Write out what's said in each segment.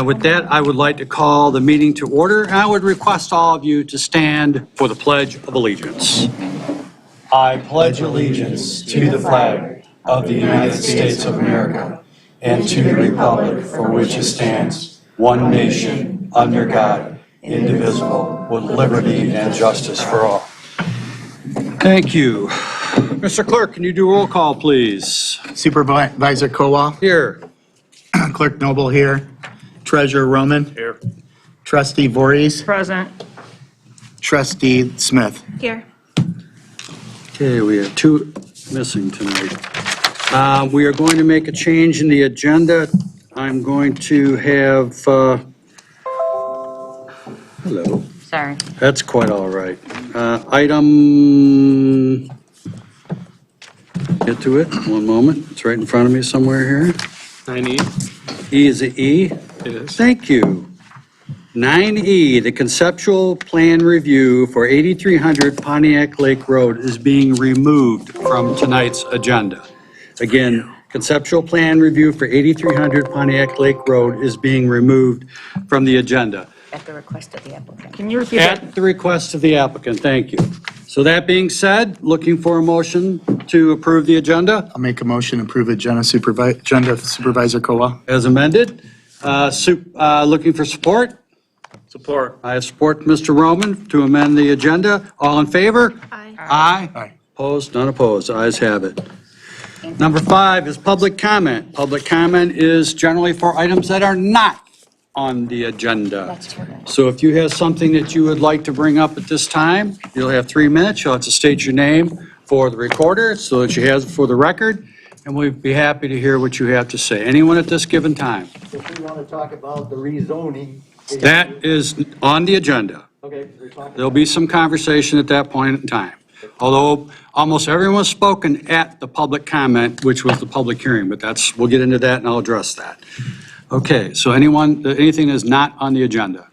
With that, I would like to call the meeting to order, and I would request all of you to stand for the Pledge of Allegiance. I pledge allegiance to the flag of the United States of America and to the republic for which it stands, one nation, under God, indivisible, with liberty and justice for all. Thank you. Mr. Clerk, can you do roll call, please? Supervisor Kowal. Here. Clerk Noble here. Treasurer Roman. Here. Trustee Voorhees. Present. Trustee Smith. Here. Okay, we have two missing tonight. We are going to make a change in the agenda. I'm going to have, hello, Sorry. that's quite all right. Item, get to it, one moment. It's right in front of me somewhere here. 9E. E is it E? It is. Thank you. 9E, the conceptual plan review for 8300 Pontiac Lake Road is being removed from tonight's agenda. Again, conceptual plan review for 8300 Pontiac Lake Road is being removed from the agenda. At the request of the applicant. Can you repeat that? At the request of the applicant, thank you. So that being said, looking for a motion to approve the agenda I'll make a motion to approve agenda Supervisor Kowal. as amended. Looking for support? Support. I have support Mr. Roman to amend the agenda. All in favor? Aye. Aye. Aye. Opposed? None opposed. Ayes have it. Number 5 is public comment. Public comment is generally for items that are not on the agenda. That's true. So if you have something that you would like to bring up at this time, you'll have 3 minutes. You'll have to state your name for the recorder so that you have it for the record, and we'd be happy to hear what you have to say. Anyone at this given time? If we want to talk about the rezoning. That is on the agenda. Okay, we're talking. There'll be some conversation at that point in time. Although almost everyone's spoken at the public comment, which was the public hearing, but we'll get into that and I'll address that. Okay, so anything is not on the agenda?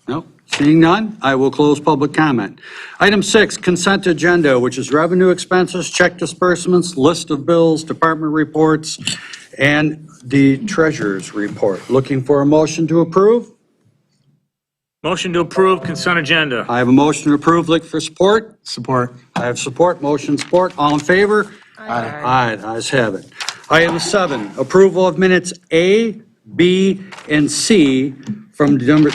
No? Seeing none, I will close public comment. Item 6, consent agenda, which is revenue expenses, check disbursements, list of bills, department reports, and the treasurer's report. Looking for a motion to approve? Motion to approve consent agenda. I have a motion to approve. Look for support. Support. I have support, motion support. All in favor? Aye. Aye, ayes have it. Item 7, approval of minutes A, B, and C from December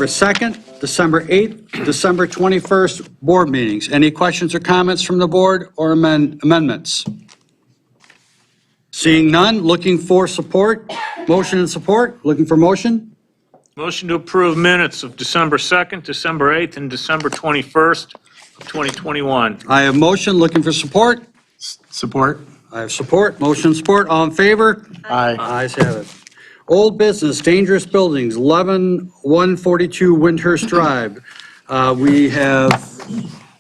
2nd, December 8th, December 21st board meetings. Any questions or comments from the board or amendments? Seeing none, looking for support. Motion and support. Looking for motion. Motion to approve minutes of December 2nd, December 8th, and December 21st of 2021. I have motion. Looking for support. Support. I have support, motion support, all in favor? Aye. Ayes have it. Old business, dangerous buildings, 11142 Windhurst Drive. We have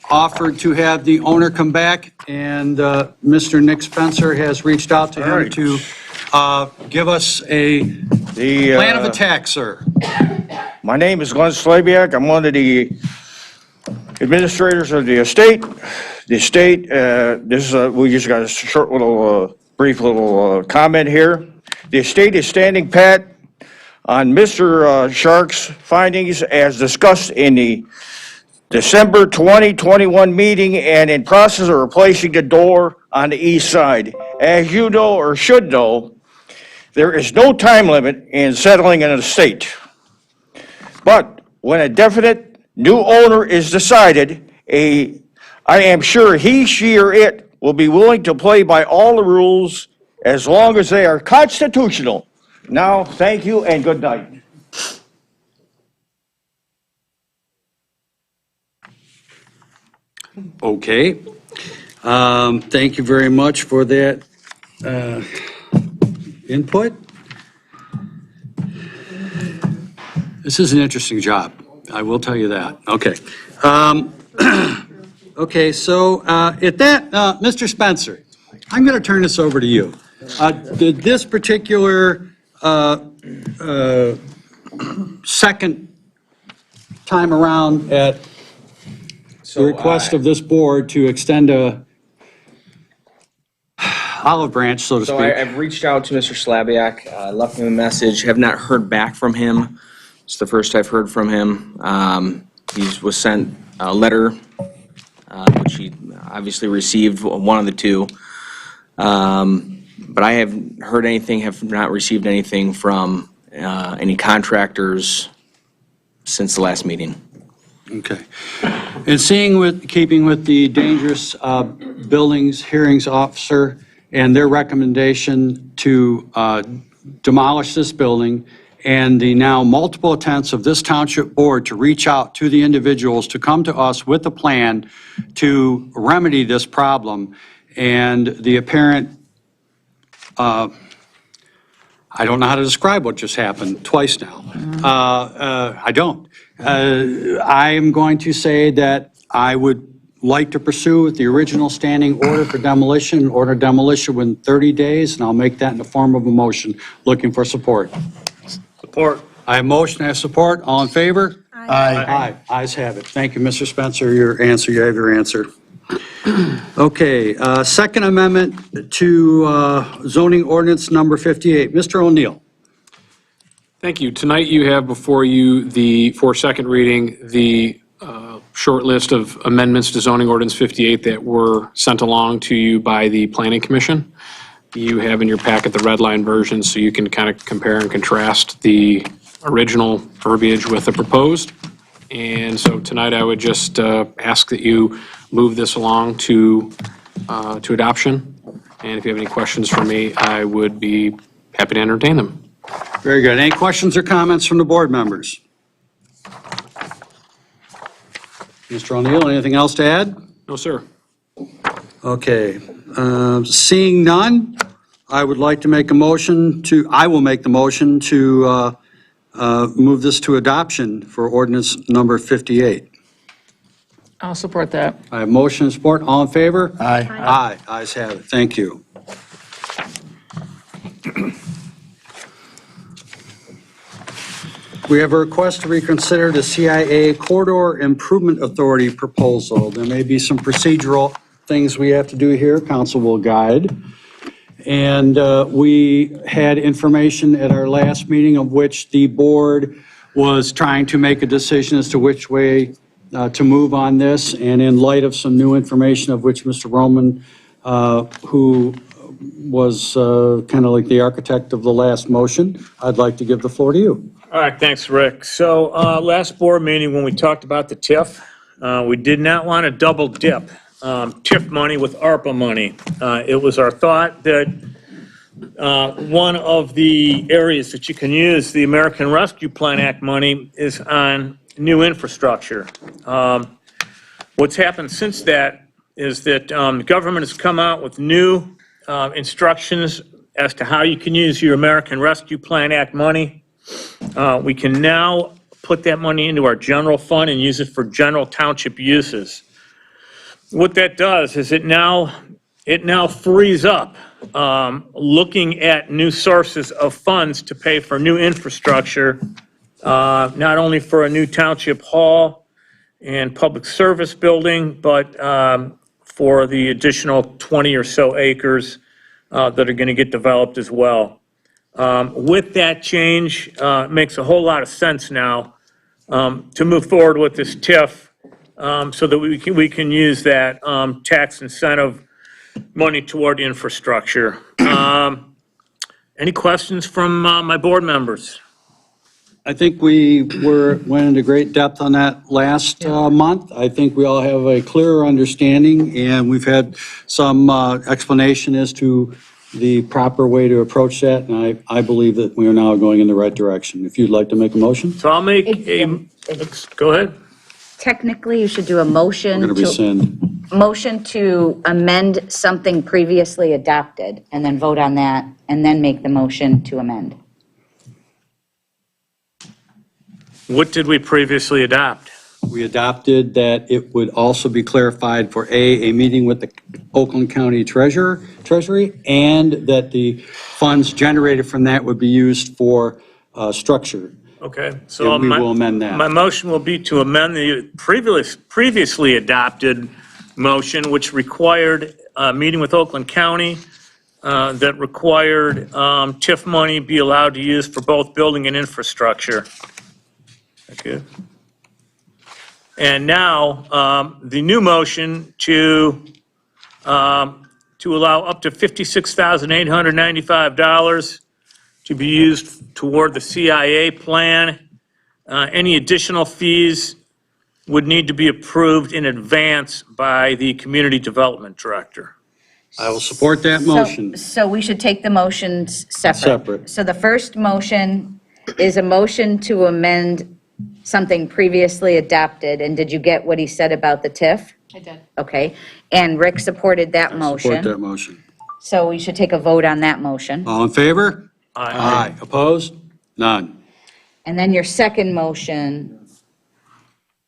offered to have the owner come back, and Mr. Nick Spencer has reached out to him to give us a plan of attack, sir. My name is Glenn Slabiak. I'm one of the administrators of the estate. The estate, we just got a short little, brief little comment here. The estate is standing pat on Mr. Shark's findings as discussed in the December 2021 meeting and in process of replacing the door on the east side. As you know or should know, there is no time limit in settling an estate. But when a definite new owner is decided, I am sure he, she, or it will be willing to play by all the rules as long as they are constitutional. Now, thank you and good night. Okay. Thank you very much for that input. This is an interesting job. I will tell you that. Okay. Okay, so at that, Mr. Spencer, I'm going to turn this over to you. This particular second time around at the request of this board to extend a olive branch, so to So speak. I've reached out to Mr. Slabiak, left him a message, have not heard back from him. It's the first I've heard from him. He was sent a letter, which he obviously received, one of the two. But I haven't heard anything, have not received anything from any contractors since the last meeting. Okay. And keeping with the dangerous buildings hearings officer and their recommendation to demolish this building, and the now multiple attempts of this township board to reach out to the individuals to come to us with a plan to remedy this problem, and the apparent, I don't know how to describe what just happened twice now. I don't. I am going to say that I would like to pursue the original standing order for demolition, order demolition within 30 days, and I'll make that in the form of a motion. Looking for support. Support. I have motion, I have support. All in favor? Aye. Aye. Ayes have it. Thank you, Mr. Spencer. Your answer, you have your answer. Okay, Second Amendment to zoning ordinance number 58. Mr. O'Neill. Thank you. Tonight you have before you for second reading, the short list of amendments to zoning ordinance 58 that were sent along to you by the Planning Commission. You have in your packet the red line version, so you can kind of compare and contrast the original verbiage with the proposed. And so tonight I would just ask that you move this along to adoption. And if you have any questions for me, I would be happy to entertain them. Very good. Any questions or comments from the board members? Mr. O'Neill, anything else to add? No, sir. Okay, seeing none, I would like to make a motion I will make the motion to move this to adoption for ordinance number 58. I'll support that. I have motion and support. All in favor? Aye. Aye. Ayes have it. Thank you. We have a request to reconsider the CIA Corridor Improvement Authority proposal. There may be some procedural things we have to do here. Council will guide. And we had information at our last meeting of which the board was trying to make a decision as to which way to move on this. And in light of some new information of which Mr. Roman, who was kind of like the architect of the last motion, I'd like to give the floor to you. All right, thanks, Rick. So last board meeting, when we talked about the TIF, we did not want to double dip TIF money with ARPA money. It was our thought that one of the areas that you can use the American Rescue Plan Act money is on new infrastructure. What's happened since that is that the government has come out with new instructions as to how you can use your American Rescue Plan Act money. We can now put that money into our general fund and use it for general township uses. What that does is it now frees up looking at new sources of funds to pay for new infrastructure, not only for a new township hall and public service building, but for the additional 20 or so acres that are going to get developed as well. With that change, it makes a whole lot of sense now to move forward with this TIF so that we can use that tax incentive money toward infrastructure. Any questions from my board members? I think we went into great depth on that last month. I think we all have a clearer understanding, and we've had some explanation as to the proper way to approach that, and I believe that we are now going in the right direction. If you'd like to make a motion? So I'll make go ahead. Technically, you should do a motion We're going to rescind. motion to amend something previously adopted, and then vote on that, and then make the motion to amend. What did we previously adopt? We adopted that it would also be clarified for a meeting with the Oakland County Treasury, and that the funds generated from that would be used for structure. Okay, so And we will amend that. My motion will be to amend the previously adopted motion, which required a meeting with Oakland County that required TIF money be allowed to use for both building and infrastructure. Okay. And now, the new motion to allow up to $56,895 to be used toward the CIA plan. Any additional fees would need to be approved in advance by the Community Development Director. I will support that motion. So we should take the motions separate. Separate. So the first motion is a motion to amend something previously adopted, and did you get what he said about the TIF? I did. Okay, and Rick supported that motion. Support that motion. So we should take a vote on that motion. All in favor? Aye. Opposed? None. And then your second motion,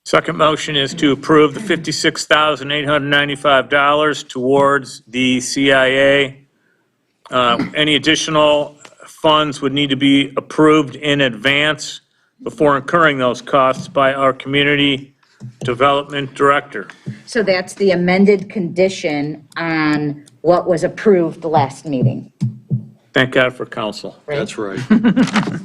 Second motion is to approve the $56,895 towards the CIA. Any additional funds would need to be approved in advance before incurring those costs by our Community Development Director. so that's the amended condition on what was approved the last meeting, Thank God for counsel. right? That's right.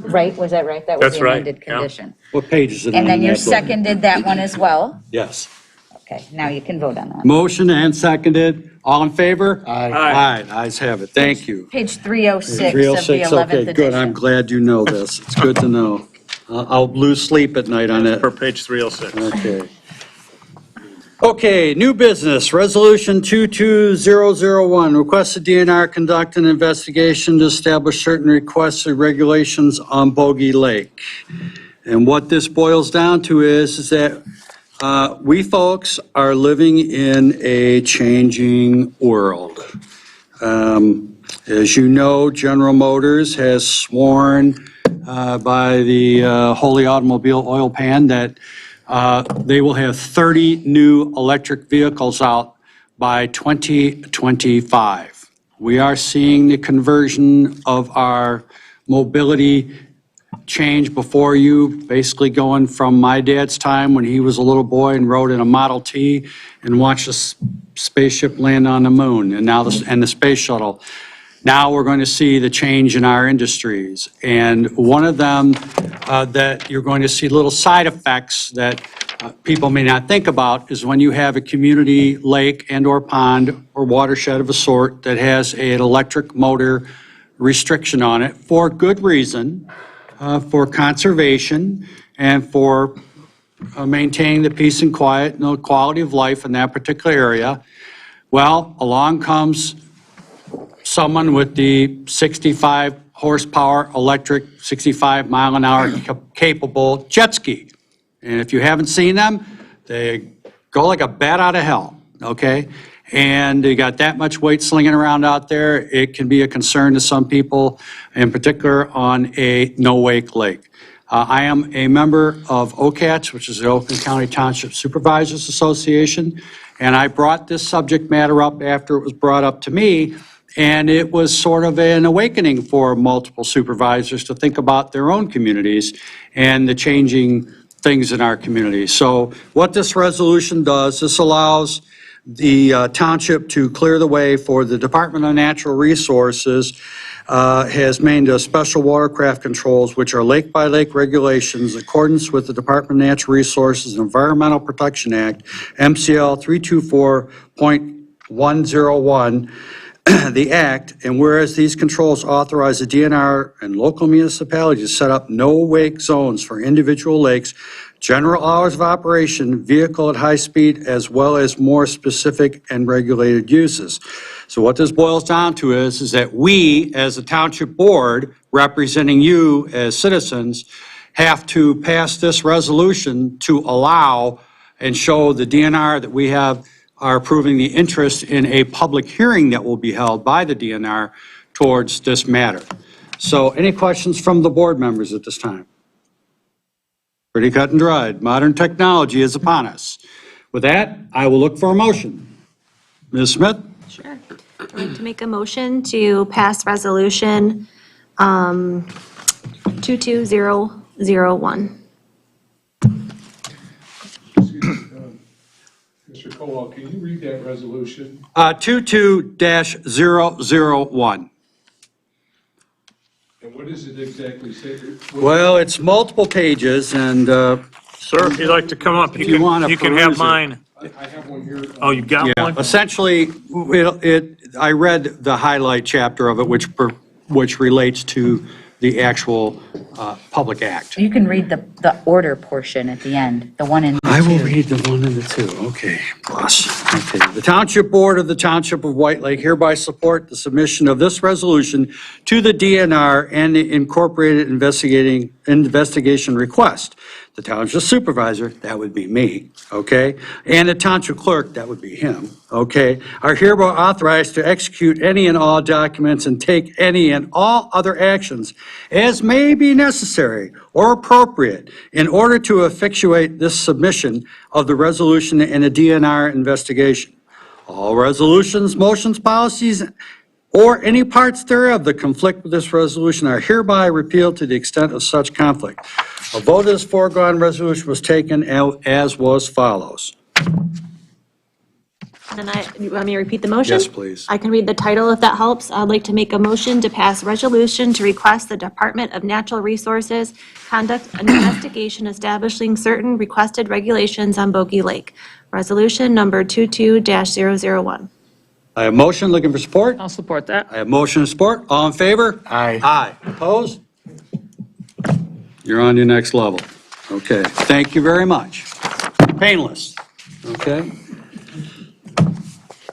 Right, was that right? That was That's the right, amended yeah. condition. What page is it on? And then in you that book? seconded that one as well? Yes. Okay, now you can vote on that. Motion and seconded. All in favor? Aye. Aye. Ayes have it. Thank you. Page 306 of the 306, 11th okay, edition. good. I'm glad you know this. It's good to know. I'll lose sleep at night on it. For page 306. Okay. Okay, new business, Resolution 22001, request the DNR conduct an investigation to establish certain requested regulations on Bogey Lake. And what this boils down to is that we folks are living in a changing world. As you know, General Motors has sworn by the Holy Automobile Oil Pan that they will have 30 new electric vehicles out by 2025. We are seeing the conversion of our mobility change before you, basically going from my dad's time when he was a little boy and rode in a Model T and watched a spaceship land on the moon, and now the space shuttle. Now we're going to see the change in our industries. And one of them that you're going to see little side effects that people may not think about is when you have a community lake and/or pond or watershed of a sort that has an electric motor restriction on it for good reason, for conservation and for maintaining the peace and quiet and the quality of life in that particular area. Well, along comes someone with the 65 horsepower electric, 65 mile an hour capable jet ski. And if you haven't seen them, they go like a bat out of hell, okay? And they got that much weight slinging around out there, it can be a concern to some people, in particular on a no-wake lake. I am a member of OCATS, which is the Oakland County Township Supervisors Association, and I brought this subject matter up after it was brought up to me. And it was sort of an awakening for multiple supervisors to think about their own communities and the changing things in our community. So what this resolution does, this allows the township to clear the way for the Department of Natural Resources has made special watercraft controls, which are lake-by-lake regulations in accordance with the Department of Natural Resources and Environmental Protection Act, MCL 324.101, the Act, and whereas these controls authorize the DNR and local municipalities to set up no-wake zones for individual lakes, general hours of operation, vehicle at high speed, as well as more specific and regulated uses. So what this boils down to is that we, as a township board, representing you as citizens, have to pass this resolution to allow and show the DNR that we are approving the interest in a public hearing that will be held by the DNR towards this matter. So any questions from the board members at this time? Pretty cut and dried. Modern technology is upon us. With that, I will look for a motion. Ms. Smith? Sure. I'd like to make a motion to pass resolution 22001. Mr. Colwell, can you read that resolution? 22-001. And what does it exactly say? Well, it's multiple pages, and Sir, if you'd like to come up, If you wanna you can peruse have it. mine. I have one here. Oh, you got yeah, one? essentially, I read the highlight chapter of it, which relates to the actual public act. You can read the order portion at the end, the one in the I will two. read the 1 and the 2, okay, boss. Okay. The Township Board of the Township of White Lake hereby support the submission of this resolution to the DNR and the incorporated investigation request. The Township Supervisor, that would be me, okay, and the Township Clerk, that would be him, okay, are hereby authorized to execute any and all documents and take any and all other actions as may be necessary or appropriate in order to effectuate this submission of the resolution and a DNR investigation. All resolutions, motions, policies, or any parts thereof that conflict with this resolution are hereby repealed to the extent of such conflict. A vote of this foregone resolution was taken as was follows. And you want me to repeat the motion? Yes, please. I can read the title if that helps. I'd like to make a motion to pass resolution to request the Department of Natural Resources conduct an investigation establishing certain requested regulations on Bogey Lake. Resolution number 22-001. I have motion, looking for support. I'll support that. I have motion and support. All in favor? Aye. Aye. Opposed? You're on your next level. Okay, thank you very much. Painless, okay?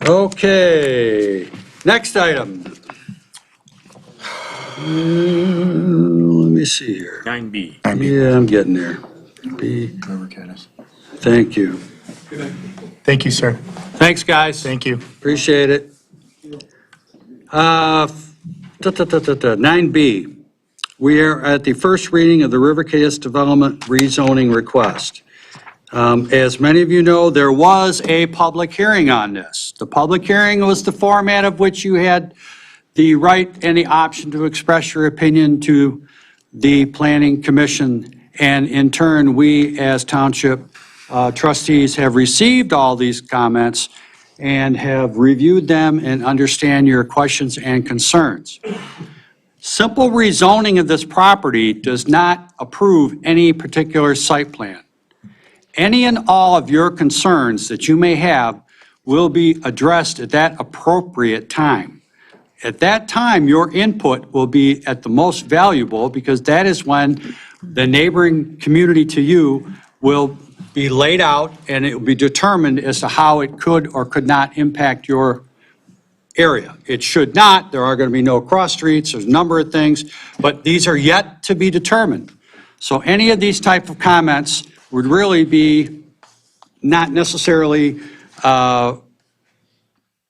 Okay, next item. Let me see here. 9B. Yeah, I'm getting there. B, Whoever can is. thank you. Thank you, sir. Thanks, guys. Thank you. Appreciate it. 9B, we are at the first reading of the River Cayuse Development rezoning request. As many of you know, there was a public hearing on this. The public hearing was the format of which you had the right and the option to express your opinion to the Planning Commission. And in turn, we as Township trustees have received all these comments and have reviewed them and understand your questions and concerns. Simple rezoning of this property does not approve any particular site plan. Any and all of your concerns that you may have will be addressed at that appropriate time. At that time, your input will be at the most valuable because that is when the neighboring community to you will be laid out and it will be determined as to how it could or could not impact your area. It should not. There are going to be no cross streets. There's a number of things, but these are yet to be determined. So any of these type of comments would really be not necessarily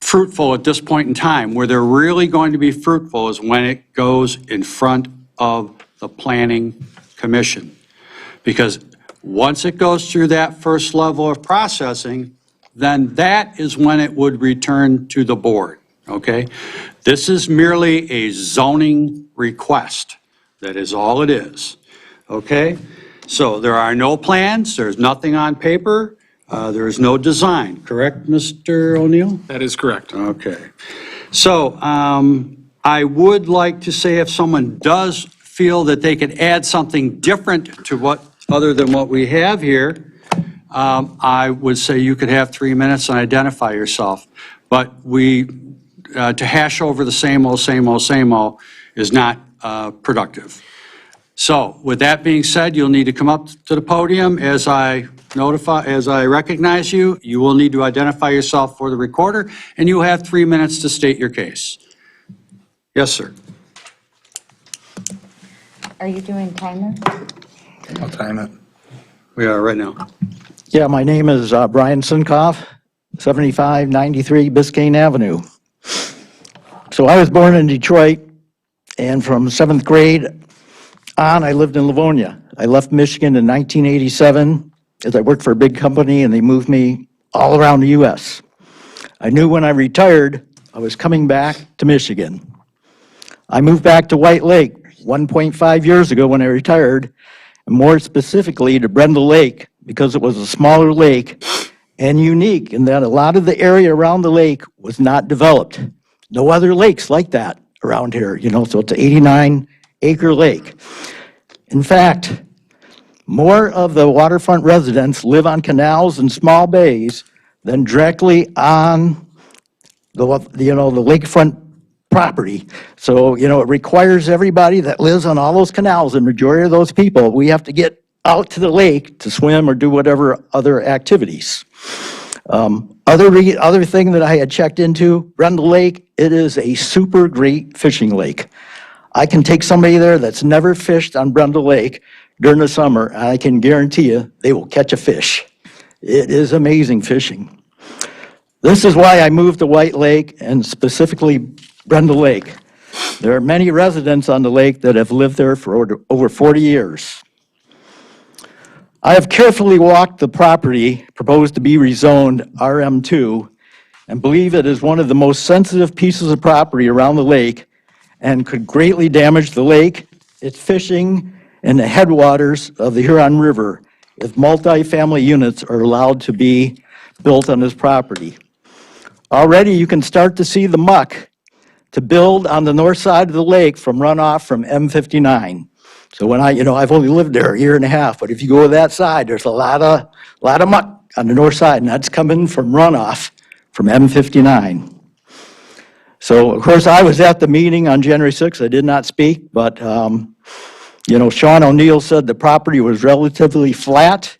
fruitful at this point in time. Where they're really going to be fruitful is when it goes in front of the Planning Commission. Because once it goes through that first level of processing, then that is when it would return to the board, okay? This is merely a zoning request. That is all it is, okay? So there are no plans, there's nothing on paper, there is no design, correct, Mr. O'Neill? That is correct. Okay. So I would like to say if someone does feel that they could add something different to what, other than what we have here, I would say you could have 3 minutes and identify yourself. But to hash over the same old is not productive. So with that being said, you'll need to come up to the podium as I recognize you. You will need to identify yourself for the recorder, and you will have 3 minutes to state your case. Yes, sir. Are you doing timer? I'll time it. We are right now. Yeah, my name is Brian Sunkoff, 7593 Biscayne Avenue. So I was born in Detroit, and from 7th grade on, I lived in Livonia. I left Michigan in 1987 as I worked for a big company, and they moved me all around the U.S. I knew when I retired, I was coming back to Michigan. I moved back to White Lake 1.5 years ago when I retired, and more specifically to Brendell Lake, because it was a smaller lake and unique in that a lot of the area around the lake was not developed. No other lakes like that around here, so it's an 89-acre lake. In fact, more of the waterfront residents live on canals and small bays than directly on the lakefront property. So, it requires everybody that lives on all those canals, the majority of those people, we have to get out to the lake to swim or do whatever other activities. Other thing that I had checked into, Brendell Lake, it is a super great fishing lake. I can take somebody there that's never fished on Brendell Lake during the summer, and I can guarantee you they will catch a fish. It is amazing fishing. This is why I moved to White Lake and specifically Brendell Lake. There are many residents on the lake that have lived there for over 40 years. I have carefully walked the property proposed to be rezoned RM2 and believe it is one of the most sensitive pieces of property around the lake and could greatly damage the lake, its fishing, and the headwaters of the Huron River if multifamily units are allowed to be built on this property. Already you can start to see the muck to build on the north side of the lake from runoff from M59. So when I've only lived there a year and a half, but if you go to that side, there's a lot of muck on the north side, and that's coming from runoff from M59. So, of course, I was at the meeting on January 6th. I did not speak, but, Sean O'Neill said the property was relatively flat.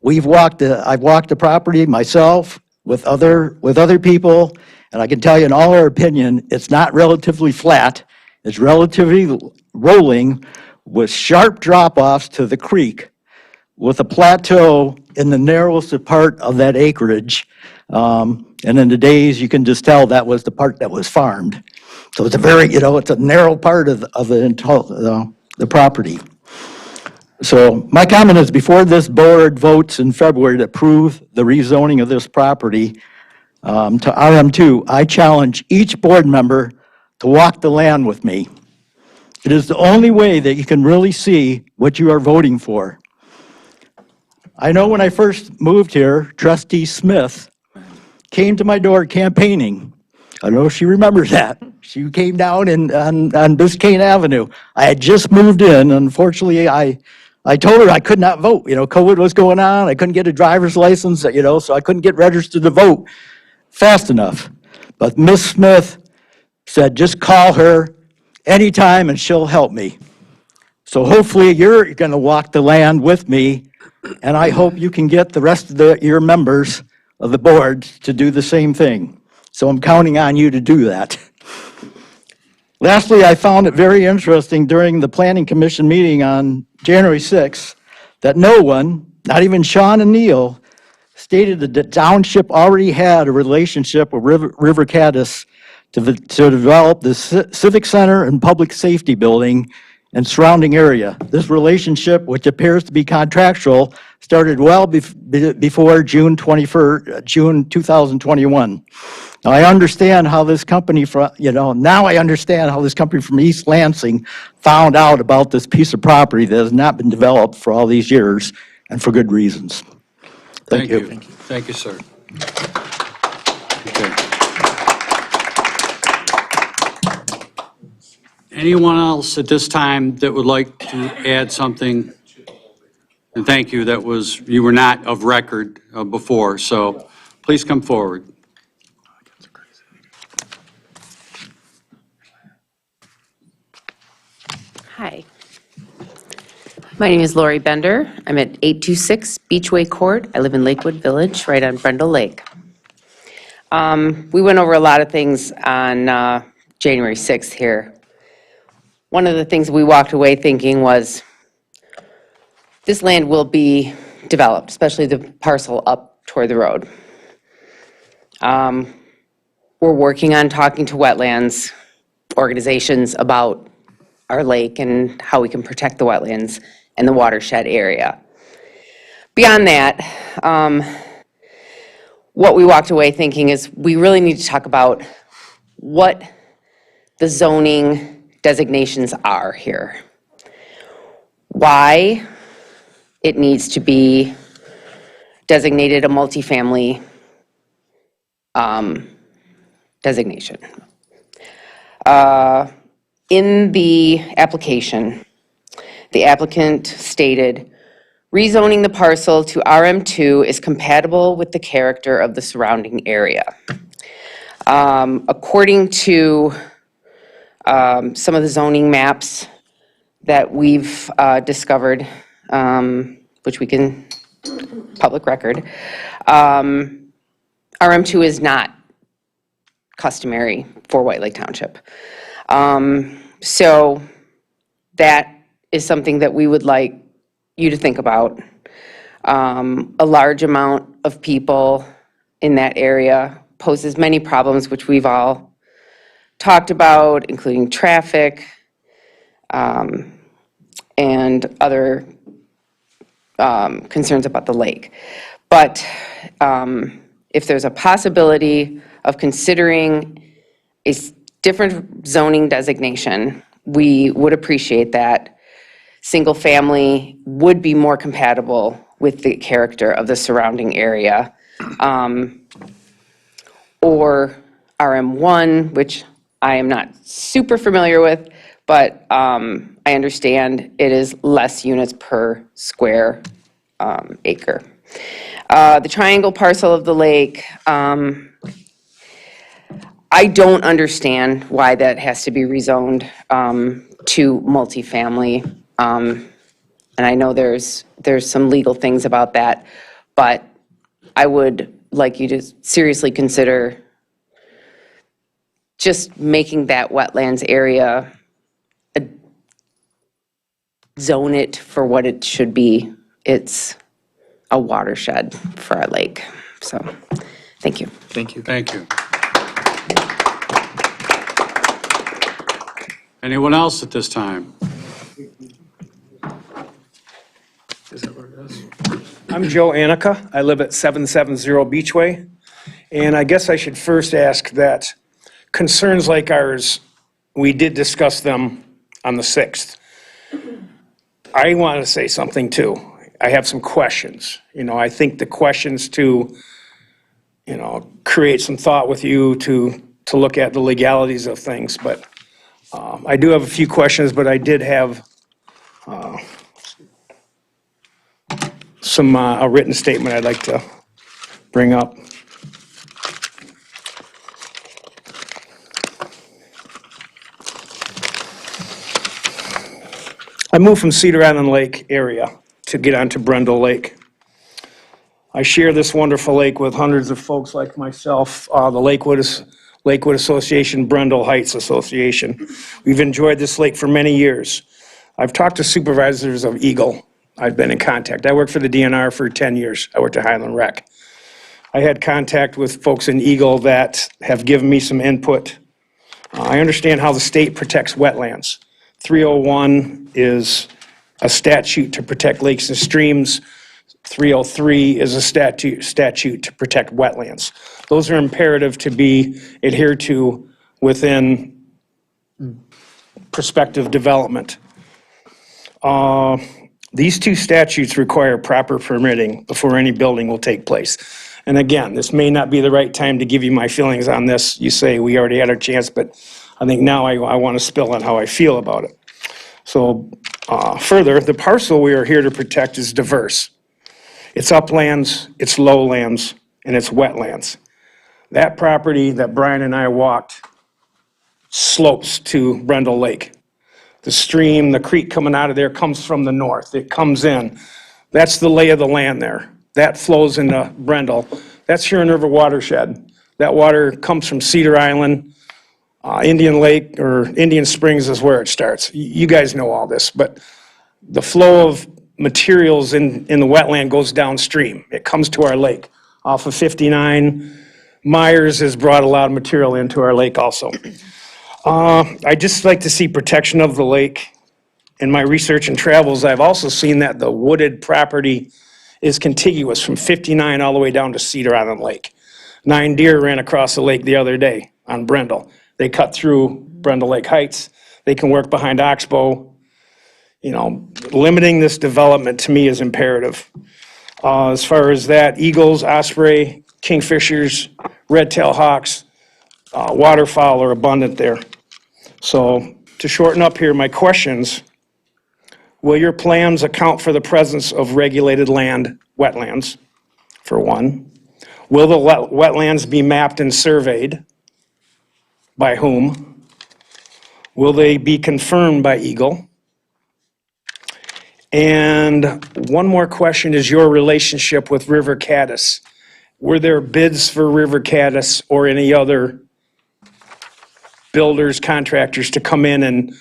I've walked the property myself with other people, and I can tell you in all our opinion, it's not relatively flat. It's relatively rolling with sharp drop-offs to the creek with a plateau in the narrowest part of that acreage. And in the days, you can just tell that was the part that was farmed. So it's a very, it's a narrow part of the property. So my comment is before this board votes in February to approve the rezoning of this property to RM2, I challenge each board member to walk the land with me. It is the only way that you can really see what you are voting for. I know when I first moved here, Trustee Smith came to my door campaigning. I don't know if she remembers that. She came down on Biscayne Avenue. I had just moved in. Unfortunately, I told her I could not vote. COVID was going on. I couldn't get a driver's license, so I couldn't get registered to vote fast enough. But Miss Smith said, just call her anytime and she'll help me. So hopefully you're going to walk the land with me, and I hope you can get the rest of your members of the board to do the same thing. So I'm counting on you to do that. Lastly, I found it very interesting during the Planning Commission meeting on January 6th that no one, not even Sean and Neil, stated that the township already had a relationship with River Caddis to develop the Civic Center and Public Safety Building and surrounding area. This relationship, which appears to be contractual, started well before June 2021. Now I understand how this company from, now I understand how this company from East Lansing found out about this piece of property that has not been developed for all these years and for good reasons. Thank you. Thank you, sir. Okay. Anyone else at this time that would like to add something? And thank you, you were not of record before, so please come forward. Hi. My name is Lori Bender. I'm at 826 Beachway Court. I live in Lakewood Village, right on Brendell Lake. We went over a lot of things on January 6th here. One of the things we walked away thinking was this land will be developed, especially the parcel up toward the road. We're working on talking to wetlands organizations about our lake and how we can protect the wetlands and the watershed area. Beyond that, what we walked away thinking is we really need to talk about what the zoning designations are here. Why it needs to be designated a multifamily designation. In the application, the applicant stated, rezoning the parcel to RM2 is compatible with the character of the surrounding area. According to some of the zoning maps that we've discovered, which we can, public record, RM2 is not customary for White Lake Township. So that is something that we would like you to think about. A large amount of people in that area poses many problems, which we've all talked about, including traffic, and other concerns about the lake. But if there's a possibility of considering a different zoning designation, we would appreciate that. Single family would be more compatible with the character of the surrounding area. Or RM1, which I am not super familiar with, but I understand it is less units per square acre. The triangle parcel of the lake, I don't understand why that has to be rezoned to multifamily. And I know there's some legal things about that, but I would like you to seriously consider just making that wetlands area, zone it for what it should be. It's a watershed for our lake. So, thank you. Thank you. Thank you. Anyone else at this time? I'm Joe Anica. I live at 770 Beachway. And I guess I should first ask that concerns like ours, we did discuss them on the 6th. I want to say something too. I have some questions. I think the questions to, create some thought with you to look at the legalities of things. But I do have a few questions, but I did have a written statement I'd like to bring up. I moved from Cedar Island Lake area to get onto Brendell Lake. I share this wonderful lake with hundreds of folks like myself, the Lakewood Association, Brendell Heights Association. We've enjoyed this lake for many years. I've talked to supervisors of Eagle. I've been in contact. I worked for the DNR for 10 years. I worked at Highland Rec. I had contact with folks in Eagle that have given me some input. I understand how the state protects wetlands. 301 is a statute to protect lakes and streams. 303 is a statute to protect wetlands. Those are imperative to be adhered to within prospective development. These two statutes require proper permitting before any building will take place. And again, this may not be the right time to give you my feelings on this. You say we already had our chance, but I think now I want to spill on how I feel about it. So further, the parcel we are here to protect is diverse. It's uplands, it's lowlands, and it's wetlands. That property that Brian and I walked slopes to Brendell Lake. The stream, the creek coming out of there comes from the north. It comes in. That's the lay of the land there. That flows into Brendell. That's Huron River watershed. That water comes from Cedar Island. Indian Lake or Indian Springs is where it starts. You guys know all this, but the flow of materials in the wetland goes downstream. It comes to our lake. Off of 59, Myers has brought a lot of material into our lake also. I just like to see protection of the lake. In my research and travels, I've also seen that the wooded property is contiguous from 59 all the way down to Cedar Island Lake. 9 deer ran across the lake the other day on Brendell. They cut through Brendell Lake Heights. They can work behind Oxbow. Limiting this development to me is imperative. As far as that, eagles, osprey, kingfishers, red-tailed hawks, waterfowl are abundant there. So to shorten up here, my questions, will your plans account for the presence of regulated land, wetlands, for one? Will the wetlands be mapped and surveyed? By whom? Will they be confirmed by Eagle? And one more question is your relationship with River Caddis. Were there bids for River Caddis or any other builders, contractors to come in and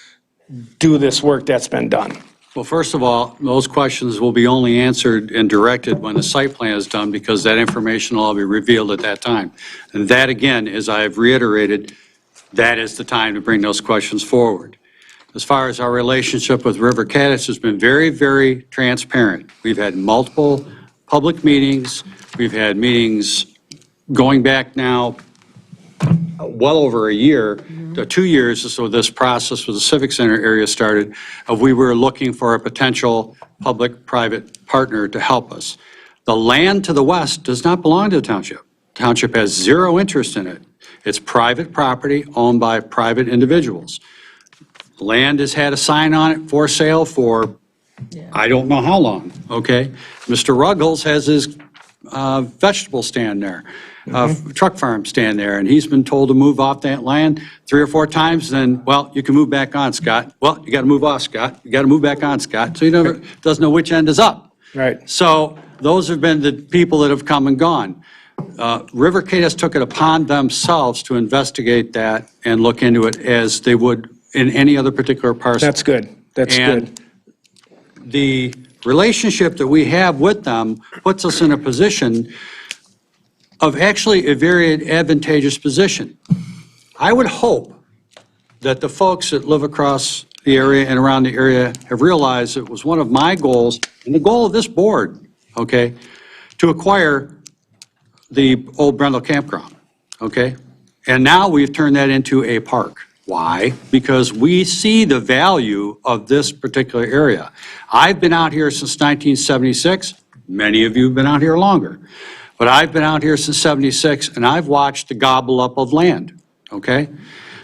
do this work that's been done? Well, first of all, those questions will be only answered and directed when the site plan is done, because that information will all be revealed at that time. And that, again, as I've reiterated, that is the time to bring those questions forward. As far as our relationship with River Caddis has been very, very transparent. We've had multiple public meetings. We've had meetings going back now well over a year, 2 years, so this process with the Civic Center area started, we were looking for a potential public-private partner to help us. The land to the west does not belong to the township. The township has zero interest in it. It's private property owned by private individuals. Land has had a sign on it for sale for I don't know how long, okay? Mr. Ruggles has his vegetable stand there, truck farm stand there, and he's been told to move off that land 3 or 4 times, then, well, you can move back on, Scott. Well, you got to move off, Scott. You got to move back on, Scott. So he never doesn't know which end is up. Right. So those have been the people that have come and gone. River Caddis took it upon themselves to investigate that and look into it as they would in any other particular parcel. That's good. That's good. The relationship that we have with them puts us in a position of actually a very advantageous position. I would hope that the folks that live across the area and around the area have realized it was one of my goals and the goal of this board, okay, to acquire the old Brendell Campground, okay? And now we've turned that into a park. Why? Because we see the value of this particular area. I've been out here since 1976. Many of you have been out here longer. But I've been out here since 76, and I've watched the gobble up of land, okay?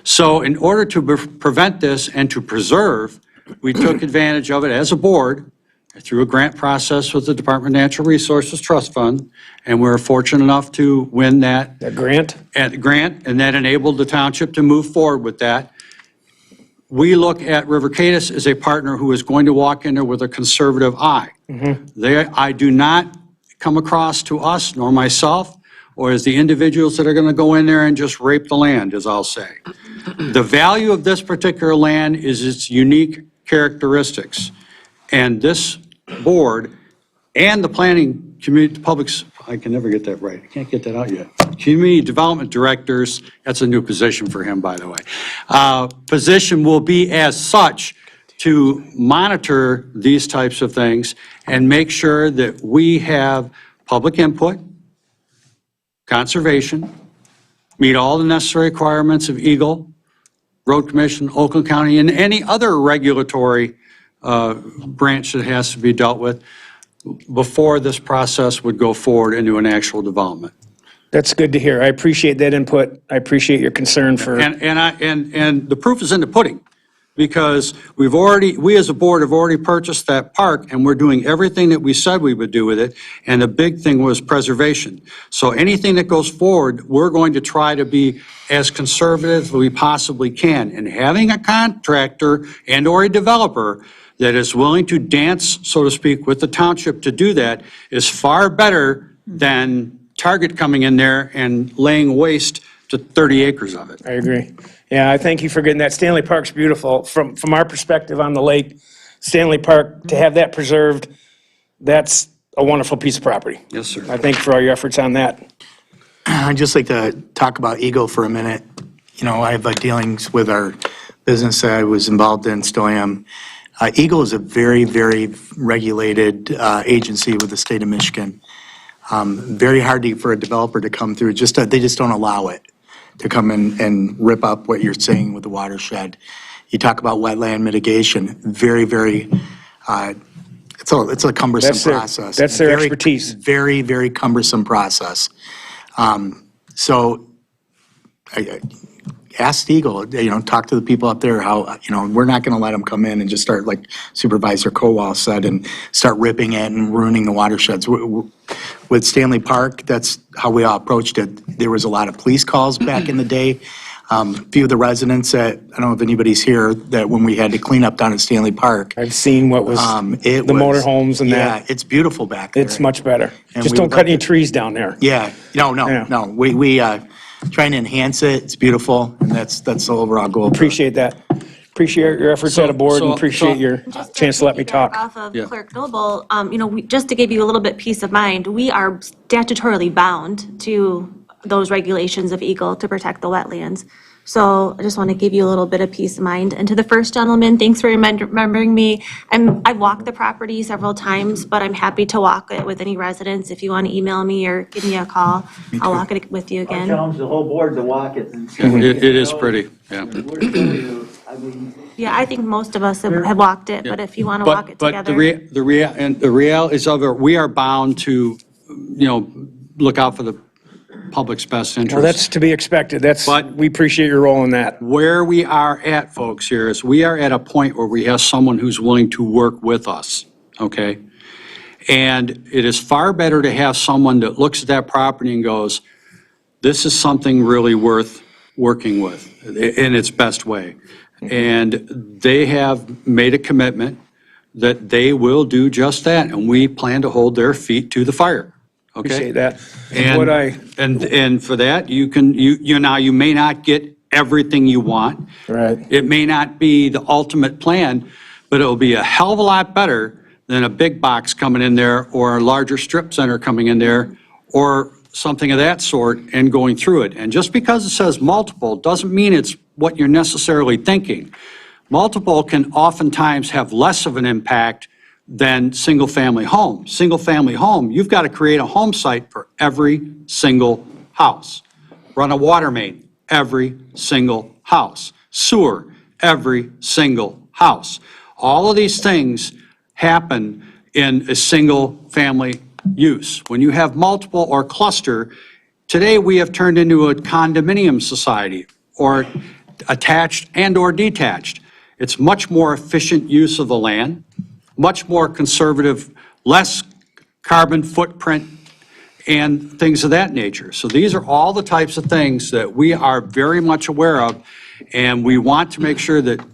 So in order to prevent this and to preserve, we took advantage of it as a board through a grant process with the Department of Natural Resources Trust Fund, and we were fortunate enough to win that. That grant? And that enabled the township to move forward with that. We look at River Caddis as a partner who is going to walk in there with a conservative eye. I do not come across to us, nor myself, or as the individuals that are going to go in there and just rape the land, as I'll say. The value of this particular land is its unique characteristics. And this board and the planning community, public's, I can never get that right. I can't get that out yet. Community development directors, that's a new position for him, by the way. Position will be as such to monitor these types of things and make sure that we have public input, conservation, meet all the necessary requirements of Eagle, Road Commission, Oakland County, and any other regulatory branch that has to be dealt with before this process would go forward into an actual development. That's good to hear. I appreciate that input. I appreciate your concern for. And the proof is in the pudding, because we as a board have already purchased that park, and we're doing everything that we said we would do with it, and the big thing was preservation. So anything that goes forward, we're going to try to be as conservative as we possibly can. And having a contractor and or a developer that is willing to dance, so to speak, with the township to do that is far better than Target coming in there and laying waste to 30 acres of it. I agree. Yeah, I thank you for getting that. Stanley Park's beautiful. From our perspective on the lake, Stanley Park, to have that preserved, that's a wonderful piece of property. Yes, sir. I thank you for all your efforts on that. I'd just like to talk about Eagle for a minute. You know, I have dealings with our business that I was involved in, still am. Eagle is a very, very regulated agency with the state of Michigan. Very hard for a developer to come through. They just don't allow it to come in and rip up what you're saying with the watershed. You talk about wetland mitigation, very, very It's a cumbersome process. That's their Very- expertise. Very, very cumbersome process. So I asked Eagle, talk to the people up there how, we're not going to let them come in and just start, like Supervisor Kowal said, and start ripping it and ruining the watersheds. With Stanley Park, that's how we all approached it. There was a lot of police calls back in the day. A few of the residents that, I don't know if anybody's here, that when we had to clean up down at Stanley Park. I've seen what was, It the was- motorhomes and that. Yeah, it's beautiful back there. It's much better. And Just we don't would cut like any to- trees down there. Yeah, no. We trying to enhance it. It's beautiful, and that's the overall goal. Appreciate that. Appreciate your efforts at a board and appreciate your chance to let me Piggyback talk. Off of Clerk Noble, just to give you a little bit peace of mind, we are statutorily bound to those regulations of Eagle to protect the wetlands. So I just want to give you a little bit of peace of mind. And to the first gentleman, thanks for remembering me. I've walked the property several times, but I'm happy to walk it with any residents. If you want to email me or give me a call, I'll walk it with you I again. challenge the whole board to walk it. And see. It is pretty, yeah. We're telling you, I mean, Yeah, I think most of us have walked it, but if you want to walk it But together. the reality of it, we are bound to, look out for the public's best interest. Well, that's to be expected. We appreciate your role in that. Where we are at, folks, here is we are at a point where we have someone who's willing to work with us, okay? And it is far better to have someone that looks at that property and goes, this is something really worth working with in its best way. And they have made a commitment that they will do just that, and we plan to hold their feet to the fire. Okay? Appreciate that. And for that, you may not get everything you want. Right. It may not be the ultimate plan, but it'll be a hell of a lot better than a big box coming in there or a larger strip center coming in there or something of that sort and going through it. And just because it says multiple doesn't mean it's what you're necessarily thinking. Multiple can oftentimes have less of an impact than single-family home. Single-family home, you've got to create a home site for every single house. Run a water main, every single house. Sewer, every single house. All of these things happen in a single-family use. When you have multiple or cluster, today we have turned into a condominium society or attached and or detached. It's much more efficient use of the land, much more conservative, less carbon footprint, and things of that nature. So these are all the types of things that we are very much aware of, and we want to make sure that,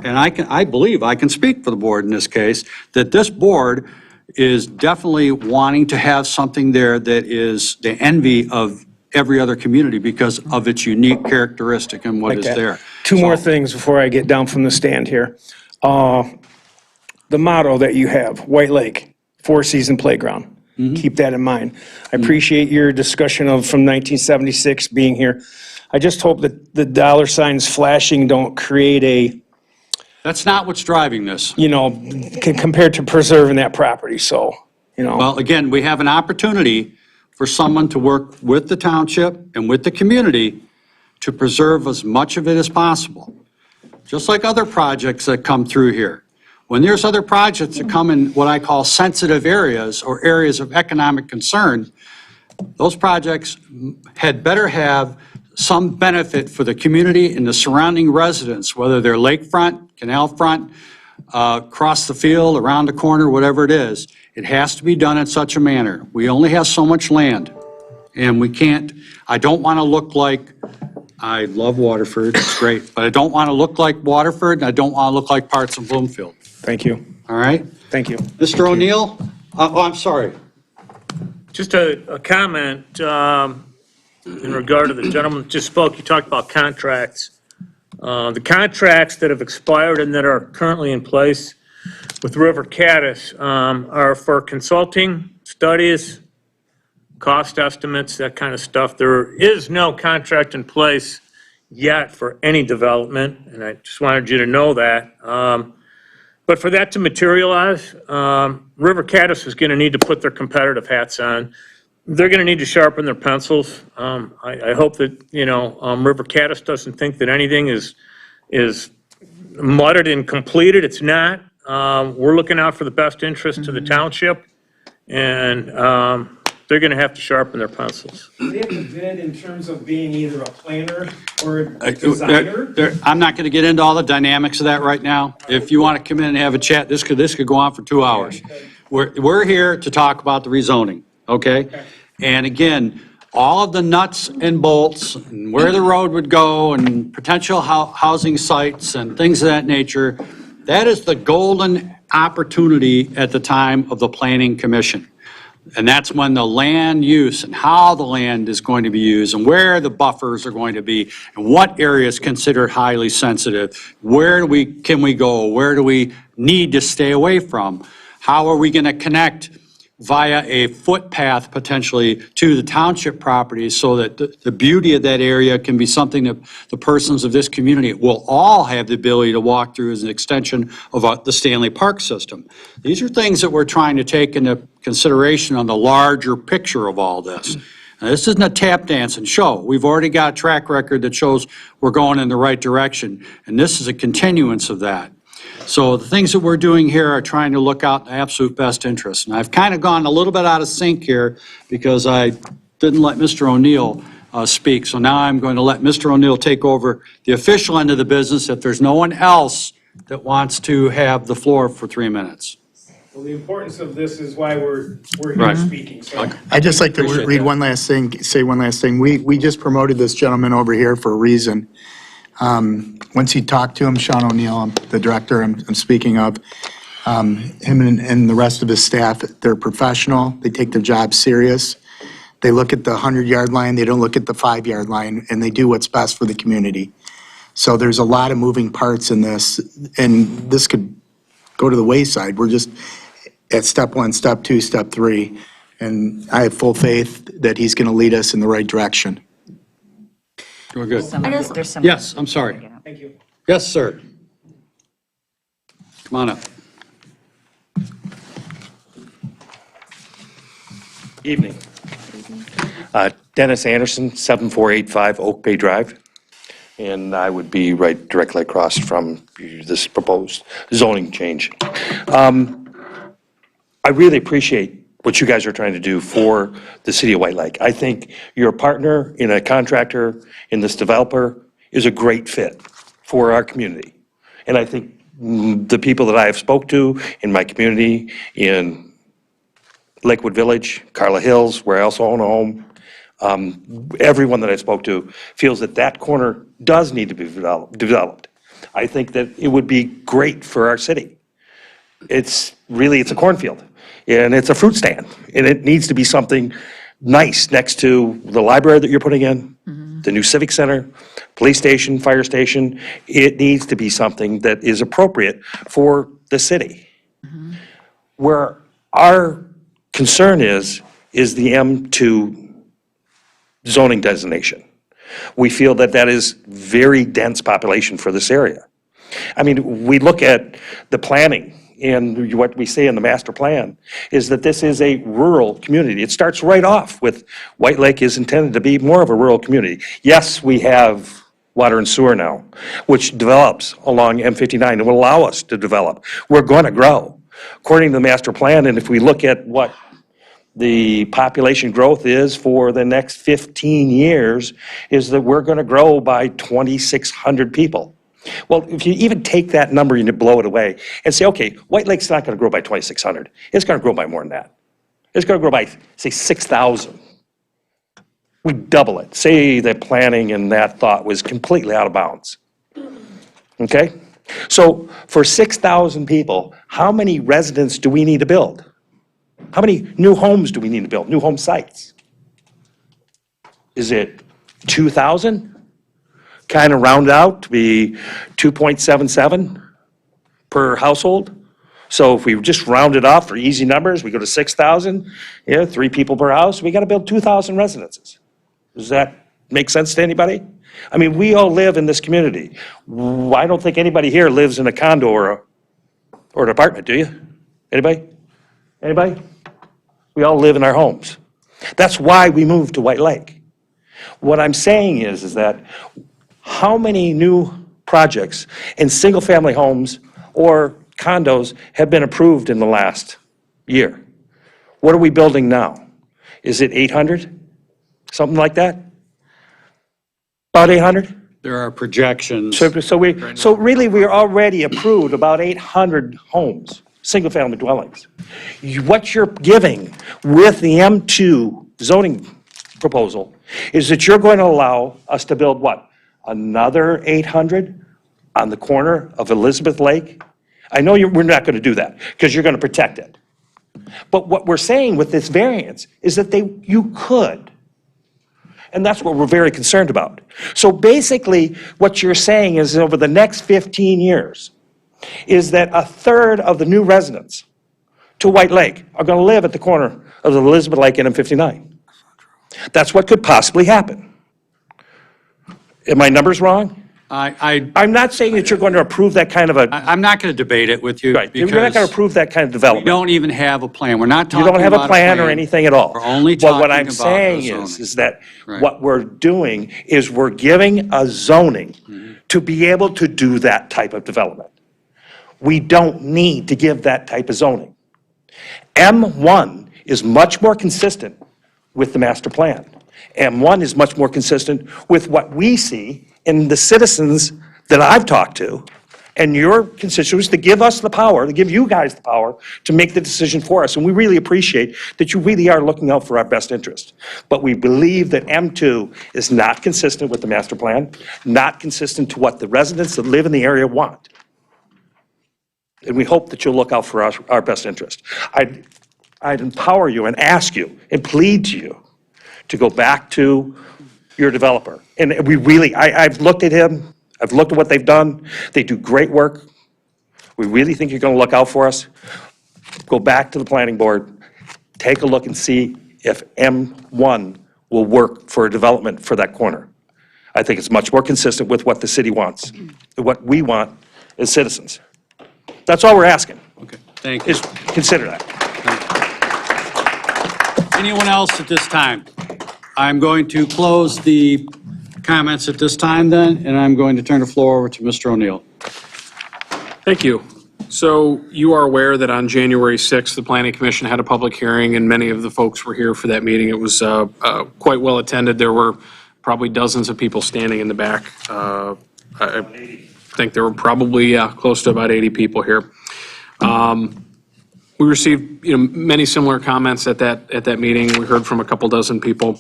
and I believe I can speak for the board in this case, that this board is definitely wanting to have something there that is the envy of every other community because of its unique characteristic and what is that. there. Two more things before I get down from the stand here. The motto that you have, White Lake, four-season playground. Keep that in mind. I appreciate your discussion of from 1976 being here. I just hope that the dollar signs flashing don't create a, That's not what's driving this. compared to preserving that property, so, Well, again, we have an opportunity for someone to work with the township and with the community to preserve as much of it as possible. Just like other projects that come through here. When there's other projects that come in what I call sensitive areas or areas of economic concern, those projects had better have some benefit for the community and the surrounding residents, whether they're lakefront, canal front, across the field, around the corner, whatever it is. It has to be done in such a manner. We only have so much land, and we can't, I don't want to look like, I love Waterford, it's great, but I don't want to look like Waterford, and I don't want to look like parts of Bloomfield. thank you. All right? Thank you. Mr. O'Neill? I'm sorry. Just a comment in regard to the gentleman that just spoke. You talked about contracts. The contracts that have expired and that are currently in place with River Caddis are for consulting, studies, cost estimates, that kind of stuff. There is no contract in place yet for any development, and I just wanted you to know that. But for that to materialize, River Caddis is going to need to put their competitive hats on. They're going to need to sharpen their pencils. I hope that, River Caddis doesn't think that anything is mudded and completed. It's not. We're looking out for the best interest to the township, and they're going to have to sharpen their pencils. Do they have to bid in terms of being either a planner or a designer? I'm not going to get into all the dynamics of that right now. If you want to come in and have a chat, this could go on for 2 hours. We're here to talk about the rezoning, okay? And again, all of the nuts and bolts, and where the road would go, and potential housing sites and things of that nature, that is the golden opportunity at the time of the Planning Commission. And that's when the land use and how the land is going to be used and where the buffers are going to be and what area is considered highly sensitive. Where can we go? Where do we need to stay away from? How are we going to connect via a footpath potentially to the township properties so that the beauty of that area can be something that the persons of this community will all have the ability to walk through as an extension of the Stanley Park system. These are things that we're trying to take into consideration on the larger picture of all this. Now, this isn't a tap dance and show. We've already got a track record that shows we're going in the right direction, and this is a continuance of that. So the things that we're doing here are trying to look out in the absolute best interest. And I've kind of gone a little bit out of sync here because I didn't let Mr. O'Neill speak. So now I'm going to let Mr. O'Neill take over the official end of the business if there's no one else that wants to have the floor for 3 minutes. Well, the importance of this is why we're here Right. speaking, so. I'd just like to Appreciate read that. one last thing, say one last thing. We just promoted this gentleman over here for a reason. Once you talk to him, Sean O'Neill, the director I'm speaking of, him and the rest of his staff, they're professional, they take their job serious. They look at the 100-yard line, they don't look at the 5-yard line, and they do what's best for the community. So there's a lot of moving parts in this, and this could go to the wayside. We're just at step 1, step 2, step 3, and I have full faith that he's going to lead us in the right direction. We're good. There's some. Yes, I'm sorry. Thank you. Yes, sir. Come on up. Evening. Dennis Anderson, 7485 Oak Bay Drive. And I would be right directly across from this proposed zoning change. I really appreciate what you guys are trying to do for the city of White Lake. I think your partner in a contractor, in this developer, is a great fit for our community. And I think the people that I have spoke to in my community, in Lakewood Village, Carla Hills, where I also own a home, everyone that I spoke to feels that that corner does need to be developed. I think that it would be great for our city. It's a cornfield, and it's a fruit stand, and it needs to be something nice next to the library that you're putting in, the new civic center, police station, fire station. It needs to be something that is appropriate for the city. Where our concern is the M2 zoning designation. We feel that that is very dense population for this area. I mean, we look at the planning, and what we say in the master plan is that this is a rural community. It starts right off with White Lake is intended to be more of a rural community. Yes, we have water and sewer now, which develops along M59 and will allow us to develop. We're going to grow according to the master plan, and if we look at what the population growth is for the next 15 years, is that we're going to grow by 2,600 people. Well, if you even take that number and you blow it away and say, okay, White Lake's not going to grow by 2,600. It's going to grow by more than that. It's going to grow by, say, 6,000. We double it. Say that planning and that thought was completely out of bounds. Okay? So for 6,000 people, how many residents do we need to build? How many new homes do we need to build, new home sites? Is it 2,000? Kind of round out to be 2.77 per household. So if we just round it off for easy numbers, we go to 6,000, 3 people per house, we got to build 2,000 residences. Does that make sense to anybody? I mean, we all live in this community. I don't think anybody here lives in a condo or an apartment, do you? Anybody? Anybody? We all live in our homes. That's why we moved to White Lake. What I'm saying is that how many new projects in single-family homes or condos have been approved in the last year. What are we building now? Is it 800? Something like that? About 800? There are projections. So really, we're already approved about 800 homes, single-family dwellings. What you're giving with the M2 zoning proposal is that you're going to allow us to build what? Another 800 on the corner of Elizabeth Lake? I know we're not going to do that because you're going to protect it. But what we're saying with this variance is that you could. And that's what we're very concerned about. So basically, what you're saying is over the next 15 years, is that a third of the new residents to White Lake are going to live at the corner of the Elizabeth Lake and M59. That's what could possibly happen. Are my numbers wrong? I'm not saying that you're going to approve that kind of a. I'm not going to debate it with you. Right, you're not going to because approve that kind of we development. don't even have a plan. We're not You talking about don't have a plan or anything at all. We're only But what talking I'm about saying the zoning. is that Right. what we're doing is we're giving a zoning to be able to do that type of development. We don't need to give that type of zoning. M1 is much more consistent with the master plan. M1 is much more consistent with what we see in the citizens that I've talked to and your constituents to give us the power, to give you guys the power to make the decision for us. And we really appreciate that you really are looking out for our best interest. But we believe that M2 is not consistent with the master plan, not consistent to what the residents that live in the area want. And we hope that you'll look out for our best interest. I'd empower you and ask you and plead to you to go back to your developer. And we really, I've looked at him, I've looked at what they've done. They do great work. We really think you're going to look out for us. Go back to the planning board, take a look and see if M1 will work for a development for that corner. I think it's much more consistent with what the city wants, what we want as citizens. That's all we're asking. Okay, thank you. Is consider that. Anyone else at this time? I'm going to close the comments at this time then, and I'm going to turn the floor over to Mr. O'Neill. Thank you. So you are aware that on January 6th, the Planning Commission had a public hearing, and many of the folks were here for that meeting. It was quite well attended. There were probably dozens of people standing in the back. I think there were probably close to about 80 people here. We received many similar comments at that meeting. We heard from a couple dozen people.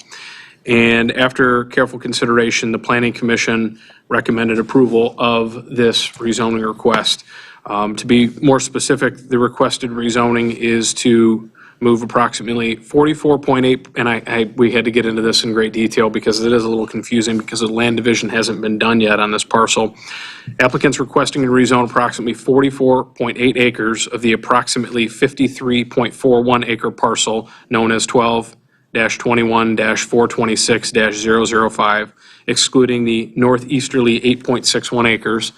And after careful consideration, the Planning Commission recommended approval of this rezoning request. To be more specific, the requested rezoning is to move approximately 44.8, and we had to get into this in great detail because it is a little confusing because the land division hasn't been done yet on this parcel. Applicants requesting to rezone approximately 44.8 acres of the approximately 53.41 acre parcel known as 12-21-426-005, excluding the northeasterly 8.61 acres,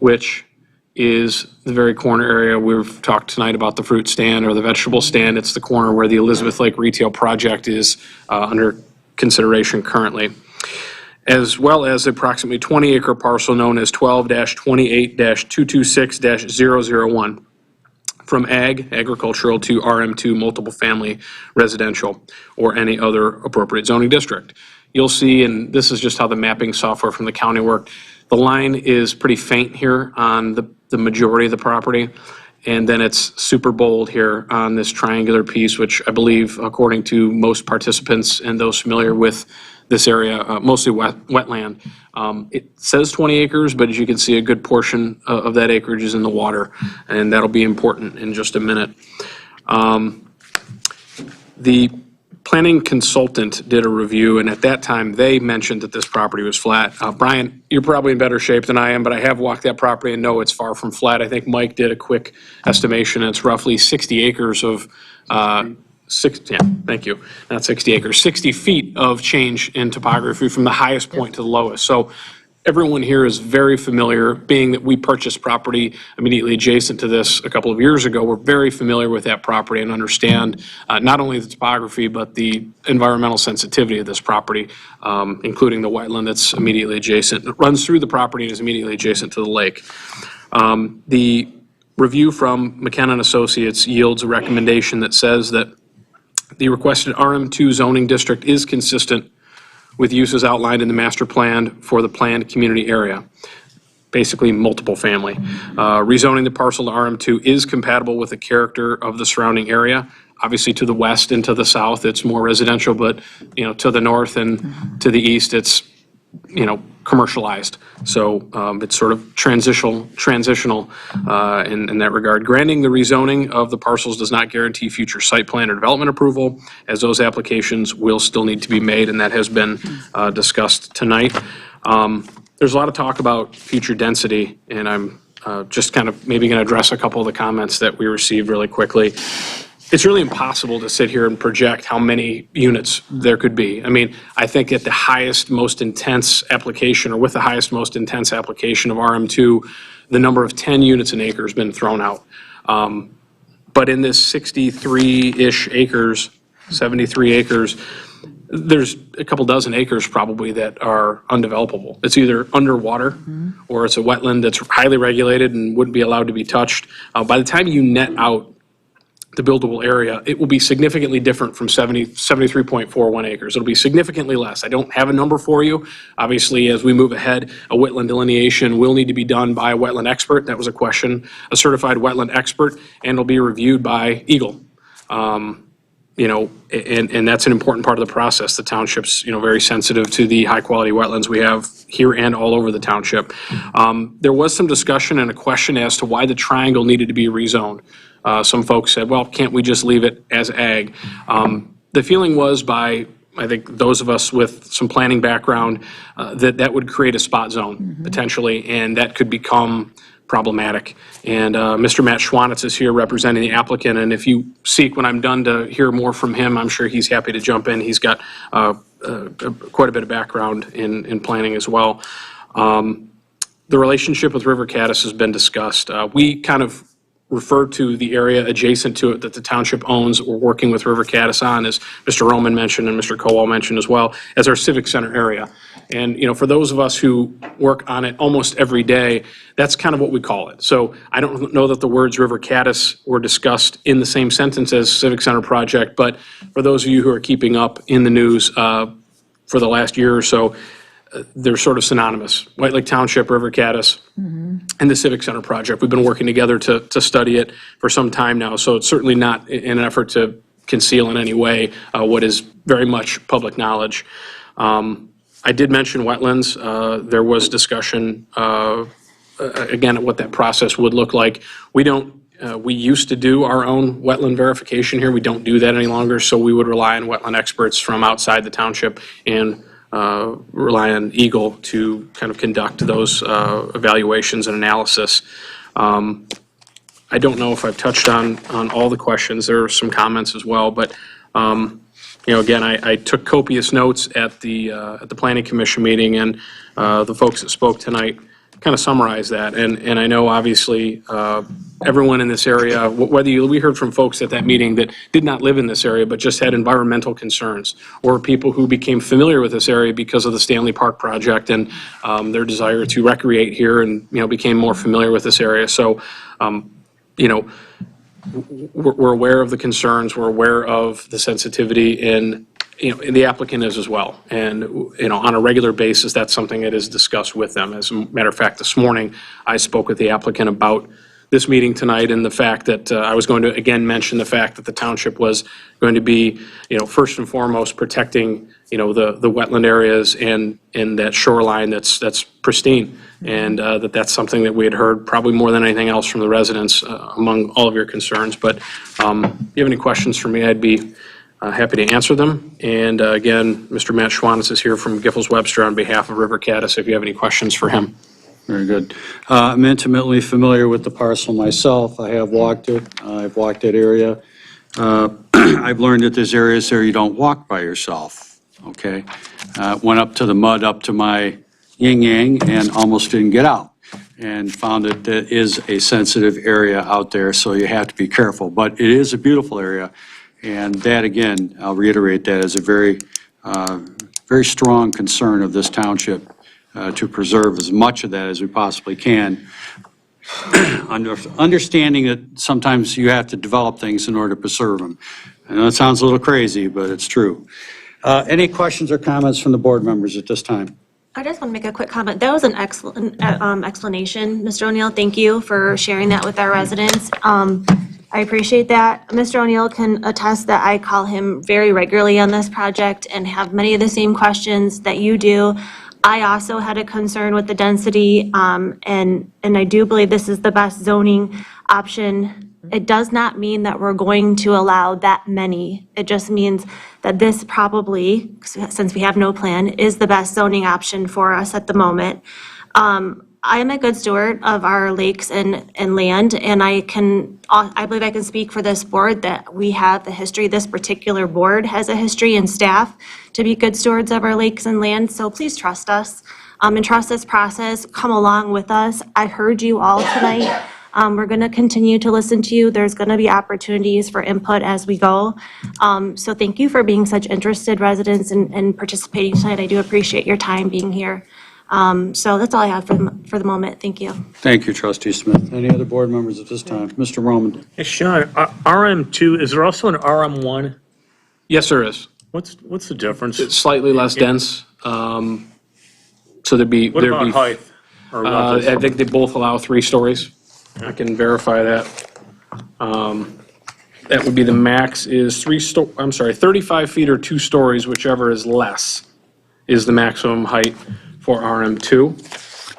which is the very corner area. We've talked tonight about the fruit stand or the vegetable stand. It's the corner where the Elizabeth Lake Retail Project is under consideration currently, as well as approximately 20 acre parcel known as 12-28-226-001 from agricultural to RM2 multiple family residential or any other appropriate zoning district. You'll see, and this is just how the mapping software from the county worked, the line is pretty faint here on the majority of the property, and then it's super bold here on this triangular piece, which I believe, according to most participants and those familiar with this area, mostly wetland, it says 20 acres, but as you can see, a good portion of that acreage is in the water, and that'll be important in just a minute. The planning consultant did a review, and at that time, they mentioned that this property was flat. Brian, you're probably in better shape than I am, but I have walked that property and know it's far from flat. I think Mike did a quick estimation. It's roughly 60 acres of, thank you, not 60 acres, 60 feet of change in topography from the highest point to the lowest. So everyone here is very familiar, being that we purchased property immediately adjacent to this a couple of years ago. We're very familiar with that property and understand not only the topography, but the environmental sensitivity of this property, including the wetland that's immediately adjacent. It runs through the property and is immediately adjacent to the lake. The review from McKenna and Associates yields a recommendation that says that the requested RM2 zoning district is consistent with uses outlined in the master plan for the planned community area, basically multiple family. Rezoning the parcel to RM2 is compatible with the character of the surrounding area. Obviously, to the west and to the south, it's more residential, but, to the north and to the east, it's, commercialized. So it's sort of transitional in that regard. Granting the rezoning of the parcels does not guarantee future site plan or development approval, as those applications will still need to be made, and that has been discussed tonight. There's a lot of talk about future density, and I'm just kind of maybe going to address a couple of the comments that we received really quickly. It's really impossible to sit here and project how many units there could be. I mean, I think at the highest, most intense application, or with the highest, most intense application of RM2, the number of 10 units an acre has been thrown out. But in this 63-ish acres, 73 acres, there's a couple dozen acres probably that are undevelopable. It's either underwater or it's a wetland that's highly regulated and wouldn't be allowed to be touched. By the time you net out the buildable area, it will be significantly different from 73.41 acres. It'll be significantly less. I don't have a number for you. Obviously, as we move ahead, a wetland delineation will need to be done by a wetland expert. That was a question, a certified wetland expert, and it'll be reviewed by Eagle. And that's an important part of the process. The township's, very sensitive to the high-quality wetlands we have here and all over the township. There was some discussion and a question as to why the triangle needed to be rezoned. Some folks said, well, can't we just leave it as ag? The feeling was by, I think, those of us with some planning background, that would create a spot zone potentially, and that could become problematic. And Mr. Matt Schwanitz is here representing the applicant, and if you seek, when I'm done, to hear more from him, I'm sure he's happy to jump in. He's got quite a bit of background in planning as well. The relationship with River Caddis has been discussed. We kind of refer to the area adjacent to it that the township owns or working with River Caddis on, as Mr. Roman mentioned and Mr. Kowal mentioned as well, as our civic center area. And, for those of us who work on it almost every day, that's kind of what we call it. So I don't know that the words River Caddis were discussed in the same sentence as civic center project, but for those of you who are keeping up in the news for the last year or so, they're sort of synonymous. White Lake Township, River Caddis, and the Civic Center project. We've been working together to study it for some time now, so it's certainly not in an effort to conceal in any way what is very much public knowledge. I did mention wetlands. There was discussion, again, at what that process would look like. We used to do our own wetland verification here. We don't do that any longer, so we would rely on wetland experts from outside the township and rely on Eagle to kind of conduct those evaluations and analysis. I don't know if I've touched on all the questions. There are some comments as well, but again, I took copious notes at the Planning Commission meeting, and the folks that spoke tonight kind of summarize that. And I know obviously everyone in this area, we heard from folks at that meeting that did not live in this area but just had environmental concerns, or people who became familiar with this area because of the Stanley Park project and their desire to recreate here and, became more familiar with this area. So, we're aware of the concerns, we're aware of the sensitivity, and the applicant is as well. And, on a regular basis, that's something that is discussed with them. As a matter of fact, this morning, I spoke with the applicant about this meeting tonight and the fact that I was going to, again, mention the fact that the township was going to be, first and foremost, protecting, the wetland areas and that shoreline that's pristine. And that's something that we had heard probably more than anything else from the residents among all of your concerns. But if you have any questions for me, I'd be happy to answer them. And again, Mr. Matt Schwanitz is here from Giffords Webster on behalf of River Caddis if you have any questions for him. Very good. I'm intimately familiar with the parcel myself. I have walked it. I've walked that area. I've learned that there's areas there you don't walk by yourself, okay? Went up to the mud, up to my yin-yang, and almost didn't get out, and found that that is a sensitive area out there, so you have to be careful. But it is a beautiful area, and that, again, I'll reiterate that as a very, very strong concern of this township, to preserve as much of that as we possibly can. understanding that sometimes you have to develop things in order to preserve them. I know it sounds a little crazy, but it's true. Any questions or comments from the board members at this time? I just want to make a quick comment. That was an excellent explanation, Mr. O'Neill. Thank you for sharing that with our residents. I appreciate that. Mr. O'Neill can attest that I call him very regularly on this project and have many of the same questions that you do. I also had a concern with the density, and I do believe this is the best zoning option. It does not mean that we're going to allow that many. It just means that this probably, since we have no plan, is the best zoning option for us at the moment. I am a good steward of our lakes and land, and I believe I can speak for this board that we have the history, this particular board has a history and staff to be good stewards of our lakes and land, so please trust us and trust this process. Come along with us. I heard you all tonight. We're going to continue to listen to you. There's going to be opportunities for input as we go. So thank you for being such interested residents and participating tonight. I do appreciate your time being here. So that's all I have for the moment. Thank you. Thank you, Trustee Smith. Any other board members at this time? Mr. Roman? Hey, Sean, RM2, is there also an RM1? Yes, there is. What's the difference? It's slightly less dense. So there'd be. What about height? Or levels? I think they both allow 3 stories. I can verify that. That would be the max is 35 feet or 2 stories, whichever is less, is the maximum height for RM2.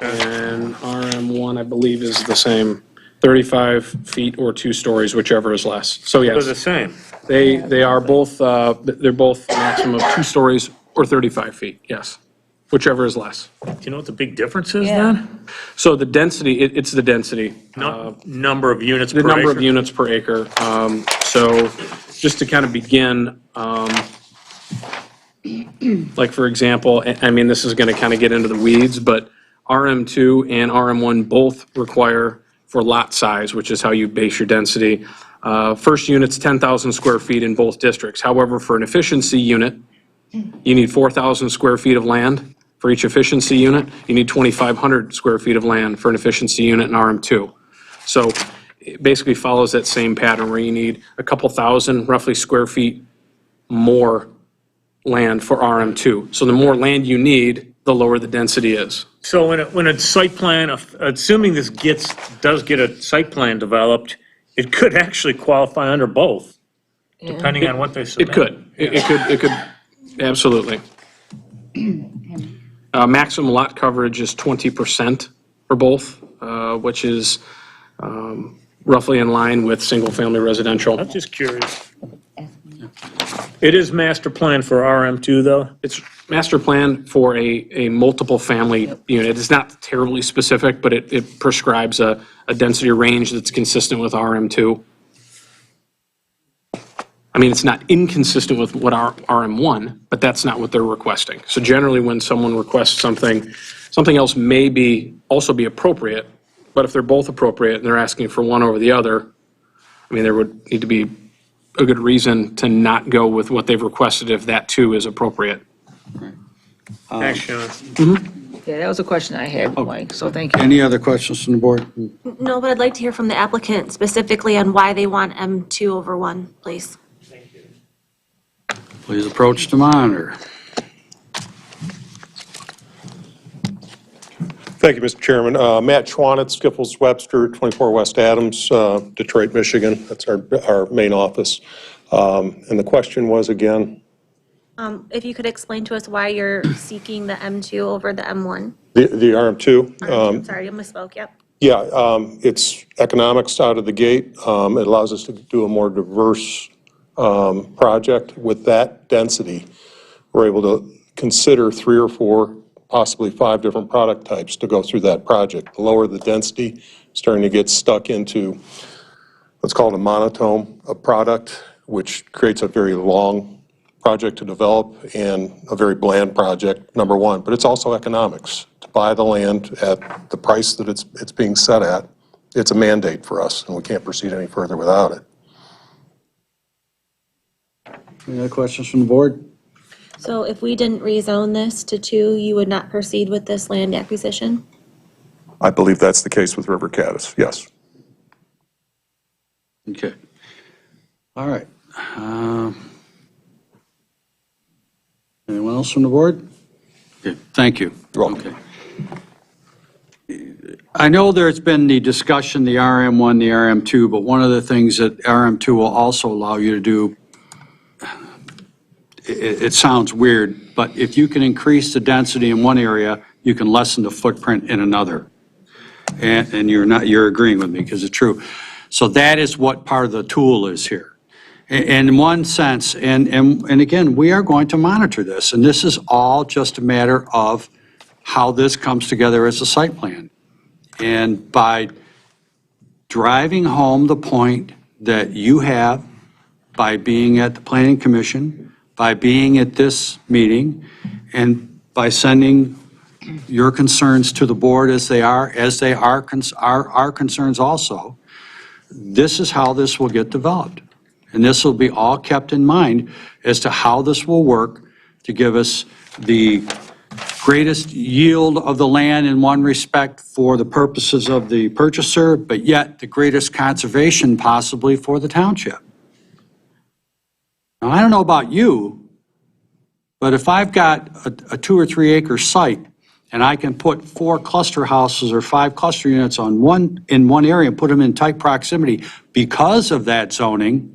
And RM1, I believe, is the same, 35 feet or 2 stories, whichever is less. So They're the yes, same. they are both, they're both maximum of 2 stories or 35 feet, yes, whichever is less. Do you know what the big difference is then? So the density, it's the density. Number of units per The acre? number of units per acre. So just to kind of begin, like for example, I mean, this is going to kind of get into the weeds, but RM2 and RM1 both require for lot size, which is how you base your density. First unit's 10,000 square feet in both districts. However, for an efficiency unit, you need 4,000 square feet of land for each efficiency unit. You need 2,500 square feet of land for an efficiency unit in RM2. So it basically follows that same pattern where you need a couple thousand, roughly, square feet more land for RM2. So the more land you need, the lower the density is. So when a site plan, assuming this does get a site plan developed, it could actually qualify under both, depending on what they submit. It could. It could, absolutely. Maximum lot coverage is 20% for both, which is roughly in line with single-family residential. I'm just curious. It is master plan for RM2, though? It's master plan for a multiple family unit. It's not terribly specific, but it prescribes a density range that's consistent with RM2. I mean, it's not inconsistent with what our RM1, but that's not what they're requesting. So generally, when someone requests something else may also be appropriate, but if they're both appropriate and they're asking for one over the other, I mean, there would need to be a good reason to not go with what they've requested if that too is appropriate. Thanks, Sean. Yeah, that was a question I had, Mike, so thank you. Any other questions from the board? No, but I'd like to hear from the applicant specifically on why they want M2 over 1, please. Please approach the monitor. Thank you, Mr. Chairman. Matt Schwanitz, Skiffles Webster, 24 West Adams, Detroit, Michigan. That's our main office. And the question was again? If you could explain to us why you're seeking the M2 over the M1? The RM2? I'm sorry, I misspoke, yep. Yeah, it's economics out of the gate. It allows us to do a more diverse project. With that density, we're able to consider 3 or 4, possibly 5 different product types to go through that project. The lower the density, starting to get stuck into what's called a monotone of product, which creates a very long project to develop and a very bland project, number one. But it's also economics. To buy the land at the price that it's being set at, it's a mandate for us, and we can't proceed any further without it. Any other questions from the board? So if we didn't rezone this to 2, you would not proceed with this land acquisition? I believe that's the case with River Caddis, yes. Okay. All right. Anyone else from the board? Okay, thank you. You're welcome. Okay. I know there's been the discussion, the RM1, the RM2, but one of the things that RM2 will also allow you to do, it sounds weird, but if you can increase the density in one area, you can lessen the footprint in another. And you're agreeing with me because it's true. So that is what part of the tool is here. In one sense, and again, we are going to monitor this, and this is all just a matter of how this comes together as a site plan. And by driving home the point that you have by being at the Planning Commission, by being at this meeting, and by sending your concerns to the board as they are our concerns also, this is how this will get developed. And this will be all kept in mind as to how this will work to give us the greatest yield of the land in one respect for the purposes of the purchaser, but yet the greatest conservation possibly for the township. Now, I don't know about you, but if I've got a 2 or 3 acre site and I can put 4 cluster houses or 5 cluster units in one area and put them in tight proximity because of that zoning,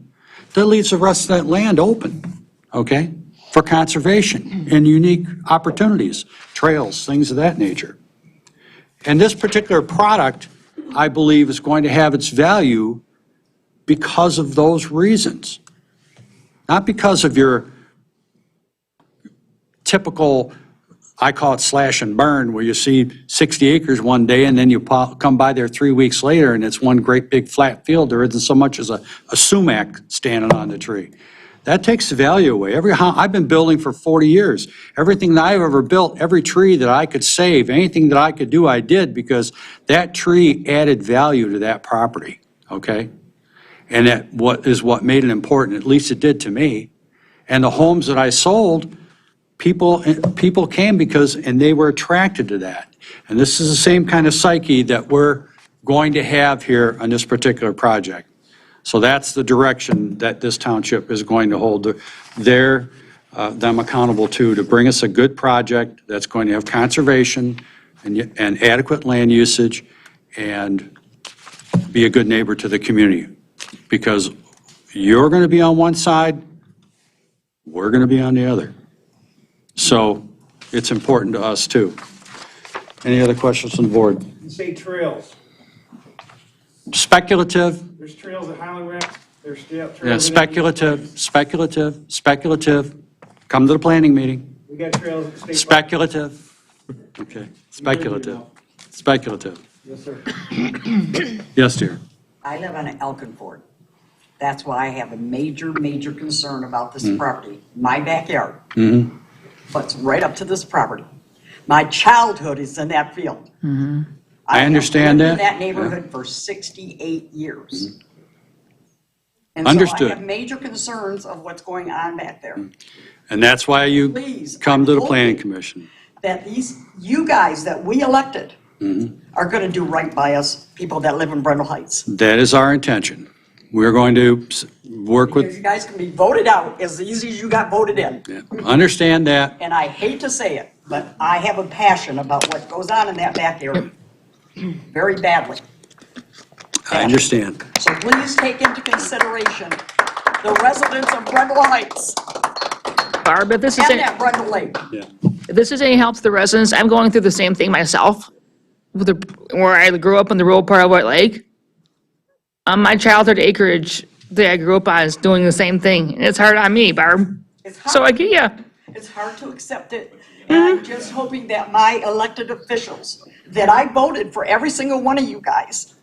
that leaves the rest of that land open, okay, for conservation and unique opportunities, trails, things of that nature. And this particular product, I believe, is going to have its value because of those reasons. Not because of your typical, I call it slash and burn, where you see 60 acres one day and then you come by there 3 weeks later and it's one great big flat field. There isn't so much as a sumac standing on the tree. That takes the value away. I've been building for 40 years. Everything that I've ever built, every tree that I could save, anything that I could do, I did because that tree added value to that property, okay? And that what made it important, at least it did to me. And the homes that I sold, people came because, and they were attracted to that. And this is the same kind of psyche that we're going to have here on this particular project. So that's the direction that this township is going to hold them accountable to bring us a good project that's going to have conservation and adequate land usage and be a good neighbor to the community. Because you're going to be on one side, we're going to be on the other. So it's important to us too. Any other questions from the board? You say trails. Speculative. There's trails at Highland Rec, there's trails. Yeah, speculative. Come to the planning meeting. We got trails at the state. Speculative. Okay, speculative. Yes, sir. Yes, dear. I live on Elkin Ford. That's why I have a major concern about this property, my backyard. Butts right up to this property. My childhood is in that field. I understand have lived that. in that neighborhood for 68 years. And Understood. so I have major concerns of what's going on back there. And that's why you Please, come to the I'm planning hoping commission. That you guys that we elected are going to do right by us, people that live in Brendell Heights. That is our intention. We're going to work Because with, you guys can be voted out as easy as you got voted in. understand that. And I hate to say it, but I have a passion about what goes on in that back area, very badly. I understand. So please take into consideration the residents of Brendell Heights Barb, if this is, and that Brendell Lake. if this is any help to the residents, I'm going through the same thing myself. Where I grew up in the rural part of White Lake. My childhood acreage that I grew up on is doing the same thing. And it's hard on me, Barb. So I get ya. It's hard to accept it. And I'm just hoping that my elected officials, that I voted for every single one of you guys,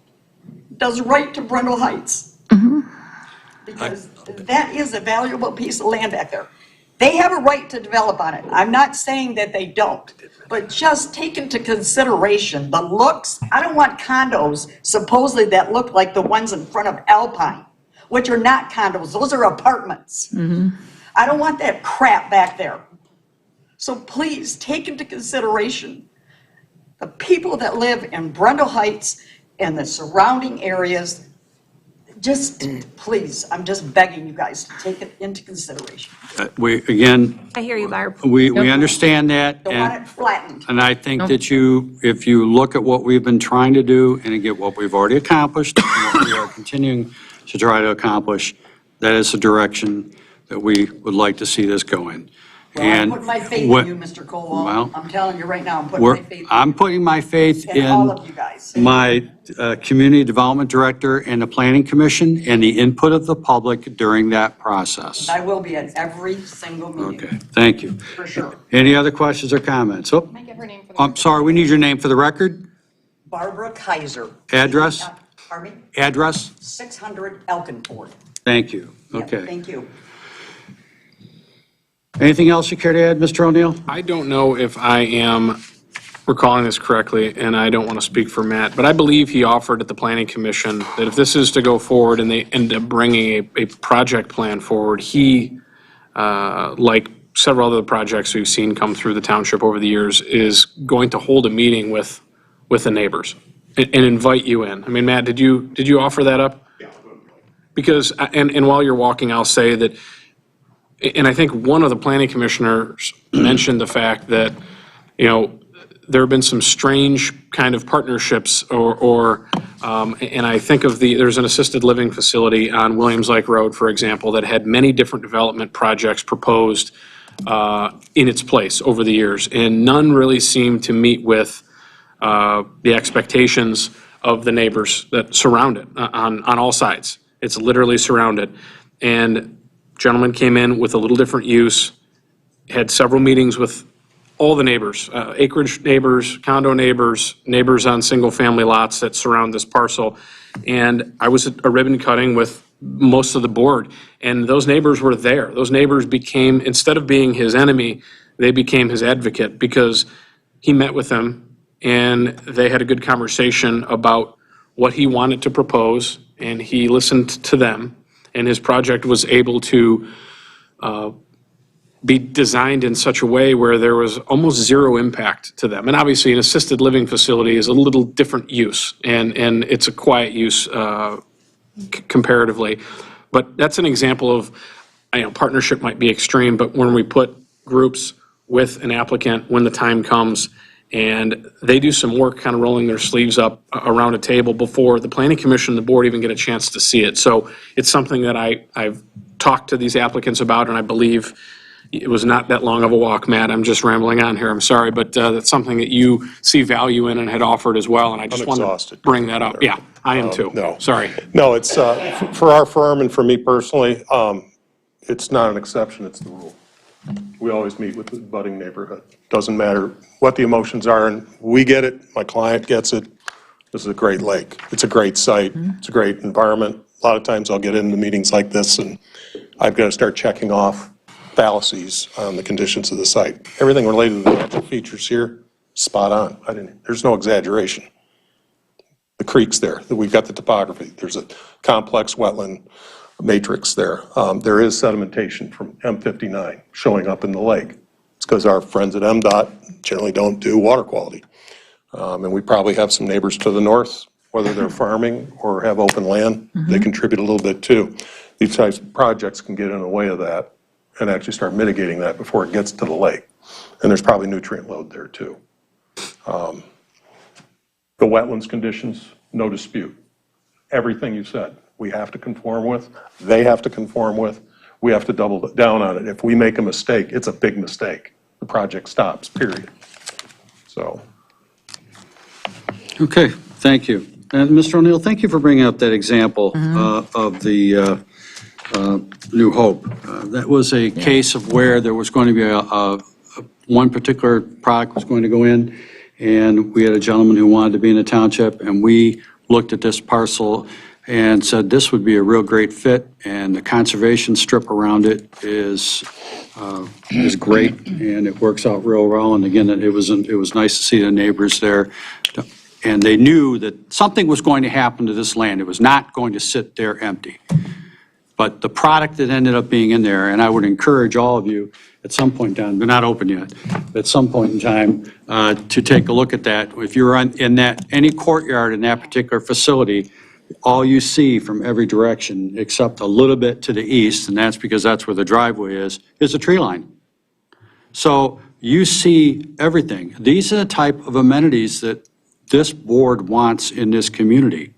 does right to Brendell Heights. Because that is a valuable piece of land back there. They have a right to develop on it. I'm not saying that they don't, but just take into consideration the looks. I don't want condos supposedly that look like the ones in front of Alpine, which are not condos, those are apartments. I don't want that crap back there. So please take into consideration the people that live in Brendell Heights and the surrounding areas, just please, I'm just begging you guys to take it into consideration. Again, I hear you, Barb. we understand that. Don't want it flattened. And I think that if you look at what we've been trying to do and again, what we've already accomplished and what we are continuing to try to accomplish, that is the direction that we would like to see this go in. Well, I'm And putting my faith what- in you, Mr. Colwell. Well, I'm telling you right now, I'm putting my faith in I'm putting my faith in all of in you guys. my community development director and the planning commission and the input of the public during that process. I will be at every single meeting. Okay, thank you. For sure. Any other questions or comments? Oh, I'm sorry, we need your name for the record. Barbara Kaiser. Address? Pardon me? Address? 600 Elkinford. Thank you. Yeah, Okay. Thank you. Anything else you care to add, Mr. O'Neill? I don't know if I am recalling this correctly, and I don't want to speak for Matt, but I believe he offered at the planning commission that if this is to go forward and they end up bringing a project plan forward, he, like several other projects we've seen come through the township over the years, is going to hold a meeting with the neighbors and invite you in. I mean, Matt, did you offer that up? Yeah. Because, and while you're walking, I'll say that, and I think one of the planning commissioners mentioned the fact that, you know, there have been some strange kind of partnerships and I think of there's an assisted living facility on Williams Lake Road, for example, that had many different development projects proposed in its place over the years. And none really seemed to meet with the expectations of the neighbors that surround it on all sides. It's literally surrounded. And gentleman came in with a little different use, had several meetings with all the neighbors, acreage neighbors, condo neighbors, neighbors on single-family lots that surround this parcel. And I was at a ribbon cutting with most of the board, and those neighbors were there. Those neighbors became, instead of being his enemy, they became his advocate because he met with them and they had a good conversation about what he wanted to propose, and he listened to them, and his project was able to be designed in such a way where there was almost zero impact to them. And obviously, an assisted living facility is a little different use, and it's a quiet use comparatively. But that's an example of, partnership might be extreme, but when we put groups with an applicant, when the time comes, and they do some work kind of rolling their sleeves up around a table before the planning commission and the board even get a chance to see it. So it's something that I've talked to these applicants about, and I believe it was not that long of a walk, Matt. I'm just rambling on here. I'm sorry, but that's something that you see value in and had offered as well, and I just wanted to bring that up. Yeah, I am too. No. Sorry. No, it's, for our firm and for me personally, it's not an exception, it's the rule. We always meet with the budding neighborhood. Doesn't matter what the emotions are, and we get it, my client gets it. This is a great lake. It's a great site. It's a great environment. A lot of times I'll get into meetings like this and I've got to start checking off fallacies on the conditions of the site. Everything related to the natural features here, spot on. There's no exaggeration. The creek's there, we've got the topography. There's a complex wetland matrix there. There is sedimentation from M59 showing up in the lake. It's because our friends at MDOT generally don't do water quality. And we probably have some neighbors to the north, whether they're farming or have open land, they contribute a little bit too. These types of projects can get in the way of that and actually start mitigating that before it gets to the lake. And there's probably nutrient load there too. The wetlands conditions, no dispute. Everything you said, we have to conform with, they have to conform with, we have to double down on it. If we make a mistake, it's a big mistake. The project stops, period. So. Okay, thank you. And Mr. O'Neill, thank you for bringing up that example of the New Hope. That was a case of where there was going to be one particular product was going to go in, and we had a gentleman who wanted to be in the township, and we looked at this parcel and said this would be a real great fit, and the conservation strip around it is great, and it works out real well. And again, it was nice to see the neighbors there, and they knew that something was going to happen to this land. It was not going to sit there empty. But the product that ended up being in there, and I would encourage all of you at some point down, they're not open yet, but at some point in time, to take a look at that. If you're in that, any courtyard in that particular facility, all you see from every direction, except a little bit to the east, and that's because that's where the driveway is a tree line. So you see everything. These are the type of amenities that this board wants in this community.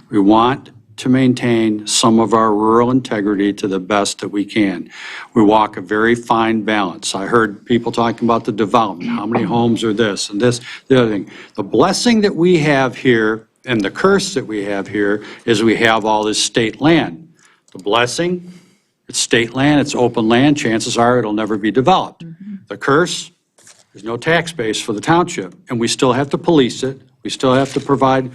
We want to maintain some of our rural integrity to the best that we can. We walk a very fine balance. I heard people talking about the development, how many homes are this and this, the other thing. The blessing that we have here and the curse that we have here is we have all this state land. The blessing, it's state land, it's open land, chances are it'll never be developed. The curse, there's no tax base for the township, and we still have to police it. We still have to provide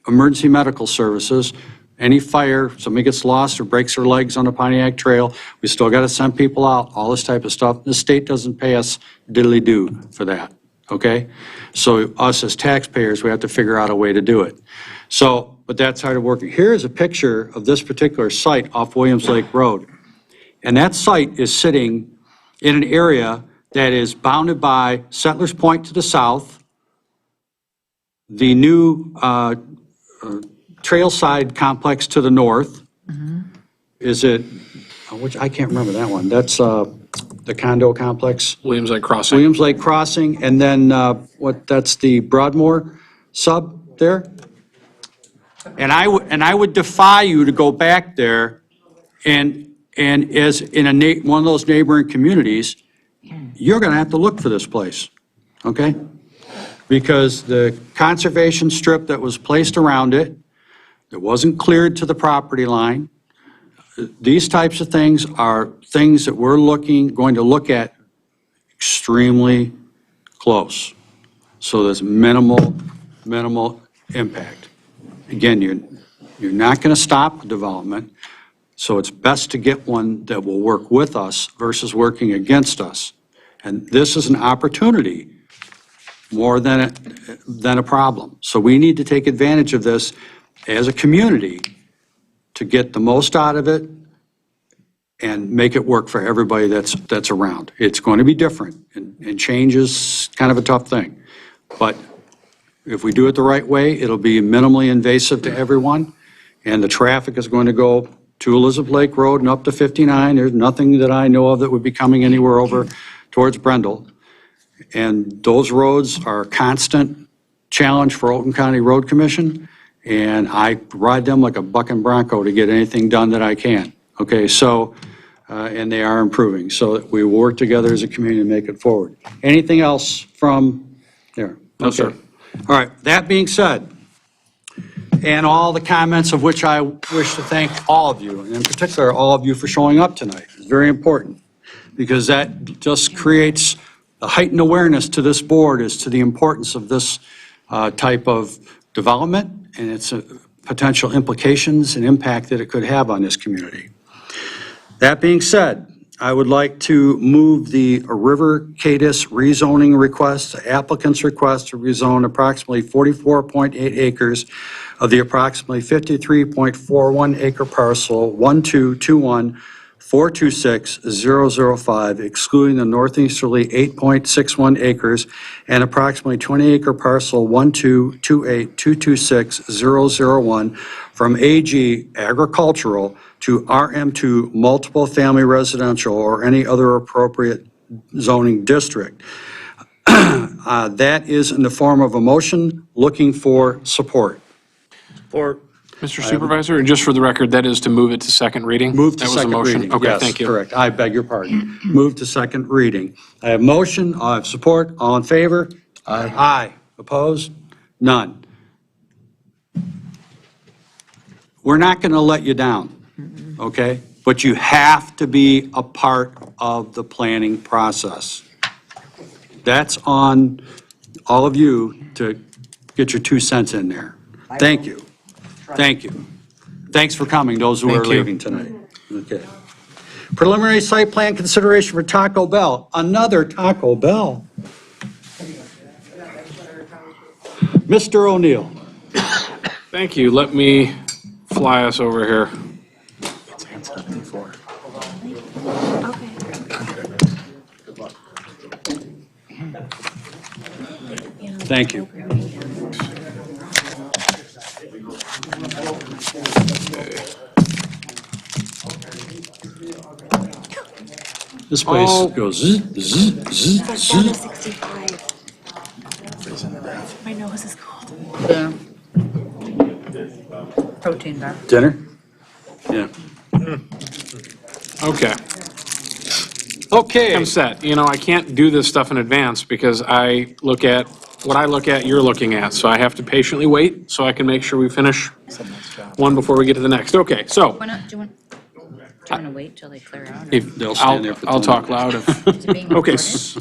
emergency medical services. Any fire, somebody gets lost or breaks their legs on the Pontiac Trail, we still got to send people out, all this type of stuff. The state doesn't pay us diddly-do for that, okay? So us as taxpayers, we have to figure out a way to do it. So, but that's hard working. Here's a picture of this particular site off Williams Lake Road. And that site is sitting in an area that is bounded by Settlers Point to the south, the new Trailside Complex to the north. Is it, which, I can't remember that one. That's the condo complex. Williams Lake Crossing. Williams Lake Crossing, and then that's the Broadmoor sub there. And I would defy you to go back there and as in one of those neighboring communities, you're going to have to look for this place, okay? Because the conservation strip that was placed around it, it wasn't cleared to the property line. These types of things are things that we're going to look at extremely close. So there's minimal impact. Again, you're not going to stop development, so it's best to get one that will work with us versus working against us. And this is an opportunity more than a problem. So we need to take advantage of this as a community to get the most out of it and make it work for everybody that's around. It's going to be different, and change is kind of a tough thing. But if we do it the right way, it'll be minimally invasive to everyone, and the traffic is going to go to Elizabeth Lake Road and up to 59. There's nothing that I know of that would be coming anywhere over towards Brendell. And those roads are a constant challenge for Oakland County Road Commission, and I ride them like a bucking bronco to get anything done that I can. Okay, so, and they are improving, so that we work together as a community to make it forward. Anything else from there? No, sir. Okay. All right, that being said, and all the comments of which I wish to thank all of you, and in particular, all of you for showing up tonight. It's very important, because that just creates a heightened awareness to this board as to the importance of this type of development and its potential implications and impact that it could have on this community. That being said, I would like to move the River Cadiz rezoning request, the applicant's request to rezone approximately 44.8 acres of the approximately 53.41 acre parcel 1221426-005, excluding the northeasterly 8.61 acres and approximately 20 acre parcel 1228226-001 from AG agricultural to RM2 multiple family residential or any other appropriate zoning district. That is in the form of a motion, looking for support. Or, Mr. Supervisor, and just for the record, that is to move it to second reading? Move to That was the second motion? reading. Okay, Yes, thank you. correct. I beg your pardon. Move to second reading. I have motion, I have support. All in favor? Aye. Aye. Opposed? None. We're not going to let you down, okay? But you have to be a part of the planning process. That's on all of you to get your 2 cents in there. Thank you. Thank you. Thanks for coming, those who are Thank you. leaving tonight. Okay. Preliminary site plan consideration for Taco Bell. Another Taco Bell. Mr. O'Neill. Thank you. Let me fly us over here. Thank you. This place goes zzz, zzz, zzz, zzz. 65. My nose is cold. Yeah. Protein bar. Dinner? Yeah. Okay. Okay. I'm set. You know, I can't do this stuff in advance because I look at what I look at, you're looking at. So I have to patiently wait so I can make sure we finish one before we get to the next. Okay, so Why not, do you want to wait till they clear out? or- if, They'll stand there for I'll 2 talk minutes. loud if, Is it being okay. recorded? Is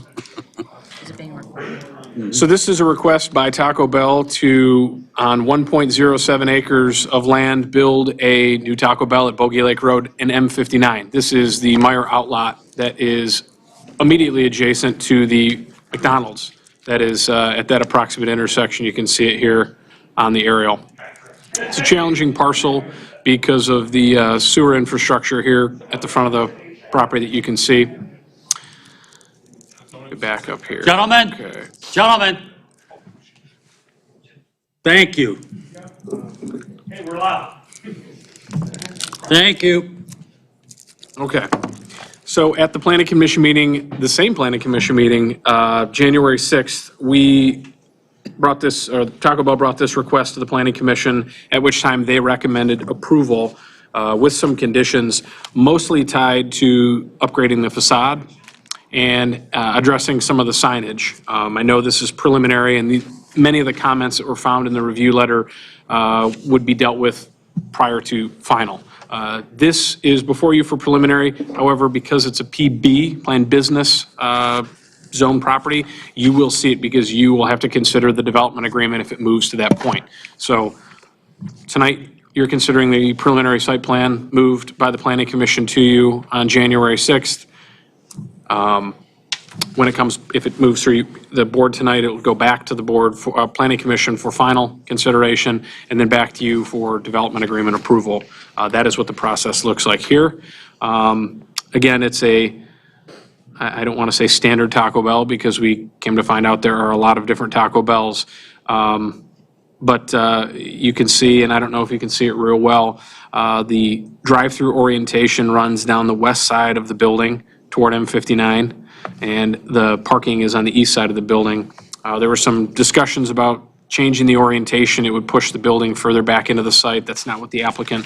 it being recorded? So this is a request by Taco Bell to, on 1.07 acres of land, build a new Taco Bell at Bogey Lake Road in M59. This is the Meyer outlot that is immediately adjacent to the McDonald's that is at that approximate intersection. You can see it here on the aerial. It's a challenging parcel because of the sewer infrastructure here at the front of the property that you can see. Get back up here. Gentlemen, Okay. gentlemen. Thank you. Hey, we're loud. Thank you. Okay. So at the planning commission meeting, the same planning commission meeting, January 6th, we brought this, or Taco Bell brought this request to the planning commission, at which time they recommended approval with some conditions, mostly tied to upgrading the facade and addressing some of the signage. I know this is preliminary, and many of the comments that were found in the review letter would be dealt with prior to final. This is before you for preliminary. However, because it's a PB, planned business zone property, you will see it because you will have to consider the development agreement if it moves to that point. So tonight, you're considering the preliminary site plan moved by the planning commission to you on January 6th. When it comes, if it moves through the board tonight, it will go back to the board for planning commission for final consideration, and then back to you for development agreement approval. That is what the process looks like here. Again, it's I don't want to say standard Taco Bell because we came to find out there are a lot of different Taco Bells. But you can see, and I don't know if you can see it real well, the drive-through orientation runs down the west side of the building toward M59, and the parking is on the east side of the building. There were some discussions about changing the orientation. It would push the building further back into the site. That's not what the applicant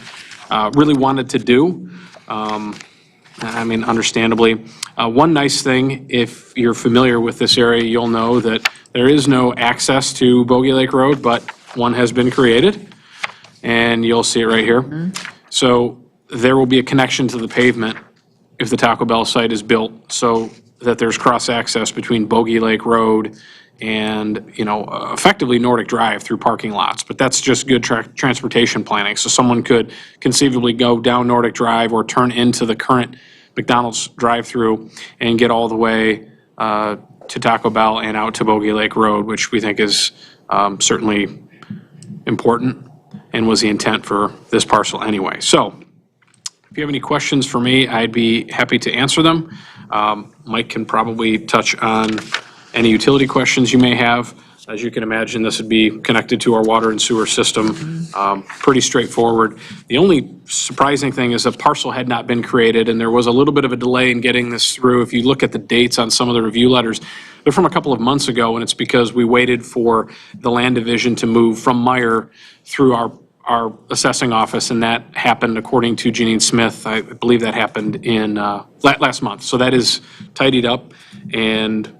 really wanted to do. I mean, understandably. One nice thing, if you're familiar with this area, you'll know that there is no access to Bogey Lake Road, but one has been created, and you'll see it right here. So there will be a connection to the pavement if the Taco Bell site is built, so that there's cross-access between Bogey Lake Road and, you know, effectively Nordic Drive through parking lots. But that's just good transportation planning. So someone could conceivably go down Nordic Drive or turn into the current McDonald's drive-through and get all the way to Taco Bell and out to Bogey Lake Road, which we think is certainly important and was the intent for this parcel anyway. So if you have any questions for me, I'd be happy to answer them. Mike can probably touch on any utility questions you may have. As you can imagine, this would be connected to our water and sewer system. Pretty straightforward. The only surprising thing is a parcel had not been created, and there was a little bit of a delay in getting this through. If you look at the dates on some of the review letters, they're from a couple of months ago, and it's because we waited for the land division to move from Meyer through our assessing office, and that happened, according to Janine Smith, I believe that happened in last month. So that is tidied up, and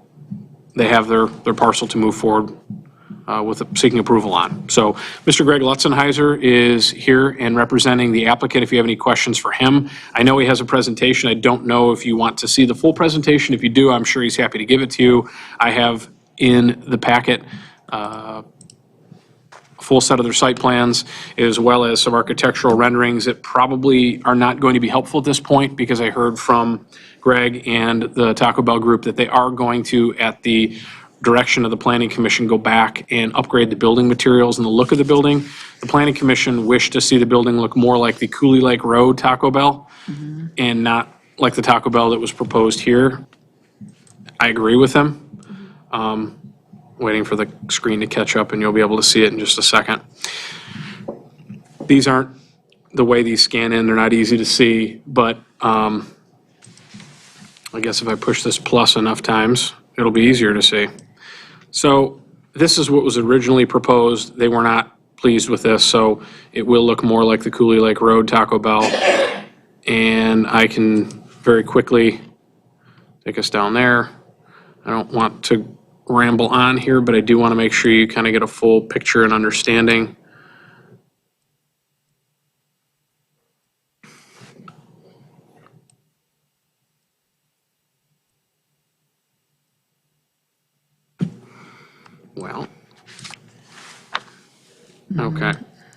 they have their parcel to move forward with seeking approval on. So Mr. Greg Lutzenheiser is here and representing the applicant if you have any questions for him. I know he has a presentation. I don't know if you want to see the full presentation. If you do, I'm sure he's happy to give it to you. I have in the packet full set of their site plans, as well as some architectural renderings that probably are not going to be helpful at this point, because I heard from Greg and the Taco Bell group that they are going to, at the direction of the planning commission, go back and upgrade the building materials and the look of the building. The planning commission wished to see the building look more like the Cooley Lake Road Taco Bell and not like the Taco Bell that was proposed here. I agree with them. Waiting for the screen to catch up and you'll be able to see it in just a second. These aren't the way these scan in, they're not easy to see, but I guess if I push this plus enough times, it'll be easier to see. So this is what was originally proposed. They were not pleased with this, so it will look more like the Cooley Lake Road Taco Bell. And I can very quickly take us down there. I don't want to ramble on here, but I do want to make sure you kind of get a full picture and understanding. Well, okay.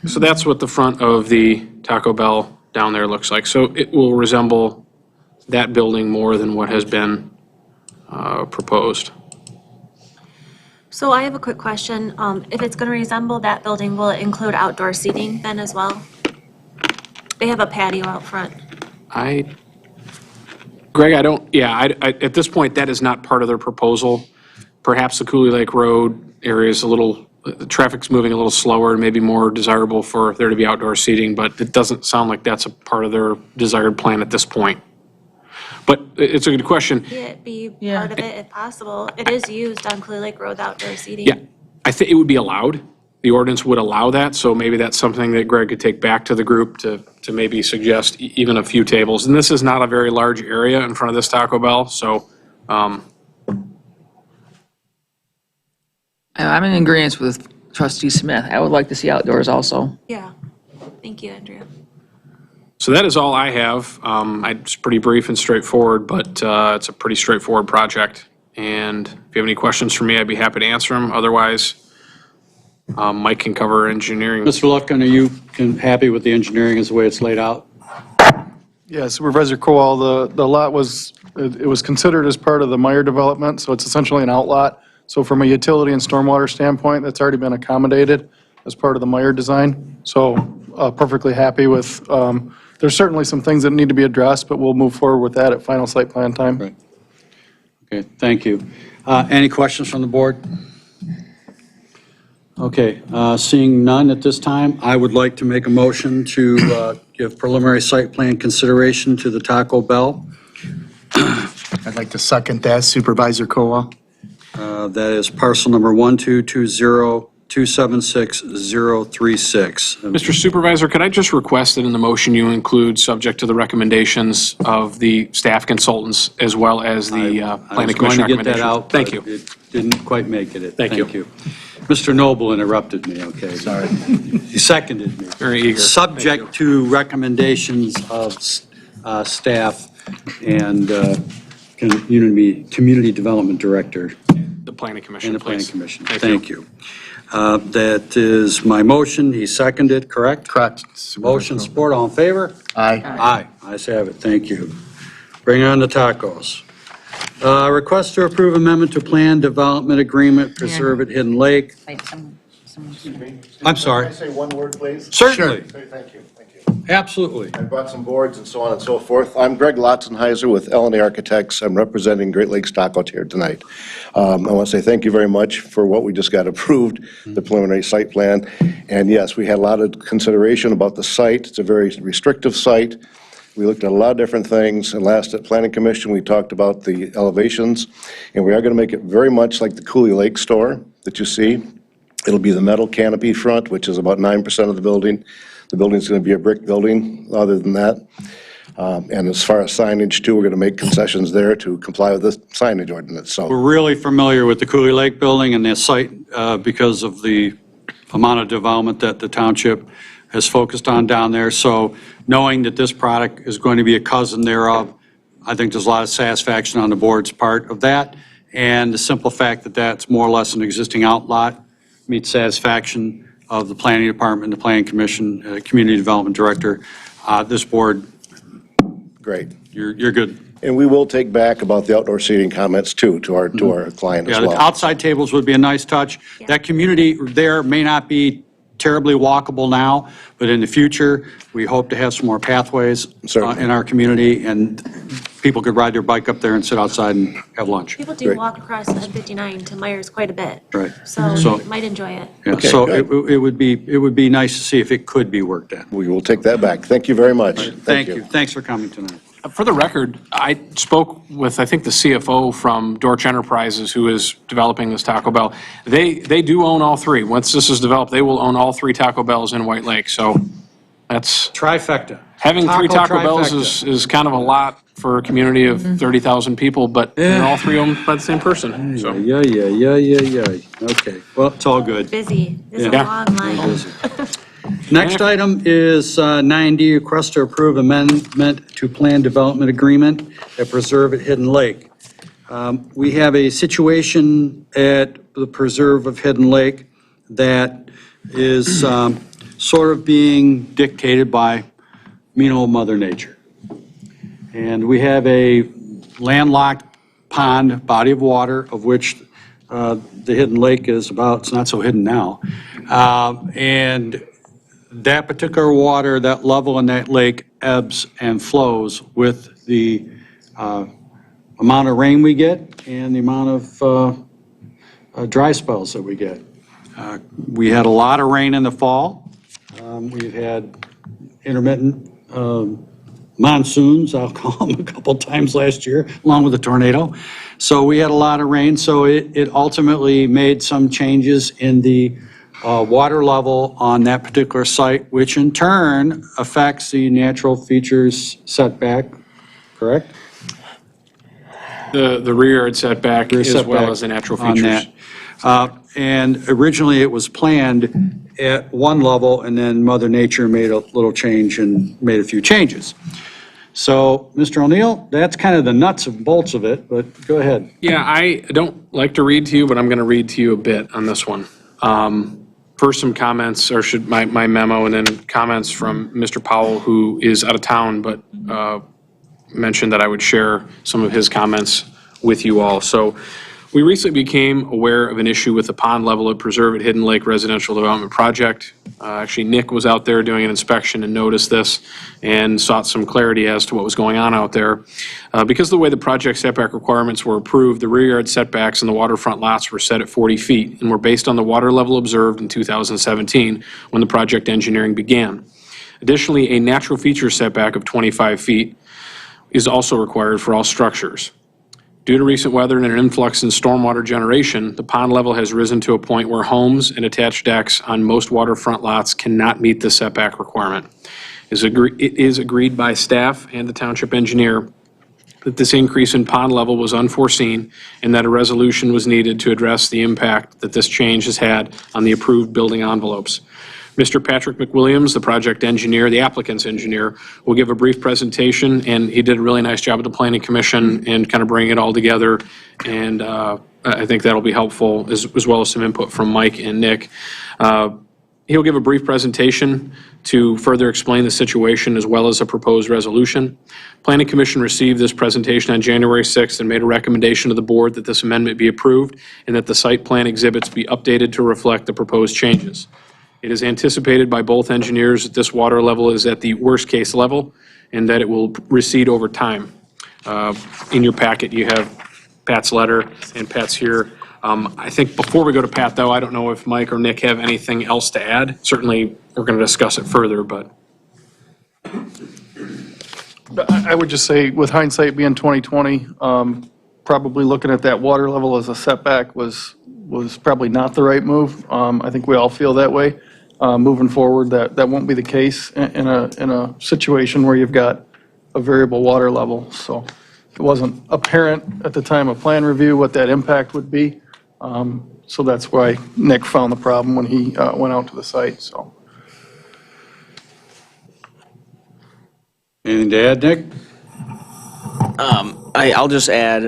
So that's what the front of the Taco Bell down there looks like. So it will resemble that building more than what has been proposed. So I have a quick question. If it's going to resemble that building, will it include outdoor seating then as well? They have a patio out front. Greg, I don't, yeah, at this point, that is not part of their proposal. Perhaps the Cooley Lake Road area is a little, the traffic's moving a little slower and maybe more desirable for there to be outdoor seating, but it doesn't sound like that's a part of their desired plan at this point. But it's a good question. Could it be part of it if possible? It is used on Clear Lake Road, outdoor seating. Yeah, I think it would be allowed. The ordinance would allow that, so maybe that's something that Greg could take back to the group to maybe suggest even a few tables. And this is not a very large area in front of this Taco Bell, so. I'm in agreement with Trustee Smith. I would like to see outdoors also. Yeah. Thank you, Andrea. So that is all I have. It's pretty brief and straightforward, but it's a pretty straightforward project. And if you have any questions for me, I'd be happy to answer them. Otherwise, Mike can cover engineering. Mr. Lufkin, are you happy with the engineering as the way it's laid out? Yeah, Supervisor Kowal, the lot was, it was considered as part of the Meyer development, so it's essentially an outlot. So from a utility and stormwater standpoint, that's already been accommodated as part of the Meyer design. So perfectly happy with, there's certainly some things that need to be addressed, but we'll move forward with that at final site plan time. Right. Okay, thank you. Any questions from the board? Okay, seeing none at this time, I would like to make a motion to give preliminary site plan consideration to the Taco Bell. I'd like to second that, Supervisor Kowal. That is parcel number 1220276-036. Mr. Supervisor, could I just request that in the motion you include, subject to the recommendations of the staff consultants as well as the planning commission recommendations? I was going to get that out. Thank you. It didn't quite make it. Thank you. Mr. Noble interrupted me, okay? Sorry. He seconded me. Very eager. Subject to recommendations of staff and community development director. The planning commission, And the planning please. commission. Thank you. That is my motion. He seconded, correct? Correct. Motion, support, all in favor? Aye. Aye. Ayes have it. Thank you. Bring on the tacos. Request to approve amendment to plan development agreement, preserve at Hidden Lake. Wait, someone. I'm sorry. Can I say one word, please? Certainly. Say thank you, thank you. Absolutely. I brought some boards and so on and so forth. I'm Greg Lotzenheiser with L&A Architects. I'm representing Great Lakes Taco here tonight. I want to say thank you very much for what we just got approved, the preliminary site plan. And yes, we had a lot of consideration about the site. It's a very restrictive site. We looked at a lot of different things, and last at Planning Commission, we talked about the elevations, and we are going to make it very much like the Cooley Lake store that you see. It'll be the metal canopy front, which is about 9% of the building. The building's going to be a brick building, other than that. And as far as signage too, we're going to make concessions there to comply with the signage ordinance, so. We're really familiar with the Cooley Lake building and the site because of the amount of development that the township has focused on down there. So knowing that this product is going to be a cousin thereof, I think there's a lot of satisfaction on the board's part of that. And the simple fact that that's more or less an existing outlot meets satisfaction of the planning department, the planning commission, community development director. This board, great. You're good. And we will take back about the outdoor seating comments too, to our client as Yeah, the well. outside tables would be a nice touch. That community there may not be terribly walkable now, but in the future, we hope to have some more pathways in our community, and people could ride their bike up there and sit outside and have lunch. People do walk across M59 to Myers quite a bit. Right. So So- they might enjoy it. Yeah, Okay, so good. it would be nice to see if it could be worked at. We will take that back. Thank you very much. Thank you. Thanks for coming tonight. For the record, I spoke with, I think, the CFO from Dorch Enterprises, who is developing this Taco Bell. They do own all three. Once this is developed, they will own all three Taco Bells in White Lake, so that's... Trifecta. Having three Taco Bells trifecta. is kind of a lot for a community of 30,000 people, but they're all three owned by the same person, so. Yeah. Okay, well, it's all good. Busy. There's a Yeah. long line. Next item is 9D, request to approve amendment to plan development agreement at Preserve at Hidden Lake. We have a situation at the Preserve of Hidden Lake that is sort of being dictated by mean old Mother Nature. And we have a landlocked pond, body of water, of which the Hidden Lake is about, it's not so hidden now. And that particular water, that level in that lake ebbs and flows with the amount of rain we get and the amount of dry spells that we get. We had a lot of rain in the fall. We've had intermittent monsoons, I'll call them, a couple times last year, along with a tornado. So we had a lot of rain, so it ultimately made some changes in the water level on that particular site, which in turn affects the natural features setback, correct? The rear yard setback Rear as well setback as the natural on features. that. And originally it was planned at one level, and then Mother Nature made a little change and made a few changes. So, Mr. O'Neill, that's kind of the nuts and bolts of it, but go ahead. Yeah, I don't like to read to you, but I'm going to read to you a bit on this one. First, some comments, or should my memo, and then comments from Mr. Powell, who is out of town, but mentioned that I would share some of his comments with you all. So we recently became aware of an issue with the pond level at Preserve at Hidden Lake Residential Development Project. Actually, Nick was out there doing an inspection and noticed this and sought some clarity as to what was going on out there. Because of the way the project setback requirements were approved, the rear yard setbacks and the waterfront lots were set at 40 feet and were based on the water level observed in 2017 when the project engineering began. Additionally, a natural feature setback of 25 feet is also required for all structures. Due to recent weather and an influx in stormwater generation, the pond level has risen to a point where homes and attached decks on most waterfront lots cannot meet the setback requirement. It is agreed by staff and the township engineer that this increase in pond level was unforeseen and that a resolution was needed to address the impact that this change has had on the approved building envelopes. Mr. Patrick McWilliams, the project engineer, the applicant's engineer, will give a brief presentation, and he did a really nice job at the Planning Commission and kind of bringing it all together, and I think that'll be helpful, as well as some input from Mike and Nick. He'll give a brief presentation to further explain the situation as well as a proposed resolution. Planning Commission received this presentation on January 6th and made a recommendation to the board that this amendment be approved and that the site plan exhibits be updated to reflect the proposed changes. It is anticipated by both engineers that this water level is at the worst-case level and that it will recede over time. In your packet, you have Pat's letter, and Pat's here. I think before we go to Pat, though, I don't know if Mike or Nick have anything else to add. Certainly, we're going to discuss it further, but. I would just say, with hindsight being 2020, probably looking at that water level as a setback was probably not the right move. I think we all feel that way. Moving forward, that won't be the case in a situation where you've got a variable water level. So it wasn't apparent at the time of plan review what that impact would be. So that's why Nick found the problem when he went out to the site, so. Anything to add, Nick? I'll just add,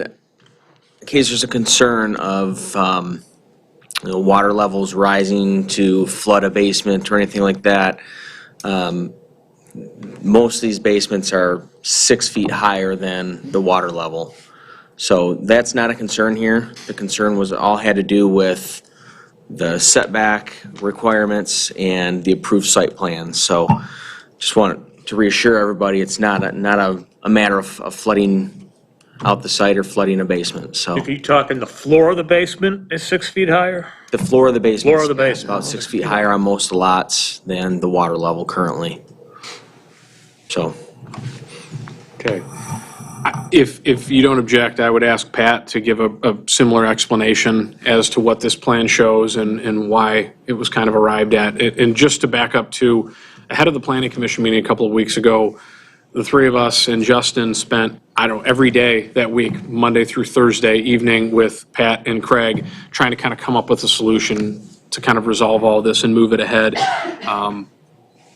in case there's a concern of water levels rising to flood a basement or anything like that, most of these basements are 6 feet higher than the water level. So that's not a concern here. The concern was all had to do with the setback requirements and the approved site plan. So just want to reassure everybody, it's not a matter of flooding out the site or flooding a basement, so. If you're talking the floor of the basement is 6 feet higher? The floor of the basement. Floor of the basement. Is about 6 feet higher on most lots than the water level currently. So. Okay. If you don't object, I would ask Pat to give a similar explanation as to what this plan shows and why it was kind of arrived at. And just to back up to, ahead of the planning commission meeting a couple of weeks ago, the three of us and Justin spent, every day that week, Monday through Thursday evening with Pat and Craig, trying to kind of come up with a solution to kind of resolve all this and move it ahead.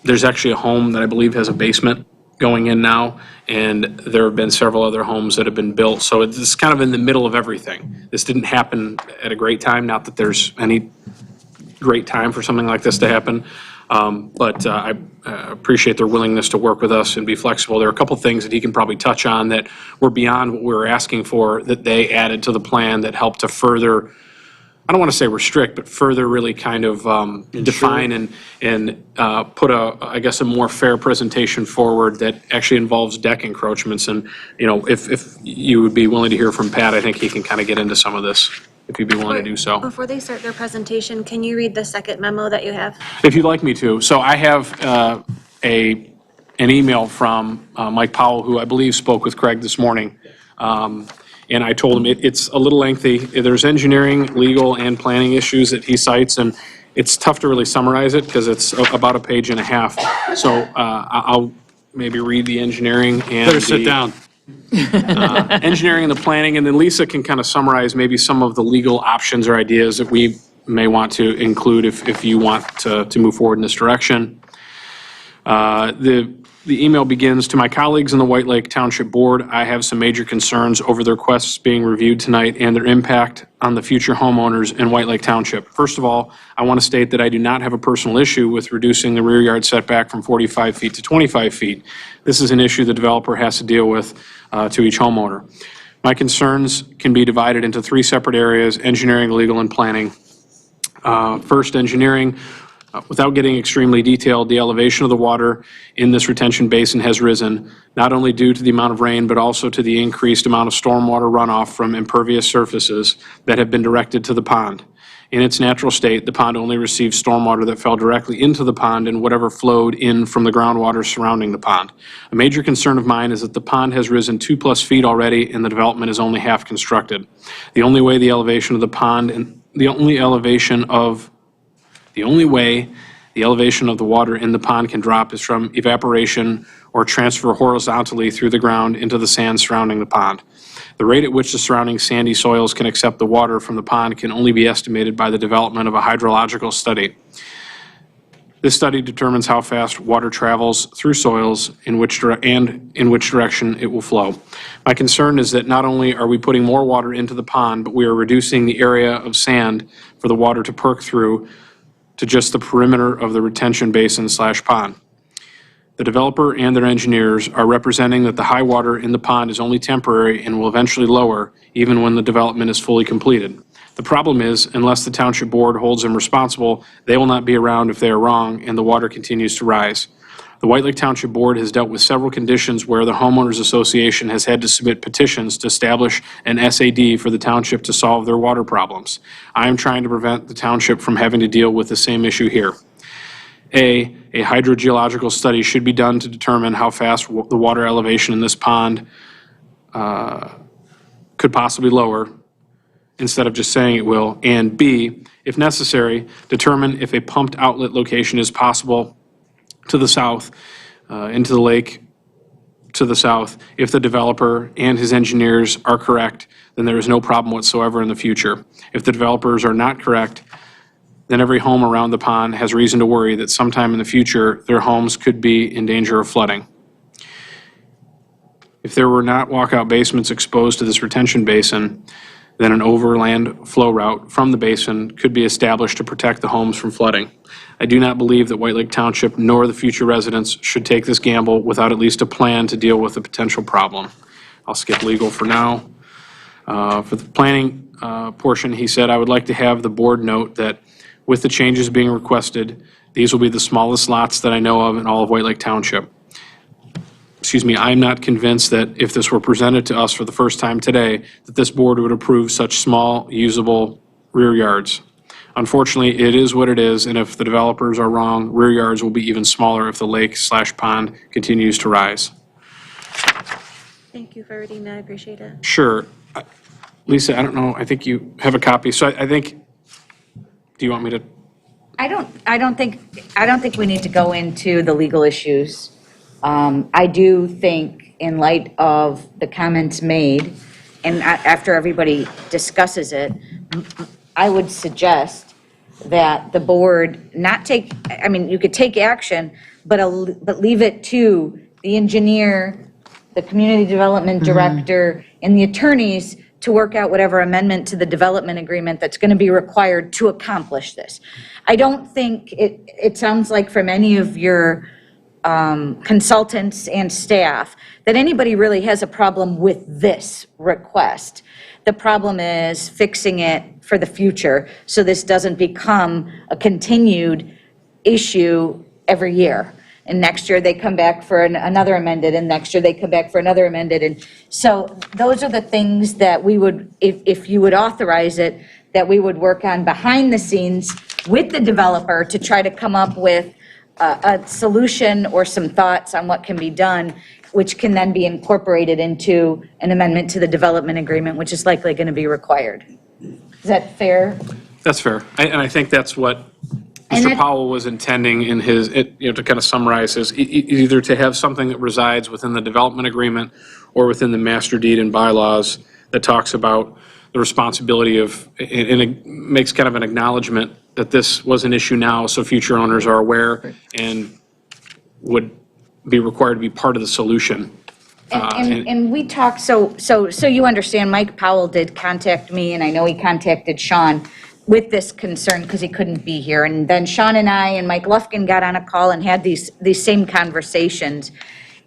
There's actually a home that I believe has a basement going in now, and there have been several other homes that have been built. So it's kind of in the middle of everything. This didn't happen at a great time, not that there's any great time for something like this to happen. But I appreciate their willingness to work with us and be flexible. There are a couple things that he can probably touch on that were beyond what we were asking for that they added to the plan that helped to further, I don't want to say restrict, but further really kind of define and put I guess, a more fair presentation forward that actually involves deck encroachments. And, if you would be willing to hear from Pat, I think he can kind of get into some of this, if you'd be willing to do so. Before they start their presentation, can you read the second memo that you have? If you'd like me to. So I have an email from Mike Powell, who I believe spoke with Craig this morning. And I told him it's a little lengthy. There's engineering, legal, and planning issues that he cites, and it's tough to really summarize it because it's about a page and a half. So I'll maybe read the engineering and Better sit down. Engineering and the planning, and then Lisa can kind of summarize maybe some of the legal options or ideas that we may want to include if you want to move forward in this direction. The email begins, "To my colleagues in the White Lake Township Board, I have some major concerns over the requests being reviewed tonight and their impact on the future homeowners in White Lake Township. First of all, I want to state that I do not have a personal issue with reducing the rear yard setback from 45 feet to 25 feet. This is an issue the developer has to deal with to each homeowner. My concerns can be divided into three separate areas: engineering, legal, and planning. First, engineering. Without getting extremely detailed, the elevation of the water in this retention basin has risen, not only due to the amount of rain, but also to the increased amount of stormwater runoff from impervious surfaces that have been directed to the pond. In its natural state, the pond only receives stormwater that fell directly into the pond and whatever flowed in from the groundwater surrounding the pond. A major concern of mine is that the pond has risen 2+ feet already and the development is only half constructed. The only way the elevation of the pond and the only way the elevation of the water in the pond can drop is from evaporation or transfer horizontally through the ground into the sand surrounding the pond. The rate at which the surrounding sandy soils can accept the water from the pond can only be estimated by the development of a hydrological study. This study determines how fast water travels through soils in which direction it will flow. My concern is that not only are we putting more water into the pond, but we are reducing the area of sand for the water to perk through to just the perimeter of the retention basin/pond. The developer and their engineers are representing that the high water in the pond is only temporary and will eventually lower even when the development is fully completed. The problem is, unless the township board holds them responsible, they will not be around if they are wrong and the water continues to rise. The White Lake Township Board has dealt with several conditions where the homeowners association has had to submit petitions to establish an SAD for the township to solve their water problems. I am trying to prevent the township from having to deal with the same issue here. A hydrogeological study should be done to determine how fast the water elevation in this pond could possibly lower, instead of just saying it will. And B, if necessary, determine if a pumped outlet location is possible to the south, into the lake to the south. If the developer and his engineers are correct, then there is no problem whatsoever in the future. If the developers are not correct, then every home around the pond has reason to worry that sometime in the future, their homes could be in danger of flooding. If there were not walkout basements exposed to this retention basin, then an overland flow route from the basin could be established to protect the homes from flooding. I do not believe that White Lake Township nor the future residents should take this gamble without at least a plan to deal with the potential problem. I'll skip legal for now. For the planning portion, he said, I would like to have the board note that with the changes being requested, these will be the smallest lots that I know of in all of White Lake Township. Excuse me, I'm not convinced that if this were presented to us for the first time today, that this board would approve such small, usable rear yards. Unfortunately, it is what it is, and if the developers are wrong, rear yards will be even smaller if the lake/pond continues to rise. Thank you for reading that, I appreciate it. Sure. Lisa, I don't know, I think you have a copy, so I think, do you want me to? I don't think we need to go into the legal issues. I do think in light of the comments made, and after everybody discusses it, I would suggest that the board not take, I mean, you could take action, but leave it to the engineer, the community development director, and the attorneys to work out whatever amendment to the development agreement that's going to be required to accomplish this. I don't think, it sounds like from any of your consultants and staff, that anybody really has a problem with this request. The problem is fixing it for the future, so this doesn't become a continued issue every year. And next year they come back for another amended, and next year they come back for another amended. And so those are the things that we would, if you would authorize it, that we would work on behind the scenes with the developer to try to come up with a solution or some thoughts on what can be done, which can then be incorporated into an amendment to the development agreement, which is likely going to be required. Is that fair? That's fair. And I think that's what Mr. Powell was intending in his, to kind of summarize his, either to have something that resides within the development agreement or within the master deed and bylaws that talks about the responsibility of, and it makes kind of an acknowledgement that this was an issue now, so future owners are aware and would be required to be part of the solution. And we talked, so you understand, Mike Powell did contact me, and I know he contacted Sean with this concern because he couldn't be here. And then Sean and I and Mike Lufkin got on a call and had these same conversations.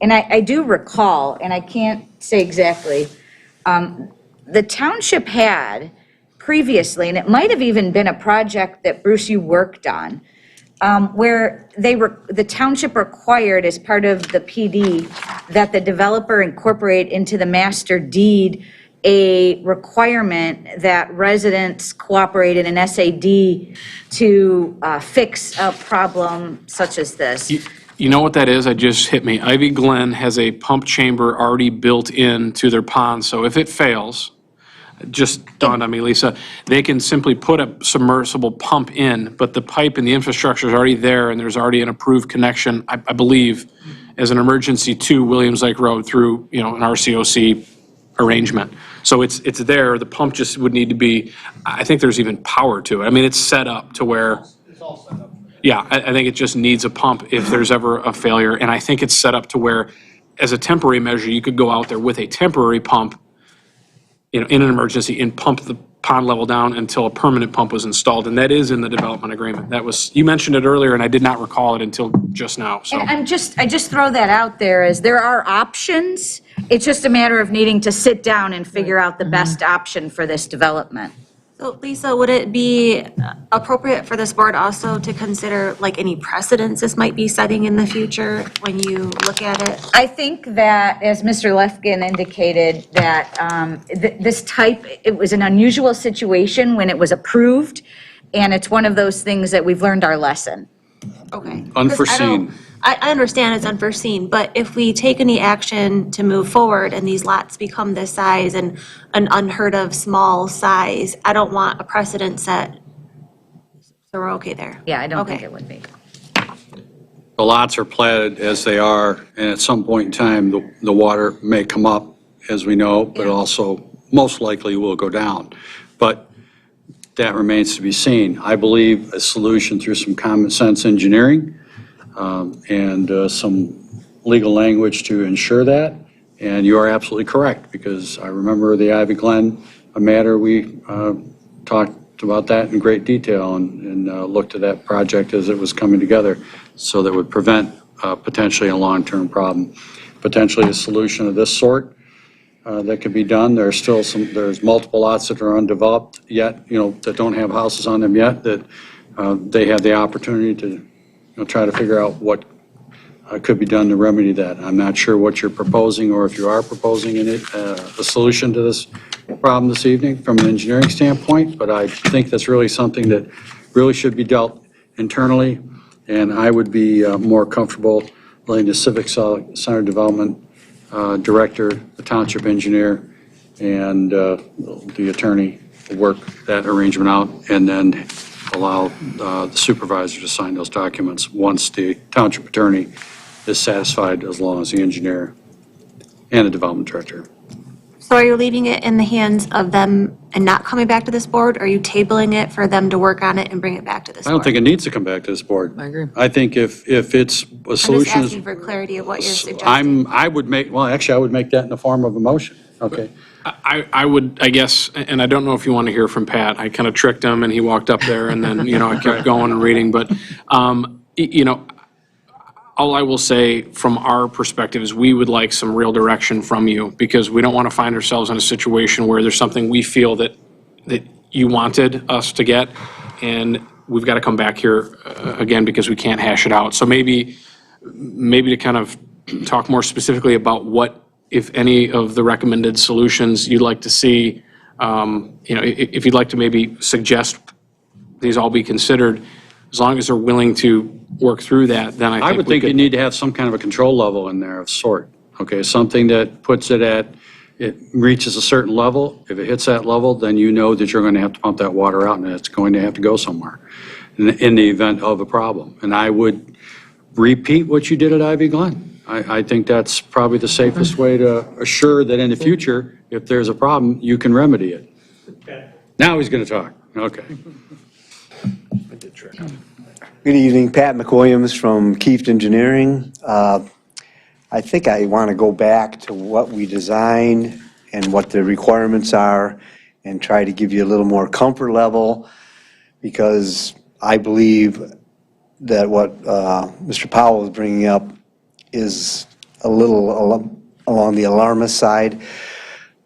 And I do recall, and I can't say exactly, the township had previously, and it might have even been a project that Bruce, you worked on, where the township required as part of the PD that the developer incorporate into the master deed a requirement that residents cooperated in SAD to fix a problem such as this. You know what that is? It just hit me. Ivy Glen has a pump chamber already built into their pond, so if it fails, just dawned on me, Lisa, they can simply put a submersible pump in, but the pipe and the infrastructure is already there, and there's already an approved connection, I believe, as an emergency to Williams Lake Road through, an RCOC arrangement. So it's there, the pump just would need to be, I think there's even power to it. I mean, it's set up to where. It's all set up. Yeah, I think it just needs a pump if there's ever a failure, and I think it's set up to where, as a temporary measure, you could go out there with a temporary pump, in an emergency and pump the pond level down until a permanent pump was installed. And that is in the development agreement. That was, you mentioned it earlier and I did not recall it until just now, so. And I just throw that out there as there are options. It's just a matter of needing to sit down and figure out the best option for this development. So Lisa, would it be appropriate for this board also to consider like any precedents this might be setting in the future when you look at it? I think that, as Mr. Lefkin indicated, that this type, it was an unusual situation when it was approved, and it's one of those things that we've learned our lesson. Okay. Unforeseen. I understand it's unforeseen, but if we take any action to move forward and these lots become this size and an unheard of small size, I don't want a precedent set. So we're okay there? Yeah, I don't think it would be. The lots are platted as they are, and at some point in time, the water may come up, as we know, but also most likely will go down. But that remains to be seen. I believe a solution through some common sense engineering and some legal language to ensure that. And you are absolutely correct, because I remember the Ivy Glen a matter, we talked about that in great detail and looked at that project as it was coming together, so that would prevent potentially a long-term problem. Potentially a solution of this sort that could be done. There's multiple lots that are undeveloped yet, that don't have houses on them yet, that they have the opportunity to try to figure out what could be done to remedy that. I'm not sure what you're proposing, or if you are proposing a solution to this problem this evening from an engineering standpoint, but I think that's really something that really should be dealt internally, and I would be more comfortable letting the Civic Center Development Director, the Township Engineer, and the attorney work that arrangement out, and then allow the supervisor to sign those documents once the Township Attorney is satisfied, as long as the engineer and the development director. So are you leaving it in the hands of them and not coming back to this board? Or are you tabling it for them to work on it and bring it back to this I board? don't think it needs to come back to this board. I agree. I think if it's a I'm just solution, asking for clarity of what you're suggesting. I would make that in the form of a motion. Okay. I would, I guess, and I don't know if you want to hear from Pat. I kind of tricked him and he walked up there and then, I kept going and reading. But, all I will say from our perspective is we would like some real direction from you, because we don't want to find ourselves in a situation where there's something we feel that you wanted us to get, and we've got to come back here again because we can't hash it out. So maybe to kind of talk more specifically about what, if any, of the recommended solutions you'd like to see, if you'd like to maybe suggest these all be considered, as long as they're willing to work through that, then I would think you need to have some kind of a control level in there of sort. Okay, something that puts it it reaches a certain level. If it hits that level, then you know that you're going to have to pump that water out, and it's going to have to go somewhere in the event of a problem. And I would repeat what you did at Ivy Glen. I think that's probably the safest way to assure that in the future, if there's a problem, you can remedy it. Now he's going to talk. Okay. Good evening, Pat McWilliams from Kieft Engineering. I think I want to go back to what we designed and what the requirements are and try to give you a little more comfort level, because I believe that what Mr. Powell is bringing up is a little along the alarmist side.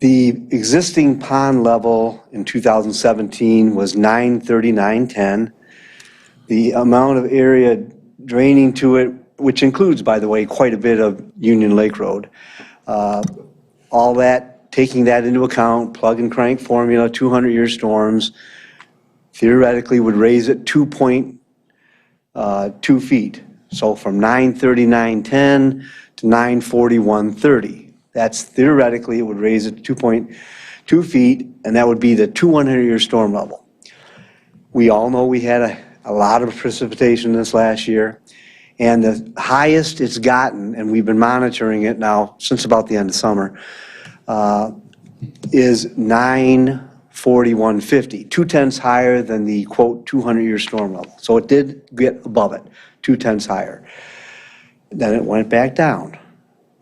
The existing pond level in 2017 was 939.10. The amount of area draining to it, which includes, by the way, quite a bit of Union Lake Road, all that, taking that into account, plug and crank formula, 200-year storms, theoretically would raise it 2.2 feet. So from 939.10 to 941.30. That's theoretically, it would raise it 2.2 feet, and that would be the 200-year storm level. We all know we had a lot of precipitation this last year, and the highest it's gotten, and we've been monitoring it now since about the end of summer, is 941.50, 2/10 higher than the quote 200-year storm level. So it did get above it, 2/10 higher. Then it went back down.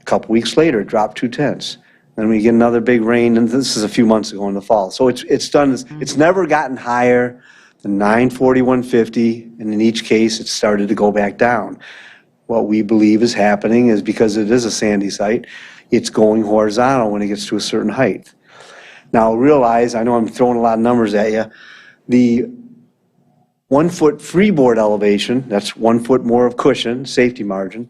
A couple weeks later, it dropped 2/10. Then we get another big rain, and this is a few months ago in the fall. So it's never gotten higher than 941.50, and in each case, it started to go back down. What we believe is happening is, because it is a sandy site, it's going horizontal when it gets to a certain height. Now realize, I know I'm throwing a lot of numbers at you, the 1 foot freeboard elevation, that's 1 foot more of cushion, safety margin,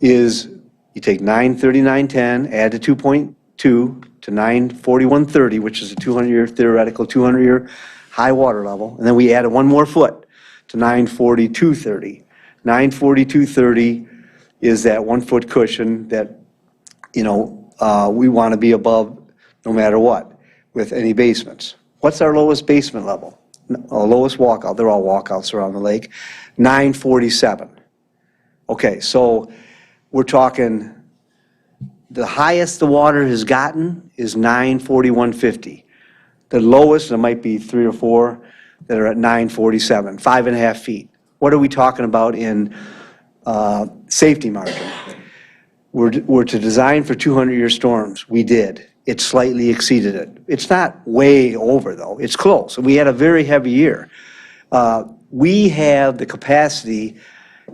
is you take 939.10, add the 2.2 to 941.30, which is a 200-year theoretical 200-year high water level, and then we added 1 more foot to 942.30. 942.30 is that 1 foot cushion that, we want to be above no matter what with any basements. What's our lowest basement level? Lowest walkout, they're all walkouts around the lake, 947. Okay, so we're talking, the highest the water has gotten is 941.50. The lowest, there might be 3 or 4 that are at 947, 5.5 feet. What are we talking about in safety margin? We're to design for 200-year storms. We did. it slightly exceeded it. It's not way over, though. It's close. And we had a very heavy year. We have the capacity,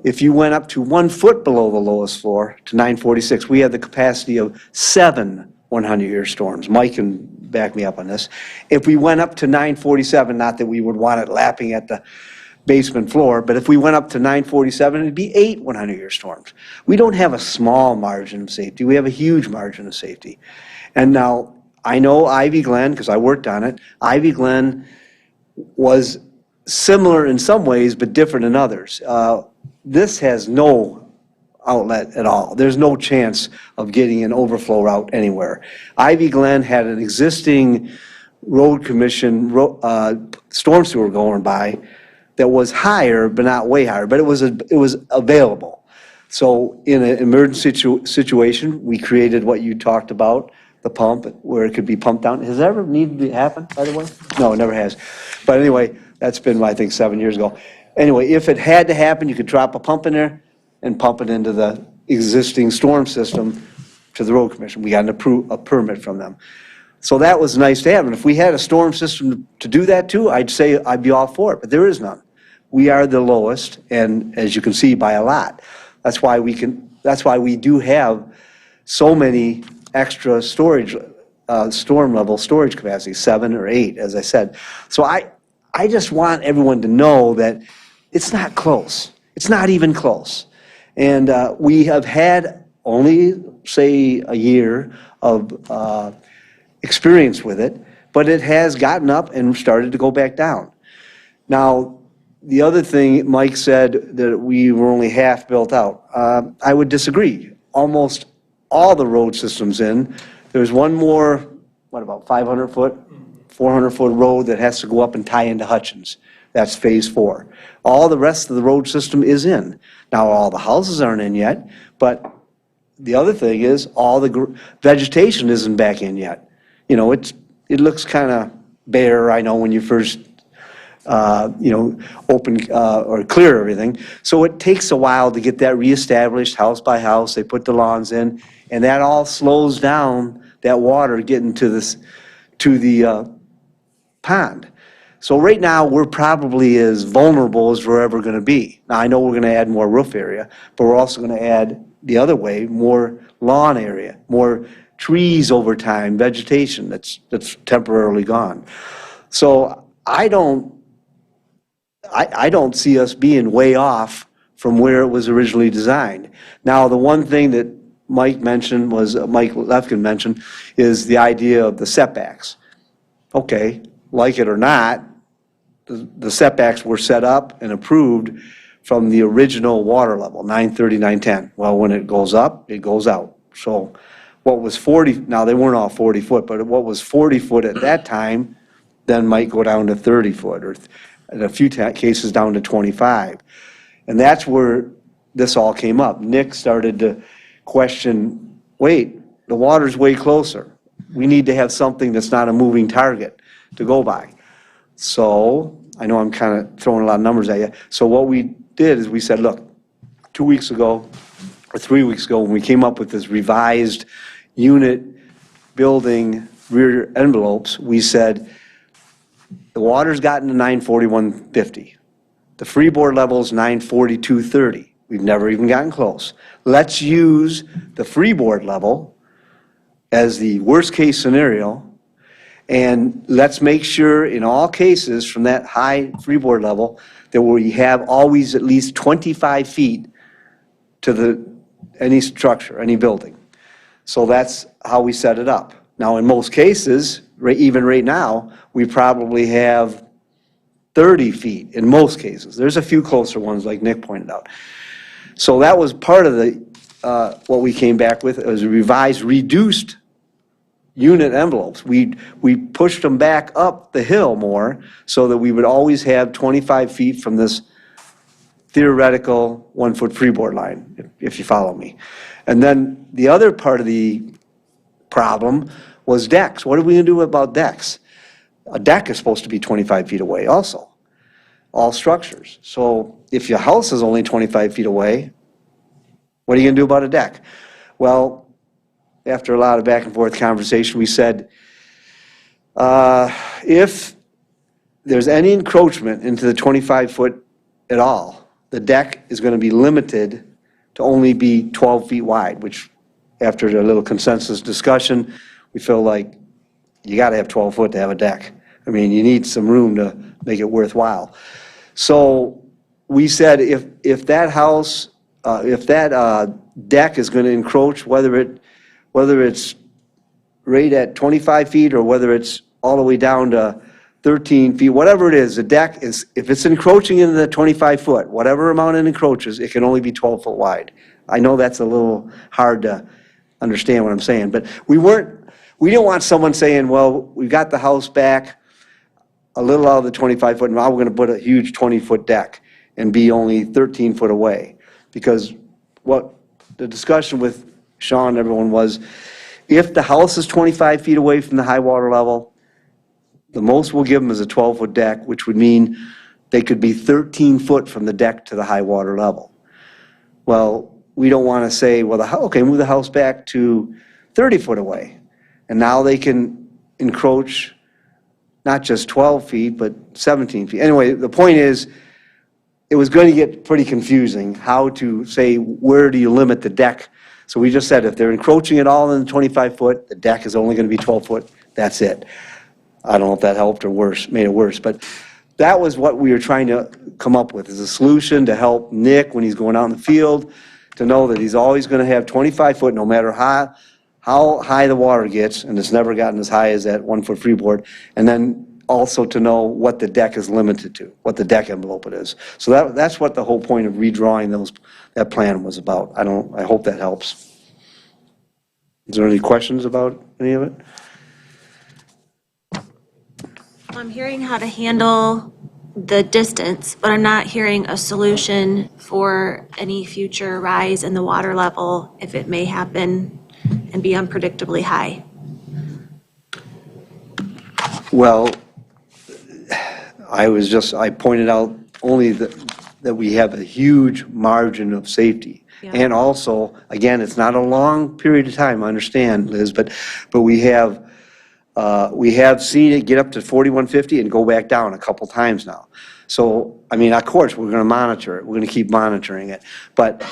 if you went up to 1 foot below the lowest floor to 946, we have the capacity of 7 100-year storms. Mike can back me up on this. If we went up to 947, not that we would want it lapping at the basement floor, but if we went up to 947, it'd be 8 100-year storms. We don't have a small margin of safety. We have a huge margin of safety. And now, I know Ivy Glen, because I worked on it, Ivy Glen was similar in some ways, but different in others. This has no outlet at all. There's no chance of getting an overflow route anywhere. Ivy Glen had an existing road commission storm sewer going by that was higher, but not way higher, but it was available. So in an emergency situation, we created what you talked about, the pump, where it could be pumped down. Has that ever needed to happen, by the way? No, it never has. But anyway, that's been, I think, 7 years ago. Anyway, if it had to happen, you could drop a pump in there and pump it into the existing storm system to the road commission. We got a permit from them. So that was nice to have. And if we had a storm system to do that too, I'd say I'd be all for it, but there is none. We are the lowest, and as you can see, by a lot. That's why we do have so many extra storage, storm level storage capacity, 7 or 8, as I said. So I just want everyone to know that it's not close. It's not even close. And we have had only, say, a year of experience with it, but it has gotten up and started to go back down. Now, the other thing, Mike said that we were only half built out. I would disagree. Almost all the road systems in. There's one more, what, about 500 foot, 400 foot road that has to go up and tie into Hutchins. That's phase 4. All the rest of the road system is in. Now, all the houses aren't in yet, but the other thing is all the vegetation isn't back in yet. You know, it looks kind of bare, I know, when you first open or clear everything. So it takes a while to get that reestablished house by house. They put the lawns in, and that all slows down that water getting to the pond. So right now, we're probably as vulnerable as we're ever going to be. Now, I know we're going to add more roof area, but we're also going to add the other way, more lawn area, more trees over time, vegetation that's temporarily gone. So I don't see us being way off from where it was originally designed. Now, the one thing that Mike Lefkin mentioned, is the idea of the setbacks. Okay, like it or not, the setbacks were set up and approved from the original water level, 930, 910. Well, when it goes up, it goes out. So what was 40, now they weren't all 40 foot, but what was 40 foot at that time then might go down to 30 foot, or in a few cases down to 25. And that's where this all came up. Nick started to question, wait, the water's way closer. We need to have something that's not a moving target to go by. So, I know I'm kind of throwing a lot of numbers at you. So what we did is we said, look, 2 weeks ago, or 3 weeks ago, when we came up with this revised unit building rear envelopes, we said, the water's gotten to 941.50. The freeboard level's 942.30. We've never even gotten close. Let's use the freeboard level as the worst case scenario, and let's make sure in all cases from that high freeboard level that we have always at least 25 feet to any structure, any building. So that's how we set it up. Now, in most cases, even right now, we probably have 30 feet in most cases. There's a few closer ones, like Nick pointed out. So that was part of what we came back with. It was a revised, reduced unit envelopes. We pushed them back up the hill more so that we would always have 25 feet from this theoretical 1 foot freeboard line, if you follow me. And then the other part of the problem was decks. What are we going to do about decks? A deck is supposed to be 25 feet away also, all structures. So if your house is only 25 feet away, what are you going to do about a deck? Well, after a lot of back and forth conversation, we said, if there's any encroachment into the 25-foot at all, the deck is going to be limited to only be 12 feet wide, which after a little consensus discussion, we feel like you got to have 12 foot to have a deck. I mean, you need some room to make it worthwhile. So we said if that house, if that deck is going to encroach, whether it's right at 25 feet or whether it's all the way down to 13 feet, whatever it is, the deck is, if it's encroaching into the 25 foot, whatever amount it encroaches, it can only be 12 foot wide. I know that's a little hard to understand what I'm saying, but we didn't want someone saying, well, we got the house back a little out of the 25 foot, and now we're gonna put a huge 20-foot deck and be only 13 foot away. Because what the discussion with Sean and everyone was, if the house is 25 feet away from the high water level, the most we'll give them is a 12-foot deck, which would mean they could be 13 foot from the deck to the high water level. Well, we don't want to say, well, okay, move the house back to 30 foot away. And now they can encroach not just 12 feet, but 17 feet. Anyway, the point is, it was going to get pretty confusing how to say, where do you limit the deck? So we just said, if they're encroaching at all in the 25 foot, the deck is only going to be 12 foot. That's it. I don't know if that helped or made it worse, but that was what we were trying to come up with, is a solution to help Nick when he's going out in the field, to know that he's always going to have 25 foot, no matter how high the water gets, and it's never gotten as high as that 1 foot freeboard, and then also to know what the deck is limited to, what the deck envelope it is. So that's what the whole point of redrawing that plan was about. I hope that helps. Is there any questions about any of it? I'm hearing how to handle the distance, but I'm not hearing a solution for any future rise in the water level if it may happen and be unpredictably high. Well, I pointed out only that we have a huge margin of safety. Yeah. And also, again, it's not a long period of time, I understand, Liz, but we have seen it get up to 4150 and go back down a couple times now. So, I mean, of course, we're gonna monitor it, we're gonna keep monitoring it, but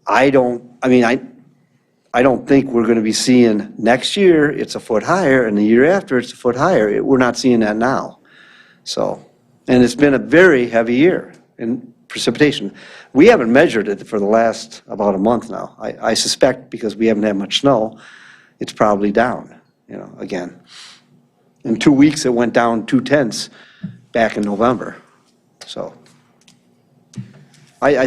I don't think we're gonna be seeing next year it's a foot higher and the year after it's a foot higher. We're not seeing that now. So, and it's been a very heavy year in precipitation. We haven't measured it for the last about a month now. I suspect because we haven't had much snow, it's probably down, again. In 2 weeks, it went down 0.2 back in November. So I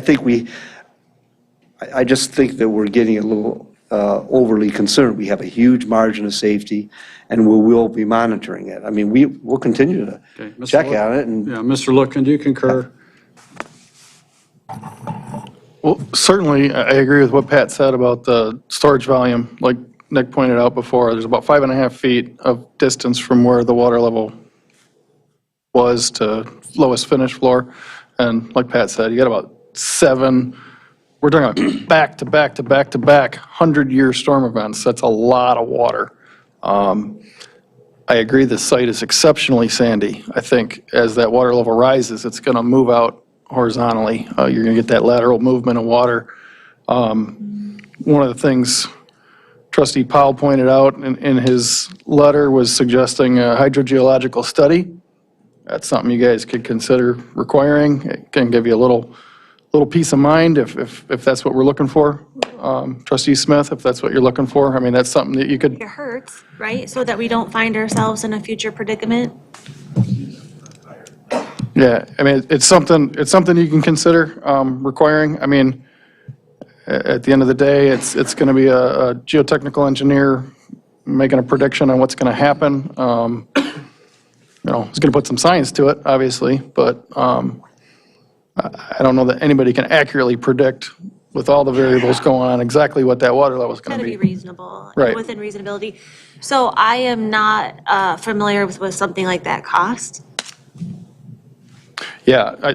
just think that we're getting a little overly concerned. We have a huge margin of safety, and we will be monitoring it. I mean, we'll continue to check on it. And yeah, Mr. Lookin, do you concur? Well, certainly, I agree with what Pat said about the storage volume. Like Nick pointed out before, there's about 5.5 feet of distance from where the water level was to lowest finished floor. And like Pat said, you got about 7, we're talking about back-to-back 100-year storm events. That's a lot of water. I agree the site is exceptionally sandy. I think as that water level rises, it's going to move out horizontally. You're going to get that lateral movement of water. One of the things Trustee Powell pointed out in his letter was suggesting a hydrogeological study. That's something you guys could consider requiring. It can give you a little peace of mind if that's what we're looking for. Trustee Smith, if that's what you're looking for, I mean, that's something that you could. It hurts, right? So that we don't find ourselves in a future predicament. Yeah, I mean, it's something you can consider requiring. I mean, at the end of the day, it's going to be a geotechnical engineer making a prediction on what's going to happen. It's going to put some science to it, obviously, but I don't know that anybody can accurately predict with all the variables going on exactly what that water level is going to be. Got to be reasonable, Right. within reasonability. So I am not familiar with what something like that costs. Yeah, I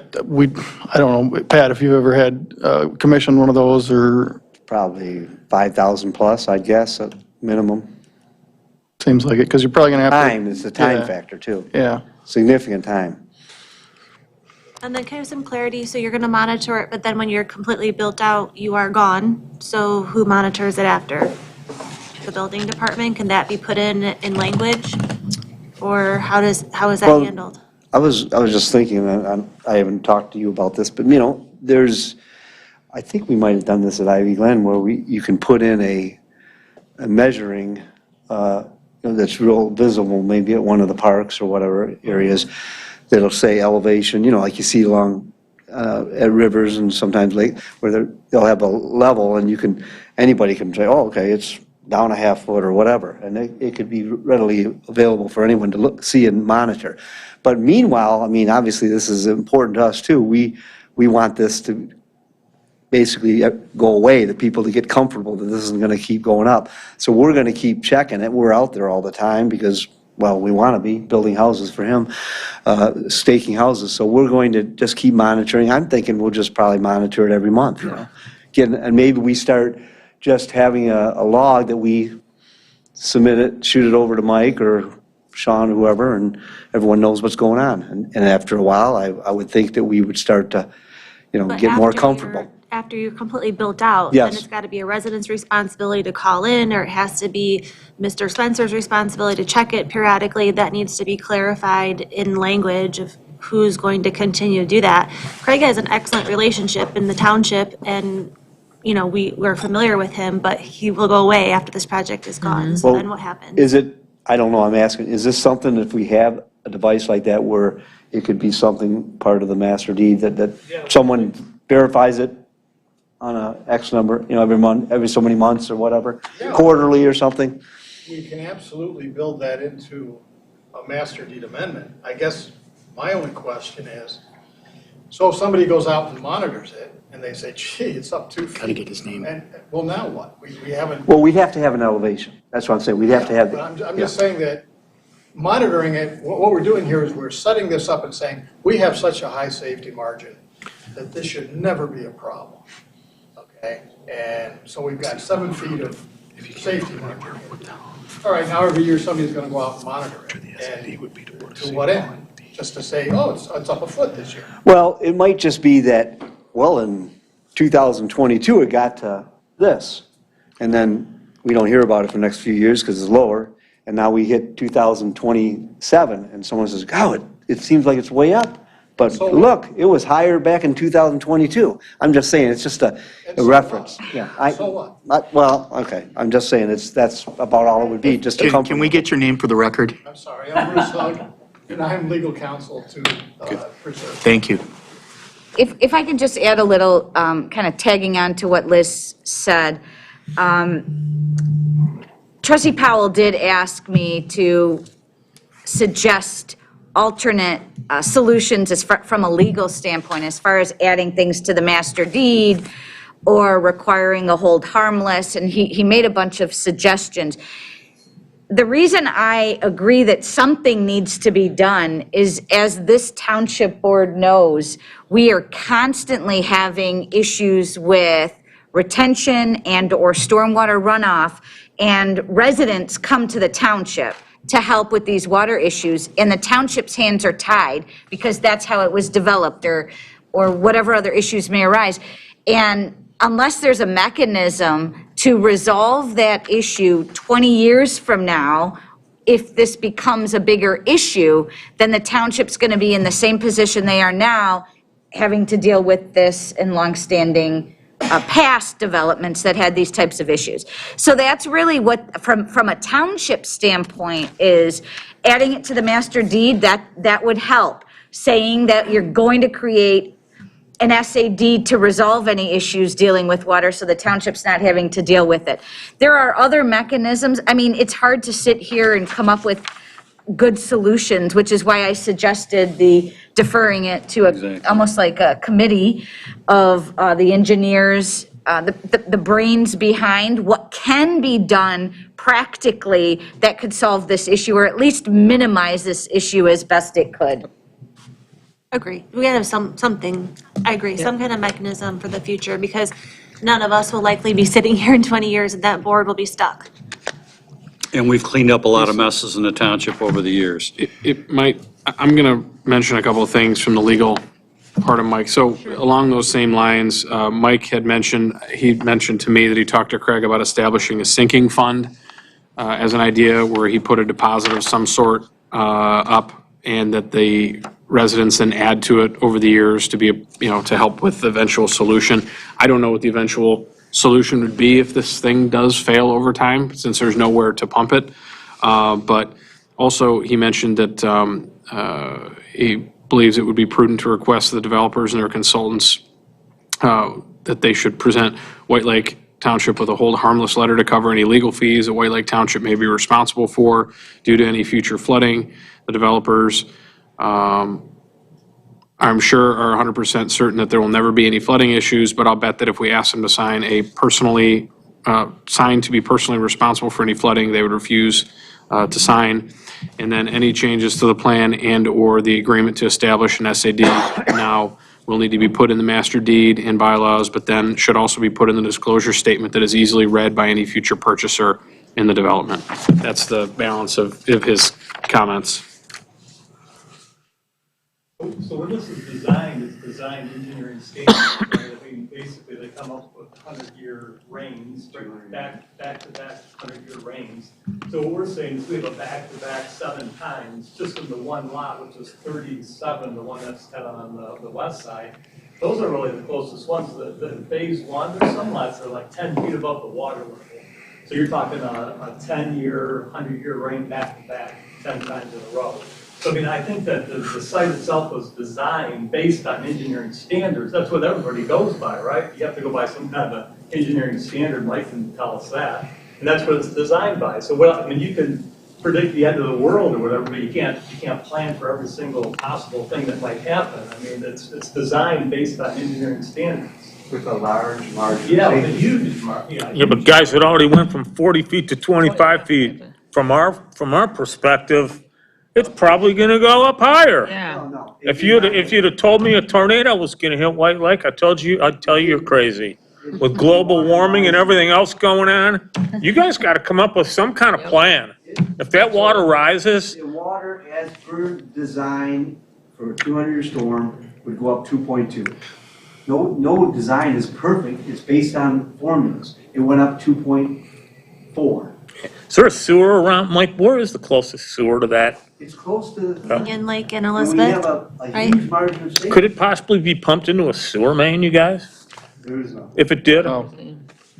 don't know, Pat, if you've ever had commissioned one of those or probably 5,000 plus, I guess, at minimum. Seems like it, because you're probably going to have to. Time is the time Yeah. factor too. Yeah. Significant time. And then kind of some clarity, so you're gonna monitor it, but then when you're completely built out, you are gone. So who monitors it after? The building department, can that be put in language? Or how is that Well, handled? I was just thinking, I haven't talked to you about this, but I think we might have done this at Ivy Glen where you can put in a measuring, that's real visible, maybe at one of the parks or whatever areas, that'll say elevation, like you see along, at rivers and sometimes lake, where they'll have a level and anybody can say, oh, okay, it's down a half foot or whatever. And it could be readily available for anyone to look, see and monitor. But meanwhile, I mean, obviously this is important to us too. We want this to basically go away, the people to get comfortable that this isn't going to keep going up. So we're going to keep checking it. We're out there all the time because, well, we want to be building houses for him, staking houses. So we're going to just keep monitoring. I'm thinking we'll just probably monitor it every month, and maybe we start just having a log that we submit it, shoot it over to Mike or Sean, whoever, and everyone knows what's going on. And after a while, I would think that we would start to, But get more after comfortable. After you're completely built out, Yes. then it's gotta be a resident's responsibility to call in, or it has to be Mr. Spencer's responsibility to check it periodically. That needs to be clarified in language of who's going to continue to do that. Craig has an excellent relationship in the township, and, we're familiar with him, but he will go away after this project is gone. So Well, then what happens? Is it, I don't know, I'm asking, is this something, if we have a device like that where it could be something part of the master deed that someone verifies it on a X number, every month, every so many months or whatever, quarterly or something? We can absolutely build that into a master deed amendment. I guess my only question is, so if somebody goes out and monitors it, and they say, gee, it's up 2 feet. Gotta get his name. And, well, now what? We haven't. Well, we'd have to have an elevation. That's what I'm saying. We'd have to have. But I'm just saying that monitoring it, what we're doing here is we're setting this up and saying, we have such a high safety margin that this should never be a problem. Okay? And so we've got 7 feet of safety margin. All right, now every year somebody's gonna go out and monitor it. And to what end? Just to say, oh, it's up a foot this year. Well, it might just be that, well, in 2022, it got to this. And then we don't hear about it for the next few years because it's lower. And now we hit 2027 and someone says, God, it seems like it's way up. But look, it was higher back in 2022. I'm just saying, it's just a reference. Yeah. So what? Well, okay, I'm just saying, that's about all it would be, just a comfort. Can we get your name for the record? I'm sorry, I'm Bruce Hug, and I'm legal counsel to preserve. Thank you. If I could just add a little, kind of tagging on to what Liz said. Trustee Powell did ask me to suggest alternate solutions from a legal standpoint, as far as adding things to the master deed or requiring a hold harmless, and he made a bunch of suggestions. The reason I agree that something needs to be done is, as this township board knows, we are constantly having issues with retention and/or stormwater runoff, and residents come to the township to help with these water issues, and the township's hands are tied because that's how it was developed, or whatever other issues may arise. And unless there's a mechanism to resolve that issue 20 years from now, if this becomes a bigger issue, then the township's going to be in the same position they are now, having to deal with this in longstanding past developments that had these types of issues. So that's really what, from a township standpoint, is adding it to the master deed. That would help, saying that you're going to create an SAD to resolve any issues dealing with water, so the township's not having to deal with it. There are other mechanisms. I mean, it's hard to sit here and come up with good solutions, which is why I suggested the deferring it to almost like a committee of the engineers, the brains behind what can be done practically that could solve this issue, or at least minimize this issue as best it could. Agree. We gotta have something, I agree, some kind of mechanism for the future, because none of us will likely be sitting here in 20 years and that board will be stuck. And we've cleaned up a lot of messes in the township over the years. I'm going to mention a couple of things from the legal part of Mike. So along those same lines, Mike had mentioned, he mentioned to me that he talked to Craig about establishing a sinking fund as an idea where he put a deposit of some sort up and that the residents then add to it over the years to be, to help with the eventual solution. I don't know what the eventual solution would be if this thing does fail over time, since there's nowhere to pump it. But also, he mentioned that he believes it would be prudent to request the developers and their consultants that they should present White Lake Township with a hold harmless letter to cover any legal fees that White Lake Township may be responsible for due to any future flooding. The developers, I'm sure, are 100% certain that there will never be any flooding issues, but I'll bet that if we ask them to sign to be personally responsible for any flooding, they would refuse to sign. And then any changes to the plan and/or the agreement to establish an SAD now will need to be put in the master deed and bylaws, but then should also be put in the disclosure statement that is easily read by any future purchaser in the development. That's the balance of his comments. So when this is designed, it's designed engineering standards, right? I mean, basically, they come up with 100-year rains, back-to-back 100-year rains. So what we're saying is we have a back-to-back 7 times, just in the one lot, which is 37, the one that's kind of on the west side. Those are really the closest ones. The phase 1, there's some lots that are like 10 feet above the water level. So you're talking a 10-year, 100-year rain back-to-back 10 times in a row. So, I mean, I think that the site itself was designed based on engineering standards. That's what everybody goes by, right? You have to go by some kind of engineering standard. Mike can tell us that. And that's what it's designed by. So, I mean, you can predict the end of the world or whatever, but you can't plan for every single possible thing that might happen. I mean, it's designed based on engineering standards. With a large margin. Yeah, with a huge margin. Yeah, but guys, it already went from 40 feet to 25 feet. From our perspective, it's probably gonna go up higher. Yeah. If you'd have told me a tornado was gonna hit White Lake, I'd tell you you're crazy. With global warming and everything else going on, you guys gotta come up with some kind of plan. If that water rises, The water, as per design for a 200-year storm, would go up 2.2. No design is perfect, it's based on formulas. It went up 2.4. is there a sewer around, Mike? Where is the closest sewer to that? It's close to. Union Lake and We Elizabeth, have a right? huge margin of safety. Could it possibly be pumped into a sewer main, you guys? There is no. If it did?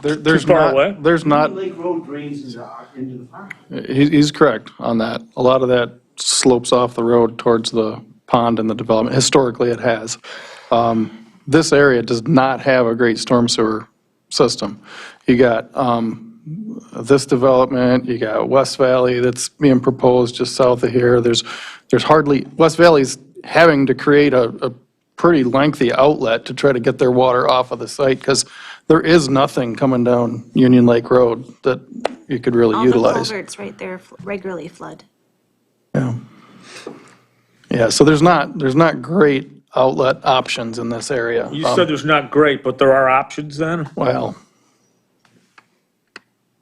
There's far not, away? there's not, Lake Road drains into the pond. he's correct on that. A lot of that slopes off the road towards the pond and the development. Historically, it has. This area does not have a great storm sewer system. You got this development, you got West Valley that's being proposed just south of here. There's hardly, West Valley's having to create a pretty lengthy outlet to try to get their water off of the site because there is nothing coming down Union Lake Road that you could really All the utilize. culverts right there regularly flood. Yeah, so there's not great outlet options in this area. You said there's not great, but there are options then? Well,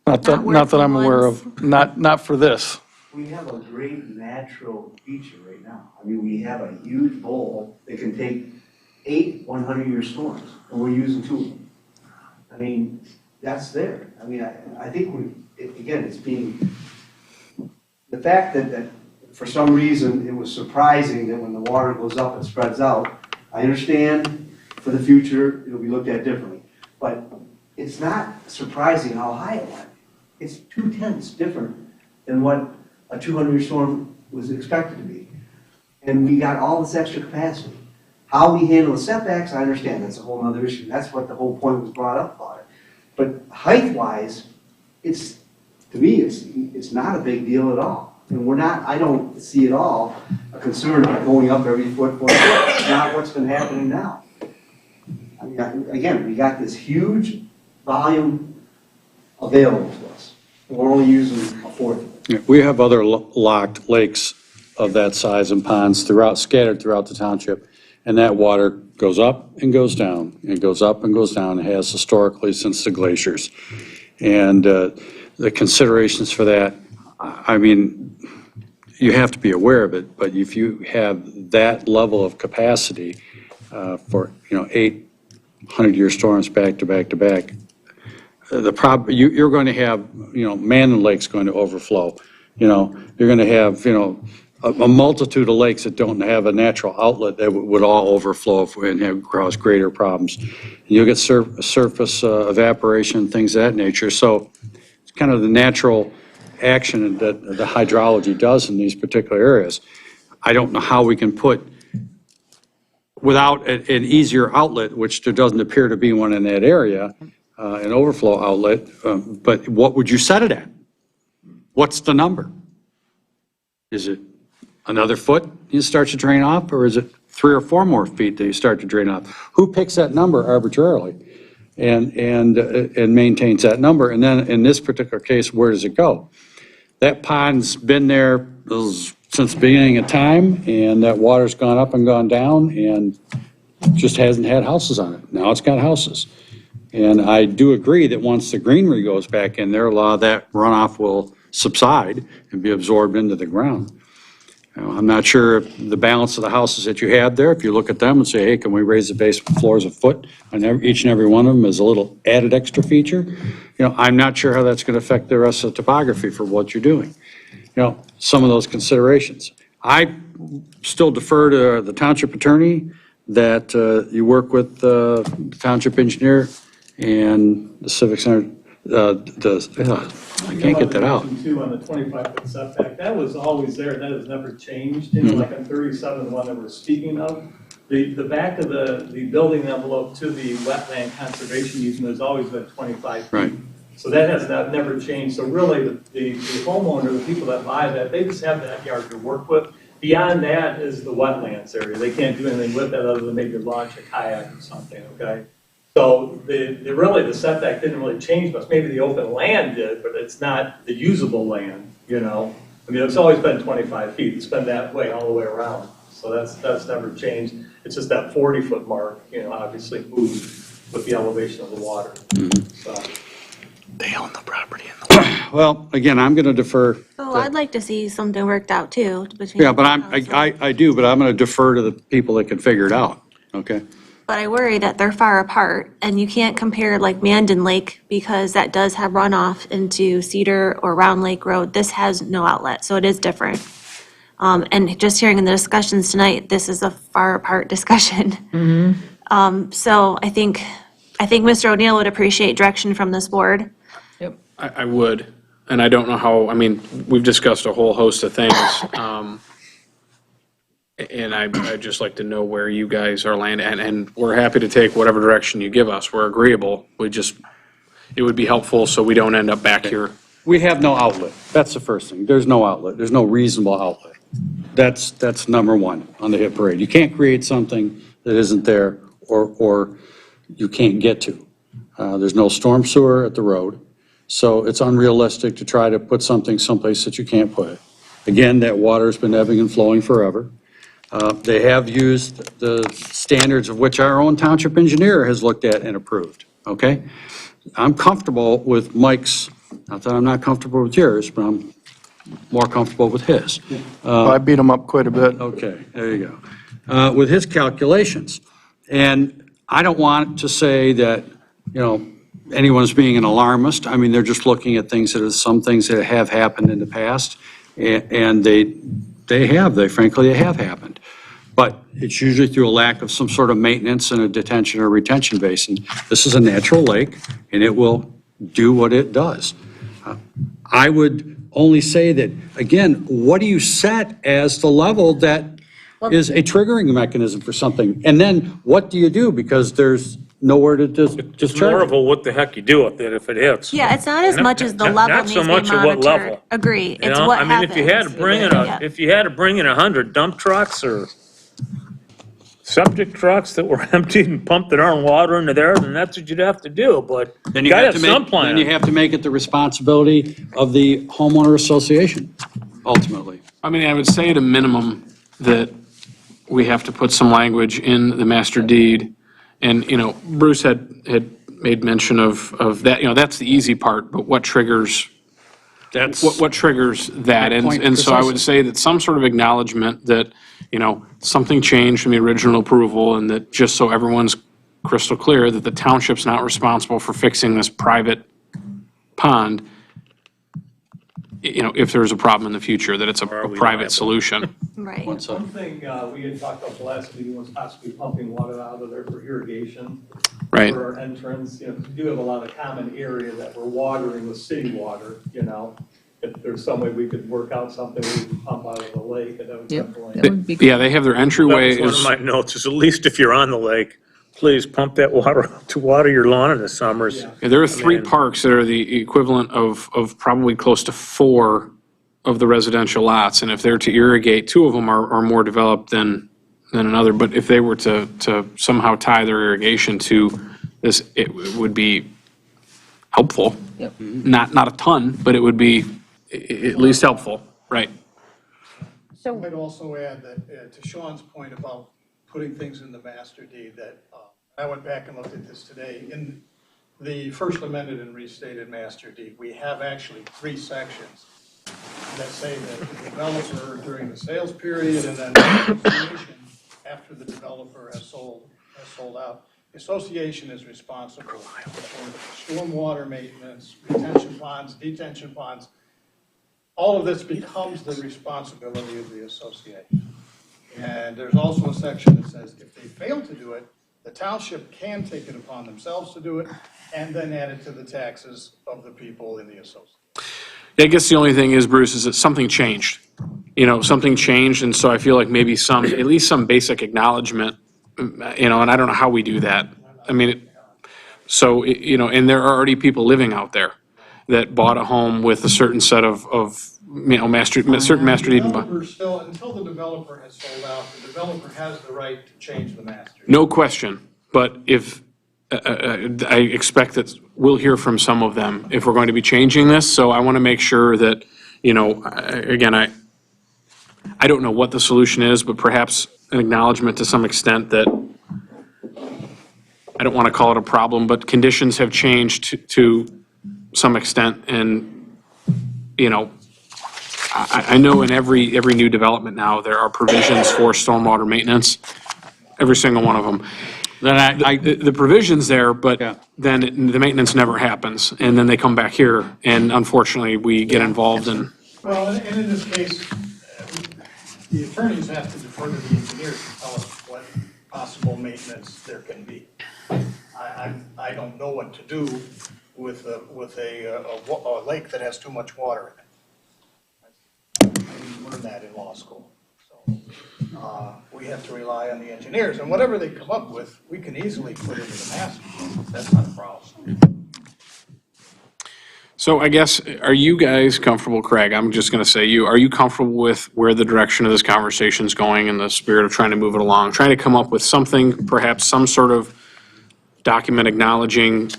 not that I'm aware of, not for this. We have a great natural feature right now. I mean, we have a huge bowl that can take 8 100-year storms, and we're using 2 of them. I mean, that's there. I mean, I think again, it's being, the fact that for some reason it was surprising that when the water goes up, it spreads out. I understand for the future, it'll be looked at differently. But it's not surprising how high it went. It's 2/10 different than what a 200-year storm was expected to be. And we got all this extra capacity. How we handle the setbacks, I understand, that's a whole other issue. That's what the whole point was brought up about it. But height-wise, to me, it's not a big deal at all. And I don't see at all a concern about going up every foot. It's not what's been happening now. I mean, again, we got this huge volume available to us. We're only using a fourth of it. Yeah, we have other locked lakes of that size and ponds scattered throughout the township. and that water goes up and goes down, and goes up and goes down, it has historically since the glaciers. And the considerations for that, I mean, you have to be aware of it, but if you have that level of capacity for, 800-year storms back to back to back, you're going to have, Mandan Lake's going to overflow. You're going to have, a multitude of lakes that don't have a natural outlet that would all overflow and cause greater problems. And you'll get surface evaporation, things of that nature. So it's kind of the natural action that the hydrology does in these particular areas. I don't know how we can put, without an easier outlet, which there doesn't appear to be one in that area, an overflow outlet, but what would you set it at? What's the number? Is it another foot you start to drain off, or is it 3 or 4 more feet that you start to drain off? Who picks that number arbitrarily and maintains that number? And then in this particular case, where does it go? That pond's been there since the beginning of time, and that water's gone up and gone down and just hasn't had houses on it. Now it's got houses. And I do agree that once the greenery goes back in there, a lot of that runoff will subside and be absorbed into the ground. I'm not sure if the balance of the houses that you have there, if you look at them and say, hey, can we raise the basement floors a foot on each and every one of them as a little added extra feature? I'm not sure how that's going to affect the rest of the topography for what you're doing. Some of those considerations. I still defer to the township attorney that you work with the township engineer and the civic center. I can't get that out. Too, on the 25-foot setback, that was always there, that has never changed, like on 37, the one that we're speaking of. The back of the building envelope to the wetland conservation easement has always been 25 feet. Right. So that has never changed. So really, the homeowner, the people that buy that, they just have that yard to work with. Beyond that is the wetlands area. They can't do anything with that other than maybe launch a kayak or something, okay? So really the setback didn't really change much. Maybe the open land did, but it's not the usable land, I mean, it's always been 25 feet. It's been that way all the way around. So that's never changed. It's just that 40-foot mark, obviously moved with the elevation of the water. So. They own the property. Well, again, I'm going to defer. Oh, I'd like to see something worked out too. Between Yeah, but I do, but I'm going to defer to the people that can figure it out, okay? But I worry that they're far apart, and you can't compare like Mandan Lake, because that does have runoff into Cedar or Round Lake Road. This has no outlet, so it is different. And just hearing in the discussions tonight, this is a far apart discussion. So I think Mr. O'Neill would appreciate direction from this board. I would, and I don't know how, I mean, we've discussed a whole host of things. And I'd just like to know where you guys are landing, and we're happy to take whatever direction you give us. We're agreeable. It would be helpful so we don't end up back here. We have no outlet. That's the first thing. There's no outlet. There's no reasonable outlet. That's number one on the hit parade. You can't create something that isn't there or you can't get to. There's no storm sewer at the road, so it's unrealistic to try to put something someplace that you can't put it. Again, that water's been ebbing and flowing forever. They have used the standards of which our own township engineer has looked at and approved, okay? I'm comfortable with Mike's, not that I'm not comfortable with yours, but I'm more comfortable with his. I beat him up quite a bit. Okay, there you go. With his calculations. And I don't want to say that, anyone's being an alarmist. I mean, they're just looking at some things that have happened in the past, and they frankly have happened. But it's usually through a lack of some sort of maintenance and a detention or retention basin. This is a natural lake, and it will do what it does. I would only say that, again, what do you set as the level that is a triggering mechanism for something? And then what do you do? Because there's nowhere to discharge. It's more of a what the heck you do with it if it hits. Yeah, it's not as much as the level needs to be monitored. Not so much at what level. Agree. It's You know, what I mean, happens. if you had to bring in 100 dump trucks or septic trucks that were emptied and pumped their own water into there, then that's what you'd have to do, but Then you you gotta have have to some make, plan. then you have to make it the responsibility of the homeowner association, ultimately. I mean, I would say at a minimum that we have to put some language in the master deed. And, Bruce had made mention of that, that's the easy part, but what triggers, what triggers that? My point And so I would precisely. say that some sort of acknowledgement that, something changed from the original approval, and that just so everyone's crystal clear, that the township's not responsible for fixing this private pond, if there's a problem in the future, that it's a private solution. Right. One thing we had talked about the last meeting was possibly pumping water out of there for irrigation. Right. For our entrance, 'cause we do have a lot of common area that we're watering with city water, If there's some way we could work out something, we could pump out of the lake, and that would definitely. Yeah, they have their entryway That was is, one of my notes, is at least if you're on the lake, please pump that water out to water your lawn in the summers. there are 3 parks that are the equivalent of probably close to 4 of the residential lots. And if they're to irrigate, 2 of them are more developed than another. But if they were to somehow tie their irrigation to this, it would be helpful. Yep. Not a ton, but it would be at least helpful, right? I might also add that, to Sean's point about putting things in the master deed, that I went back and looked at this today. In the first amended and restated master deed, we have actually 3 sections that say that the developer during the sales period, and then the association after the developer has sold out, the association is responsible for stormwater maintenance, retention ponds, detention ponds. All of this becomes the responsibility of the association. And there's also a section that says if they fail to do it, the township can take it upon themselves to do it and then add it to the taxes of the people in the association. I guess the only thing is, Bruce, is that something changed. Something changed, and so I feel like maybe at least some basic acknowledgement, and I don't know how we do that. I mean, and there are already people living out there that bought a home with a certain set of certain master deed. Until the developer has sold out, the developer has the right to change the master deed. No question, but if, I expect that we'll hear from some of them if we're going to be changing this, so I want to make sure that, again, I don't know what the solution is, but perhaps an acknowledgement to some extent that, I don't want to call it a problem, but conditions have changed to some extent, and, I know in every new development now, there are provisions for stormwater maintenance, every single one of them. Then The provision's there, but then the maintenance never happens, and then they come back here, and unfortunately, we get involved in. Well, and in this case, the attorneys have to defer to the engineers to tell us what possible maintenance there can be. I don't know what to do with a lake that has too much water in it. I didn't learn that in law school. So we have to rely on the engineers, and whatever they come up with, we can easily put into the master. That's not a problem. So I guess, are you guys comfortable, Craig, I'm just going to say are you comfortable with where the direction of this conversation is going in the spirit of trying to move it along, trying to come up with something, perhaps some sort of document acknowledging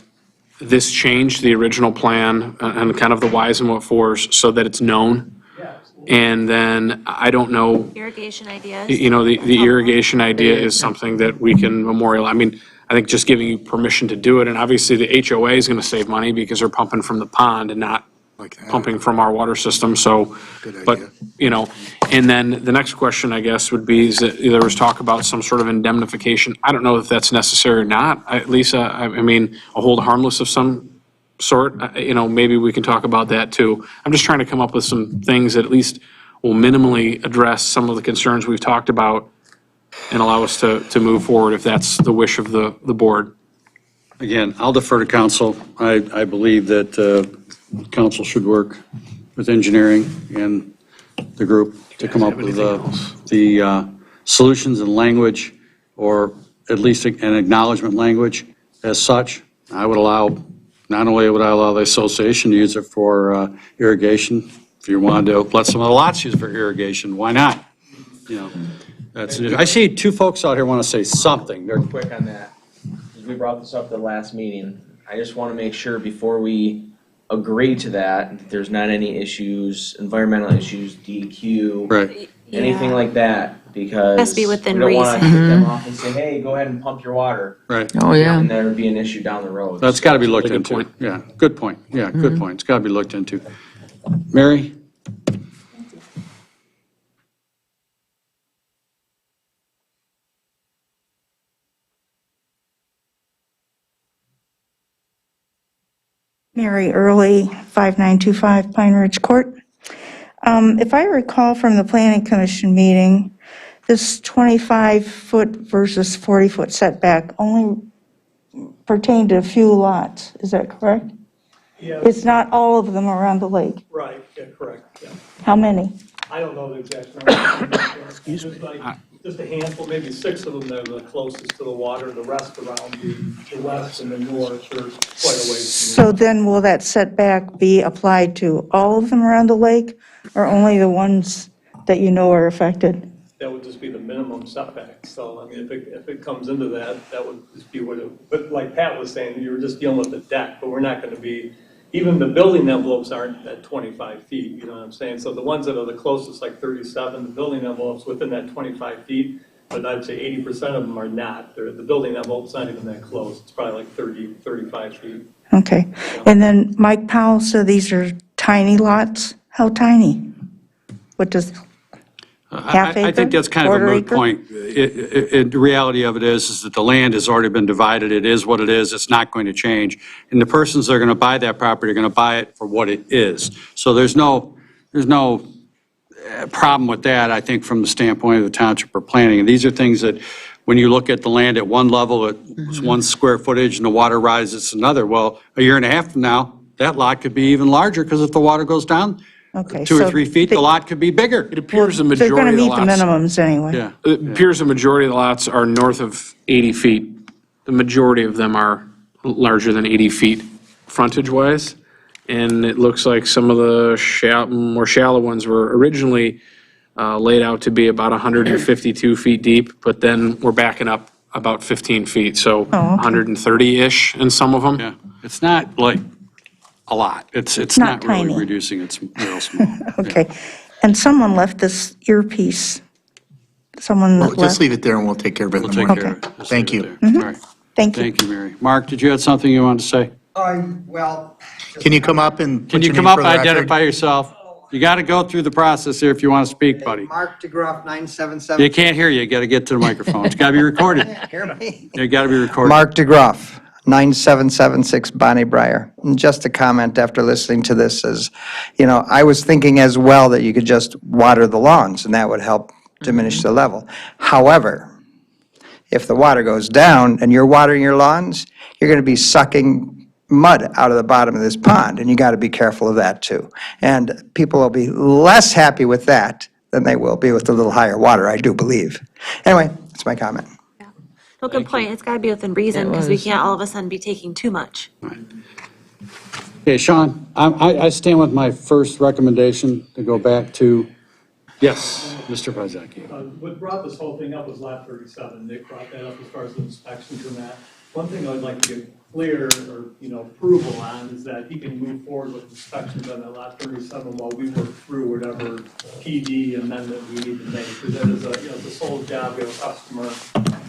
this changed the original plan and kind of the whys and what fors so that it's known? And then, I don't know, Irrigation ideas. the irrigation idea is something that we can memorialize. I mean, I think just giving you permission to do it, and obviously the HOA is gonna save money because they're pumping from the pond and not pumping from our water system, so. But, and then the next question, I guess, would be, is that there was talk about some sort of indemnification. I don't know if that's necessary or not, Lisa, I mean, a hold harmless of some sort, maybe we can talk about that too. I'm just trying to come up with some things that at least will minimally address some of the concerns we've talked about and allow us to move forward if that's the wish of the board. Again, I'll defer to council. I believe that council should work with engineering and the group to come up with the solutions and language, or at least an acknowledgement language as such. Not only would I allow the association to use it for irrigation, if you wanted to let some of the lots use it for irrigation, why not? I see 2 folks out here want to say something. Real quick on that, we brought this up at the last meeting. I just want to make sure before we agree to that, there's not any issues, environmental issues, DEQ, Right. anything like that. because Has to be within we don't want to reason. kick them off and say, hey, go ahead and pump your water. Right. Oh, yeah. And there would be an issue down the road. That's got to be looked Really good into. point. Yeah, good point. Yeah, good point. It's got to be looked into. Mary? Mary Early, 5925 Pine Ridge Court. If I recall from the Planning Commission meeting, this 25-foot versus 40-foot setback only pertained to a few lots. Is that correct? Yeah. It's not all of them around the lake. Right, yeah, correct, yeah. How many? I don't know the exact number. Excuse me. Just a handful, maybe 6 of them that are the closest to the water, the rest around the west and the north are quite a ways from So then will that setback be applied to all of them around the lake or only the ones that you know are affected? that would just be the minimum setback. So, I mean, if it comes into that, that would just be what it, but like Pat was saying, you were just dealing with the deck, but we're not gonna be, even the building envelopes aren't at 25 feet, you know what I'm saying? So the ones that are the closest, like 37, the building envelopes within that 25 feet, but I'd say 80% of them are not. The building envelope's not even that close. It's probably like 30, 35 feet. Okay. And then Mike Powell said these are tiny lots. How tiny? What does, half acre? I think that's kind of a Quarter moot acre? point. The reality of it is that the land has already been divided. It is what it is. It's not going to change. And the persons that are going to buy that property are going to buy it for what it is. So there's no problem with that, I think, from the standpoint of the township or planning. And these are things that, when you look at the land at one level, it's one square footage, and the water rises to another. Well, a year and a half from now, that lot could be even larger, because if the water goes down Okay, 2 or so 3 feet, the lot could be bigger. It appears the They're going majority to of the meet the lots. minimums anyway. Yeah. It appears the majority of the lots are north of 80 feet. The majority of them are larger than 80 feet frontage-wise. And it looks like some of the more shallow ones were originally laid out to be about 152 feet deep, but then we're backing up about 15 feet, so 130-ish in some of them. Yeah, it's not like a lot. It's Not not really tiny. reducing, it's real small. Okay. And someone left this earpiece. Someone Well, left. just leave it there and we'll take care of it in We'll the take morning. care of it. Just Thank leave you. it there. All right. Thank you. Thank you, Mary. Mark, did you have something you wanted to say? Well. Can you come up and Can put you your come name up for and the record? identify yourself? You got to go through the process here if you want to speak, buddy. Mark DeGroff, 977. You can't hear you. You got to get to the microphone. It's got to be recorded. Hear me? You got to be recorded. Mark DeGroff, 9776 Bonnie Briar. And just a comment after listening to this is, you know, I was thinking as well that you could just water the lawns and that would help diminish the level. However, if the water goes down and you're watering your lawns, you're going to be sucking mud out of the bottom of this pond, and you got to be careful of that too. And people will be less happy with that than they will be with the little higher water, I do believe. Anyway, that's my comment. Well, good point. It's got to be within reason, because we can't all of a sudden be taking too much. Okay, Sean, I stand with my first recommendation to go back to, yes, Mr. Prezaki. What brought this whole thing up was lot 37. Nick brought that up as far as the inspections and that. One thing I'd like to get clear or, you know, approval on is that he can move forward with inspections on that lot 37 while we work through whatever PD amendment we need to make. Because that is a, you know, the sole job, we have a customer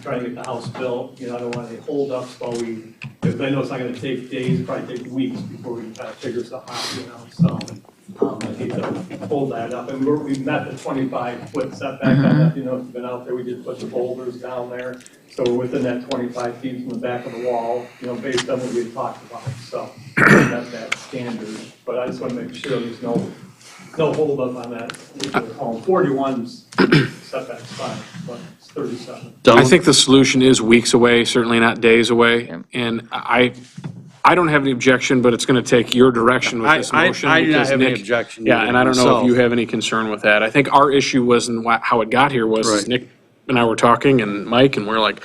trying to get the house built. You know, I don't want any holdups while we, because I know it's not going to take days, probably take weeks before we can kind of figure something out, you know, so. I hate to hold that up, and we've met the 25-foot setback, on that. You know, if you've been out there, we did put the boulders down there, so we're within that 25 feet from the back of the wall, you know, based on what we had talked about, so that's that standard, but I just want to make sure there's no holdup on that particular home. 41's setback's fine, but it's 37. I think the solution is weeks away, certainly not days away. And I don't have any objection, but it's going to take your direction with this motion. I do not because have any Nick- objection Yeah, either and I don't know myself. if you have any concern with that. I think our issue was in how it got here was Right. Nick and I were talking, and Mike, and we're like,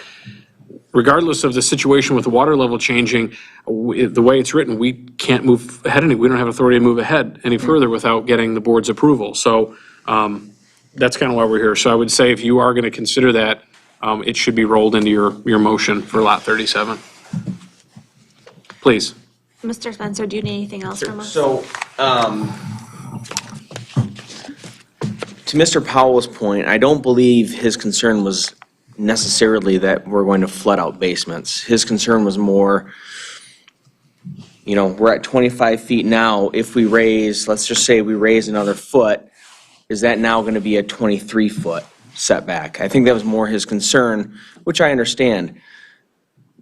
regardless of the situation with the water level changing, the way it's written, we can't move ahead any, we don't have authority to move ahead any further without getting the board's approval. So that's kind of why we're here. So I would say if you are going to consider that, it should be rolled into your motion for lot 37. Please. Mr. Spencer, do you need anything else from us? So, to Mr. Powell's point, I don't believe his concern was necessarily that we're going to flood out basements. His concern was more, you know, we're at 25 feet now. If we raise, let's just say we raise another foot, is that now going to be a 23-foot setback? I think that was more his concern, which I understand.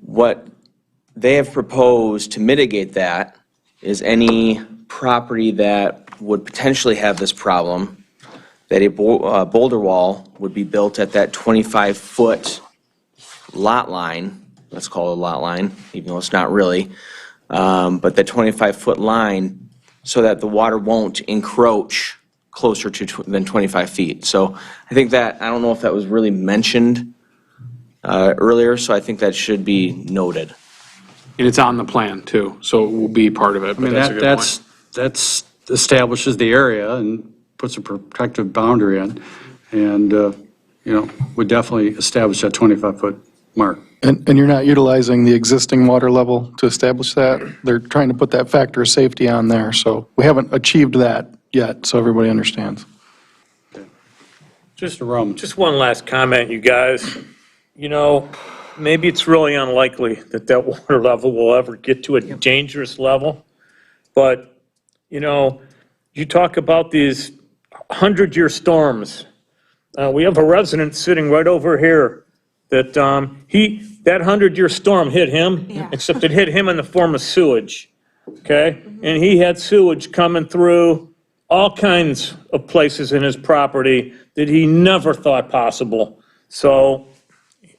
What they have proposed to mitigate that is any property that would potentially have this problem, that a boulder wall would be built at that 25-foot lot line, let's call it a lot line, even though it's not really, but the 25-foot line so that the water won't encroach closer to than 25 feet. So I think that, I don't know if that was really mentioned earlier, so I think that should be noted. And it's on the plan too, so it will be part of it, I but mean, that's a good point. that's establishes the area and puts a protective boundary in, and, you know, would definitely establish that 25-foot mark. And you're not utilizing the existing water level to establish that? They're trying to put that factor of safety on there, so we haven't achieved that yet, so everybody understands. Just one last comment, you guys. You know, maybe it's really unlikely that that water level will ever get to a dangerous level. But, you know, you talk about these 100-year storms. We have a resident sitting right over here that that 100-year storm hit him, except it hit him in the form of sewage, okay? And he had sewage coming through all kinds of places in his property that he never thought possible. So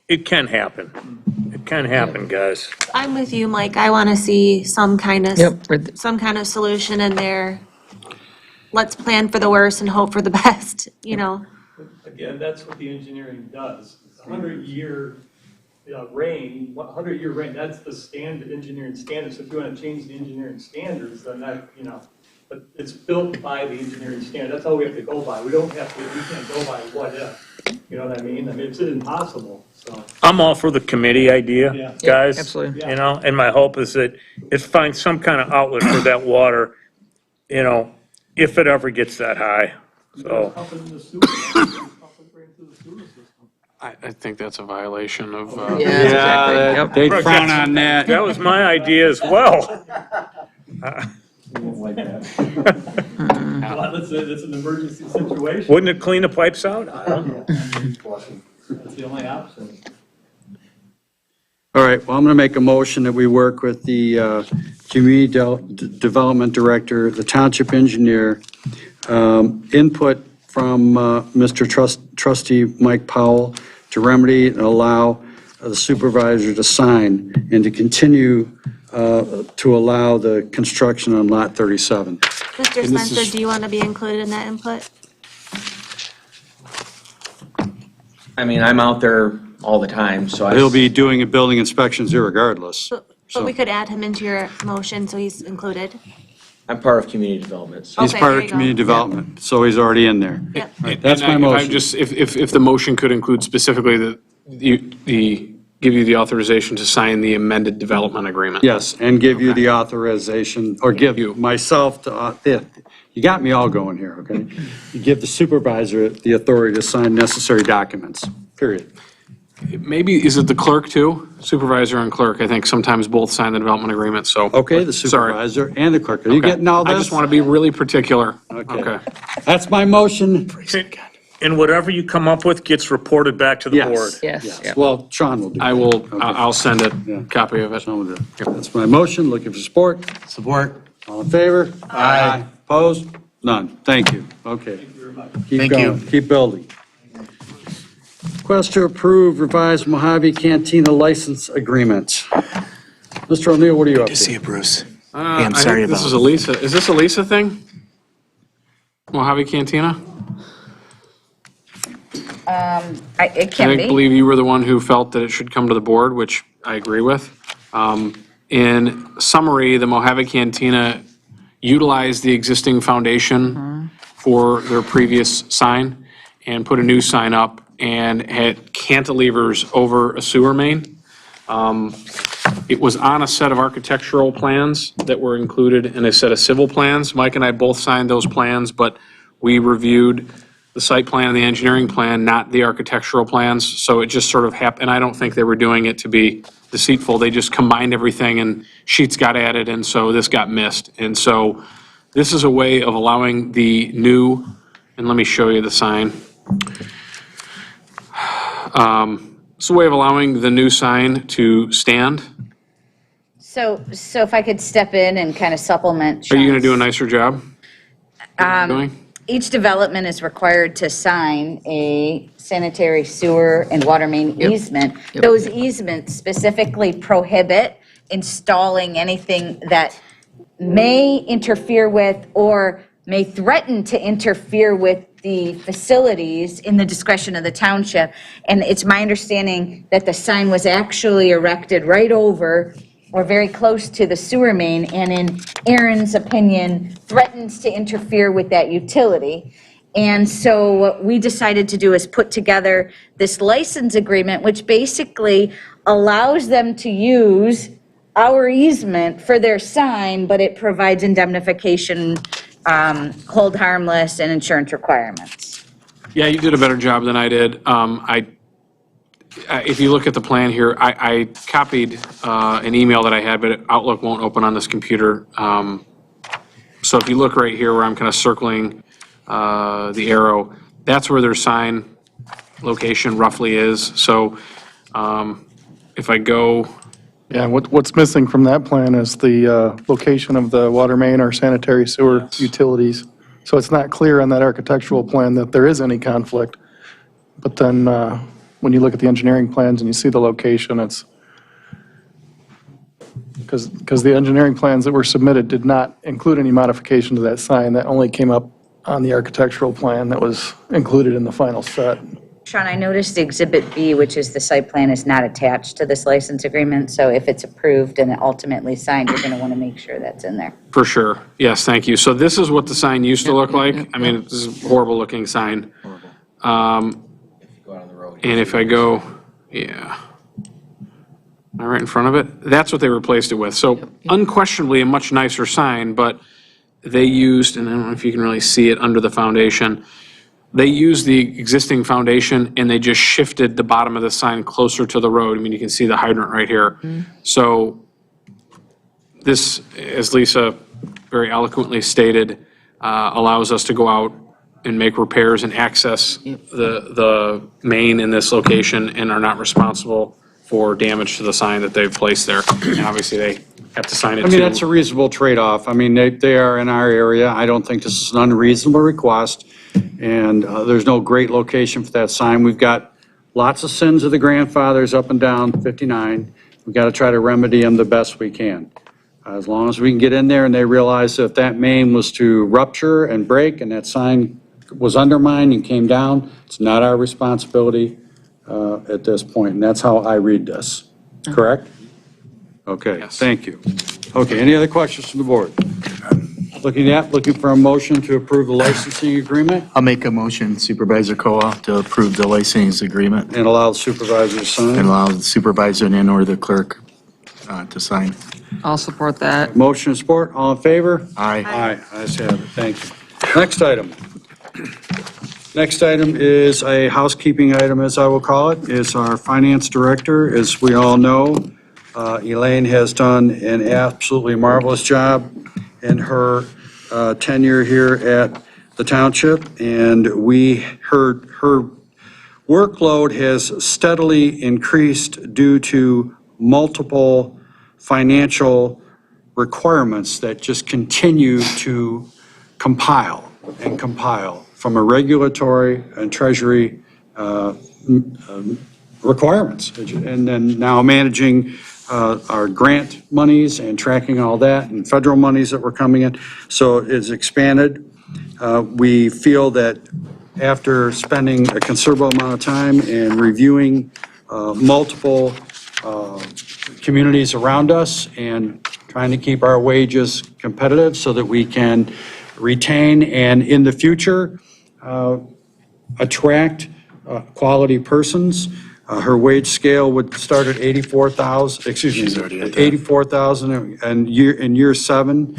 it can happen. It can happen, guys. I'm with you, Mike. I want to see some kind of solution in there. Let's plan for the worst and hope for the best, you know? Again, that's what the engineering does. It's 100-year rain, 100-year rain, that's the standard, engineering standard. So if you want to change the engineering standards, then that, you know, but it's built by the engineering standard. That's all we have to go by. We can't go by what if. You know what I mean? I mean, it's impossible, so. I'm all for the committee idea, guys. absolutely. You know, and my hope is that it finds some kind of outlet for that water, you know, if it ever gets that high, so. I think that's a violation of. They frown on that. That was my idea as well. Well, that's an emergency situation. Wouldn't it clean the pipes out? I don't know. That's the only option. All right, well, I'm going to make a motion that we work with the Community Development Director, the Township Engineer, input from Mr. Trustee Mike Powell to remedy and allow the supervisor to sign and to continue to allow the construction on Lot 37. Mr. And this Spencer, is- do you want to be included in that input? I mean, I'm out there all the time, so He'll be doing a building inspections irregardless. But we could add him into your motion, so he's included. I'm part of community development. So. He's Okay, part there of you go. community development, so he's already in there. Yep. Right, that's And my if I motion. just, if the motion could include specifically give you the authorization to sign the amended development agreement. Yes, and give you the authorization, or give you myself, you got me all going here, okay? You give the supervisor the authority to sign necessary documents, period. Maybe, is it the clerk too? Supervisor and clerk, I think sometimes both sign the development agreement, so. Okay, the Sorry. supervisor and the clerk. Are you Okay. getting all this? I just want to be really particular. Okay. That's my motion. And whatever you come up with gets reported back to the board. Yes. Well, Sean will do. I will, I'll send a copy of it. Sean will do. That's my motion. Looking for support? Support. All in favor? Aye. Opposed? None. Thank you. Okay. Keep Thank going. you. Keep building. Request to approve revised Mojave Cantina license agreement. Mr. O'Neill, what are you up to? Good to see you, Bruce. I I'm sorry think this about is a Lisa, is this a Lisa thing? Mojave Cantina? It I can be. believe you were the one who felt that it should come to the board, which I agree with. In summary, the Mojave Cantina utilized the existing foundation for their previous sign and put a new sign up and had cantilevers over a sewer main. It was on a set of architectural plans that were included in a set of civil plans. Mike and I both signed those plans, but we reviewed the site plan and the engineering plan, not the architectural plans. So it just sort of happened, and I don't think they were doing it to be deceitful. They just combined everything and sheets got added, and so this got missed. And so this is a way of allowing the new, and let me show you the sign. It's a way of allowing the new sign to stand. So if I could step in and kind of supplement. Are you going to do a Sean's- nicer job? Each development is required to sign a sanitary sewer and water main easement. Those easements specifically prohibit installing anything that may interfere with or may threaten to interfere with the facilities in the discretion of the township. And it's my understanding that the sign was actually erected right over or very close to the sewer main, and in Aaron's opinion, threatens to interfere with that utility. And so what we decided to do is put together this license agreement, which basically allows them to use our easement for their sign, but it provides indemnification, hold harmless, and insurance requirements. Yeah, you did a better job than I did. If you look at the plan here, I copied an email that I had, but Outlook won't open on this computer. So if you look right here where I'm kind of circling the arrow, that's where their sign location roughly is. So if I go... Yeah, what's missing from that plan is the location of the water main or sanitary sewer utilities. So it's not clear on that architectural plan that there is any conflict. But then when you look at the engineering plans and you see the location, it's, because the engineering plans that were submitted did not include any modification to that sign. That only came up on the architectural plan that was included in the final set. Sean, I noticed Exhibit B, which is the site plan, is not attached to this license agreement. So if it's approved and ultimately signed, you're going to want to make sure that's in there. For sure. Yes, thank you. So this is what the sign used to look like. I mean, this is a horrible looking sign. And if I go, yeah. Am I right in front of it? That's what they replaced it with. So unquestionably a much nicer sign, but they used, and I don't know if you can really see it under the foundation, they used the existing foundation and they just shifted the bottom of the sign closer to the road. I mean, you can see the hydrant right here. So this, as Lisa very eloquently stated, allows us to go out and make repairs and access the main in this location and are not responsible for damage to the sign that they've placed there. And obviously they have to sign it too. I mean, that's a reasonable trade-off. I mean, they are in our area. I don't think this is an unreasonable request. And there's no great location for that sign. We've got lots of sins of the grandfathers up and down 59. We've got to try to remedy them the best we can. As long as we can get in there and they realize that if that main was to rupture and break and that sign was undermined and came down, it's not our responsibility at this point. And that's how I read this. Correct? Okay, thank you. Okay, any other questions from the board? Looking for a motion to approve the licensing agreement I'll make a motion, Supervisor Koa, to approve the licensing agreement and allow the supervisor to sign. and allow the supervisor and or the clerk to sign. I'll support that. Motion and support, all in favor? Aye. Aye, ayes have it, thank you. Next item. Next item is a housekeeping item, as I will call it, is our finance director. As we all know, Elaine has done an absolutely marvelous job in her tenure here at the township, and her workload has steadily increased due to multiple financial requirements that just continue to compile and compile from a regulatory and treasury requirements. And then now managing our grant monies and tracking all that and federal monies that were coming in. So it's expanded. We feel that after spending a considerable amount of time and reviewing multiple communities around us and trying to keep our wages competitive so that we can retain and in the future attract quality persons. Her wage scale would start at 84,000, excuse me, 84,000 and in year 7.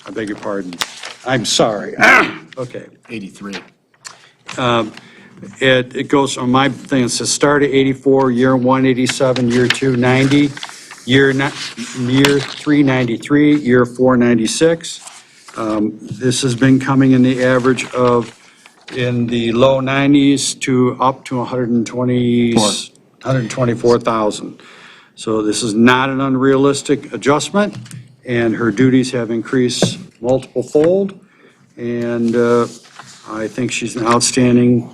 I beg your pardon. I'm sorry. Okay. 83. It goes from my thing, it says start at 84, year 1, 87, year 2, 90, year 3, 93, year 4, 96. This has been coming in the average of in the low 90s to up to 124,000. So this is not an unrealistic adjustment, and her duties have increased multiple fold. And I think she's an outstanding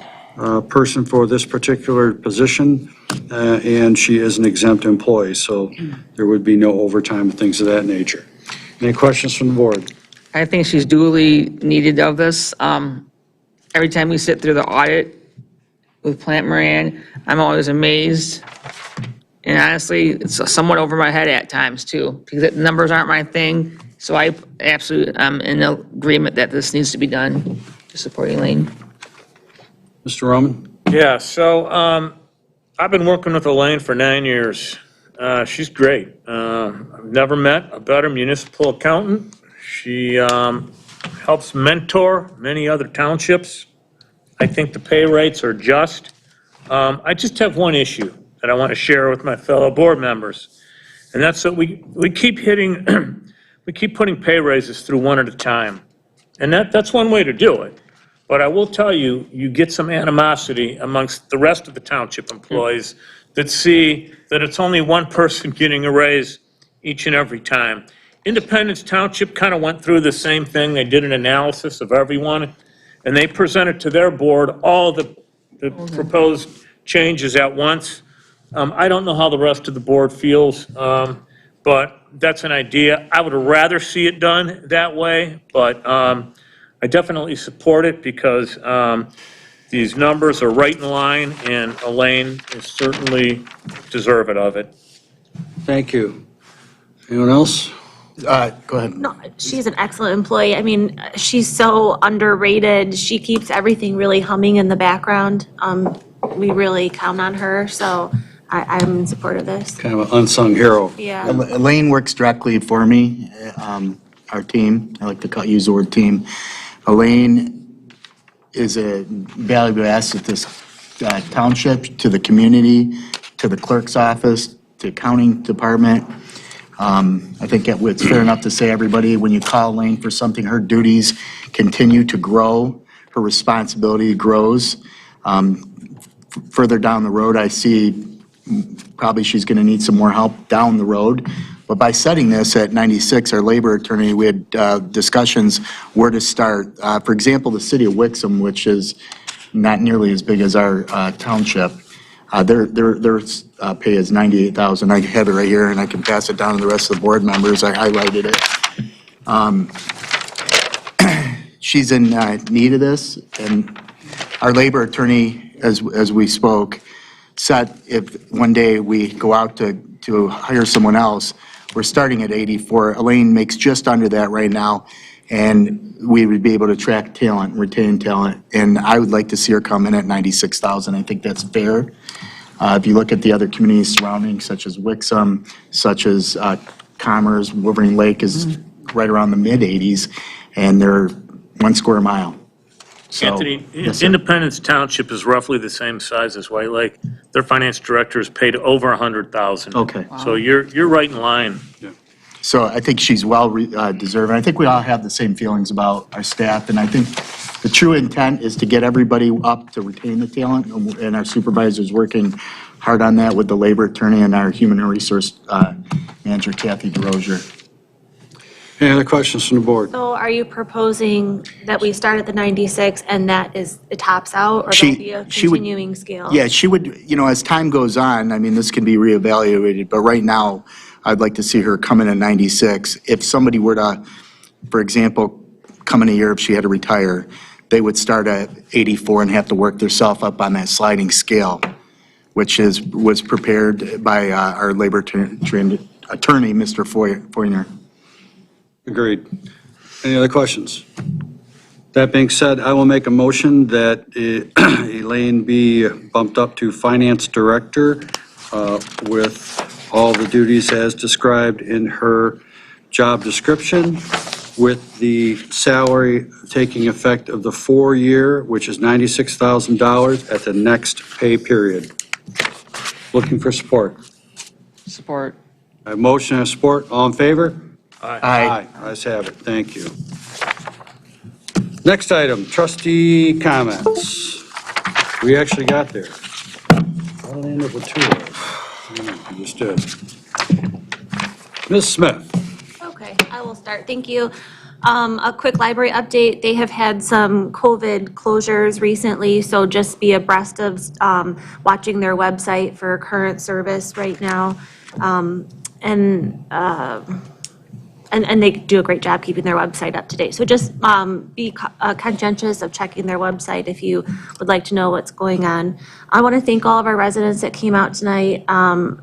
person for this particular position, and she is an exempt employee, so there would be no overtime and things of that nature. Any questions from the board? I think she's duly needed of this. Every time we sit through the audit with Plant Moran, I'm always amazed. And honestly, it's somewhat over my head at times too, because the numbers aren't my thing. So I absolutely am in agreement that this needs to be done to support Elaine. Mr. Roman? Yeah, so I've been working with Elaine for 9 years. She's great. I've never met a better municipal accountant. She helps mentor many other townships. I think the pay rates are just. I just have one issue that I want to share with my fellow board members. And that's that we keep hitting, we keep putting pay raises through one at a time. And that's one way to do it. But I will tell you, you get some animosity amongst the rest of the township employees that see that it's only one person getting a raise each and every time. Independence Township kind of went through the same thing. They did an analysis of everyone, and they presented to their board all the proposed changes at once. I don't know how the rest of the board feels, but that's an idea. I would rather see it done that way, but I definitely support it because these numbers are right in line, and Elaine is certainly deserving of it. Thank you. Anyone else? Go ahead. No, she's an excellent employee. I mean, she's so underrated. She keeps everything really humming in the background. We really count on her, so I'm in support of this. Kind of an unsung hero. Yeah. Elaine works directly for me, our team. I like to use the word team. Elaine is a valuable asset to this township, to the community, to the clerk's office, to accounting department. I think it's fair enough to say, everybody, when you call Elaine for something, her duties continue to grow, her responsibility grows. Further down the road, I see probably she's going to need some more help down the road. But by setting this at 96, our labor attorney, we had discussions where to start. For example, the city of Wixom, which is not nearly as big as our township, their pay is $98,000. I have it right here, and I can pass it down to the rest of the board members. I highlighted it. She's in need of this, and our labor attorney, as we spoke, said if one day we go out to hire someone else, we're starting at 84. Elaine makes just under that right now, and we would be able to attract talent, retain talent, and I would like to see her come in at 96,000. I think that's fair. If you look at the other communities surrounding, such as Wixom, such as Commerce, Wolverine Lake is right around the mid-80s, and they're 1 square mile. So, Anthony, yes, sir. Independence Township is roughly the same size as White Lake. Their finance director is paid over $100,000. Okay. So you're right in line. So I think she's well deserving. I think we all have the same feelings about our staff, and I think the true intent is to get everybody up to retain the talent, and our supervisor's working hard on that with the labor attorney and our human resource manager, Kathy DeRozier. Any other questions from the board? So are you proposing that we start at the 96 and that is, it tops out, or there'll be a continuing scale? Yeah, she would, as time goes on, I mean, this can be reevaluated, but right now, I'd like to see her come in at 96. If somebody were to, for example, come in a year if she had to retire, they would start at 84 and have to work themselves up on that sliding scale, which was prepared by our labor attorney, Mr. Foyner. Agreed. Any other questions? That being said, I will make a motion that Elaine be bumped up to Finance Director with all the duties as described in her job description with the salary taking effect of the 4-year, which is $96,000 at the next pay period. Looking for support. Support. A motion and support. All in favor? Aye. Ayes have it. Thank you. Next item, trustee comments. We actually got there. How did I end up with 2 of those? I just did. Ms. Smith. Okay, I will start. Thank you. A quick library update. They have had some COVID closures recently, so just be abreast of watching their website for current service right now. And they do a great job keeping their website up to date. So just be conscientious of checking their website if you would like to know what's going on. I want to thank all of our residents that came out tonight.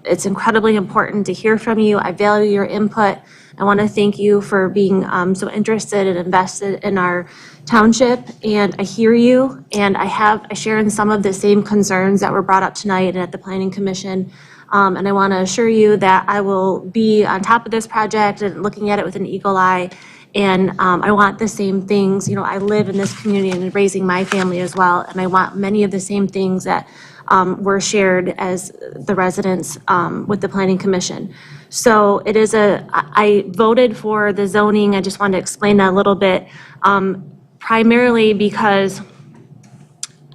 It's incredibly important to hear from you. I value your input. I want to thank you for being so interested and invested in our township, and I hear you, and I share in some of the same concerns that were brought up tonight and at the Planning Commission. And I want to assure you that I will be on top of this project and looking at it with an eagle eye. And I want the same things. You know, I live in this community and raising my family as well, and I want many of the same things that were shared as the residents with the Planning Commission. So it is I voted for the zoning. I just wanted to explain that a little bit, primarily because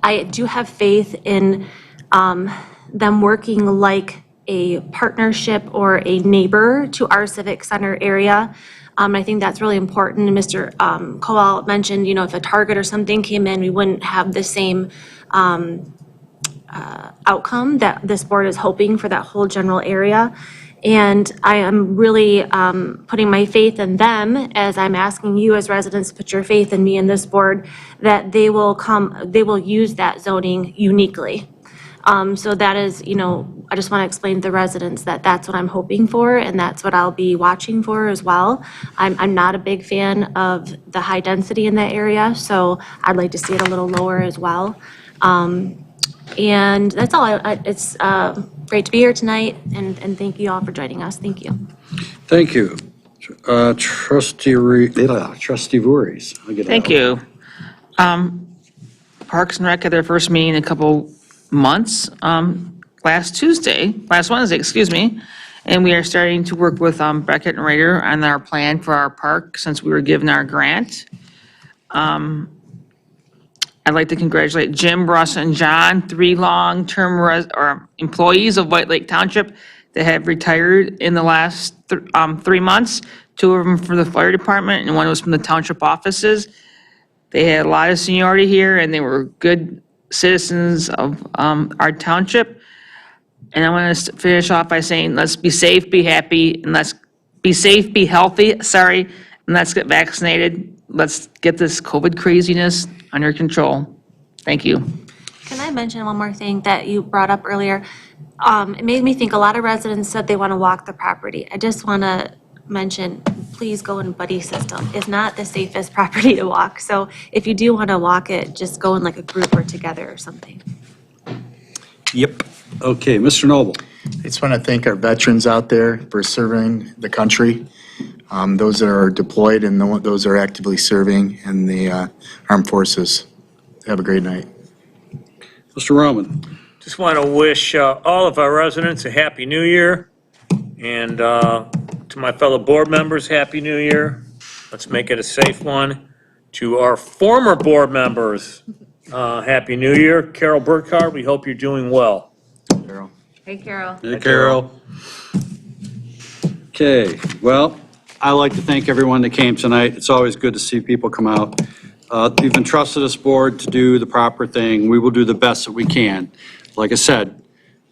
I do have faith in them working like a partnership or a neighbor to our civic center area. I think that's really important. And Mr. Kowal mentioned, you know, if a Target or something came in, we wouldn't have the same outcome that this board is hoping for that whole general area. And I am really putting my faith in them as I'm asking you as residents to put your faith in me and this board, that they will use that zoning uniquely. So that is, you know, I just want to explain to the residents that that's what I'm hoping for, and that's what I'll be watching for as well. I'm not a big fan of the high density in that area, so I'd like to see it a little lower as well. And that's all. It's great to be here tonight, and thank you all for joining us. Thank you. Thank you. Trustee Voorhees. Thank you. Parks and Rec had their first meeting in a couple months, last Wednesday, excuse me, and we are starting to work with Beckett and Rader on our plan for our park since we were given our grant. I'd like to congratulate Jim, Russ, and John, 3 long-term employees of White Lake Township that have retired in the last 3 months. 2 of them from the fire department, and 1 was from the township offices. They had a lot of seniority here, and they were good citizens of our township. And I want to finish off by saying, let's be safe, be happy, and let's be safe, be healthy, and let's get vaccinated. Let's get this COVID craziness under control. Thank you. Can I mention one more thing that you brought up earlier? It made me think a lot of residents said they want to walk the property. I just want to mention, please go in buddy system. It's not the safest property to walk. So if you do want to walk it, just go in like a group or together or something. Yep. Okay, Mr. Noble. I just want to thank our veterans out there for serving the country. Those that are deployed and those that are actively serving in the armed forces. Have a great night. Mr. Roman. Just want to wish all of our residents a Happy New Year, and to my fellow board members, Happy New Year. Let's make it a safe one. To our former board members, Happy New Year. Carol Burkhardt, we hope you're doing well. Carol. Hey, Carol. Hey, Carol. Okay, well, I'd like to thank everyone that came tonight. It's always good to see people come out. You've entrusted this board to do the proper thing. We will do the best that we can. Like I said,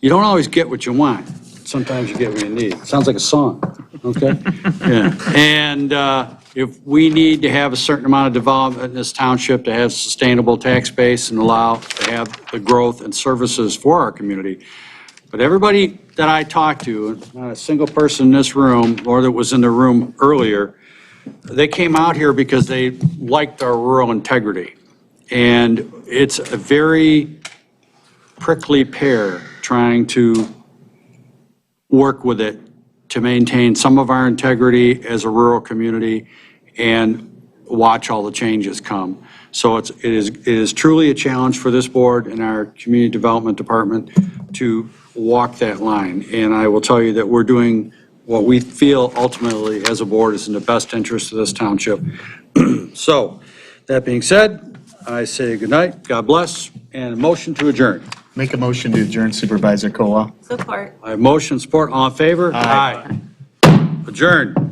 you don't always get what you want. Sometimes you get what you need. Sounds like a song, okay? Yeah. And if we need to have a certain amount of development in this township to have sustainable tax base and allow to have the growth and services for our community. But everybody that I talked to, not a single person in this room or that was in the room earlier, they came out here because they liked our rural integrity. And it's a very prickly pear trying to work with it to maintain some of our integrity as a rural community and watch all the changes come. So it is truly a challenge for this board and our community development department to walk that line. And I will tell you that we're doing what we feel ultimately as a board is in the best interest of this township. So, that being said, I say good night, God bless, and a motion to adjourn. Make a motion to adjourn, Supervisor Kola. Support. I have motion, support, all in favor? Aye. Adjourned.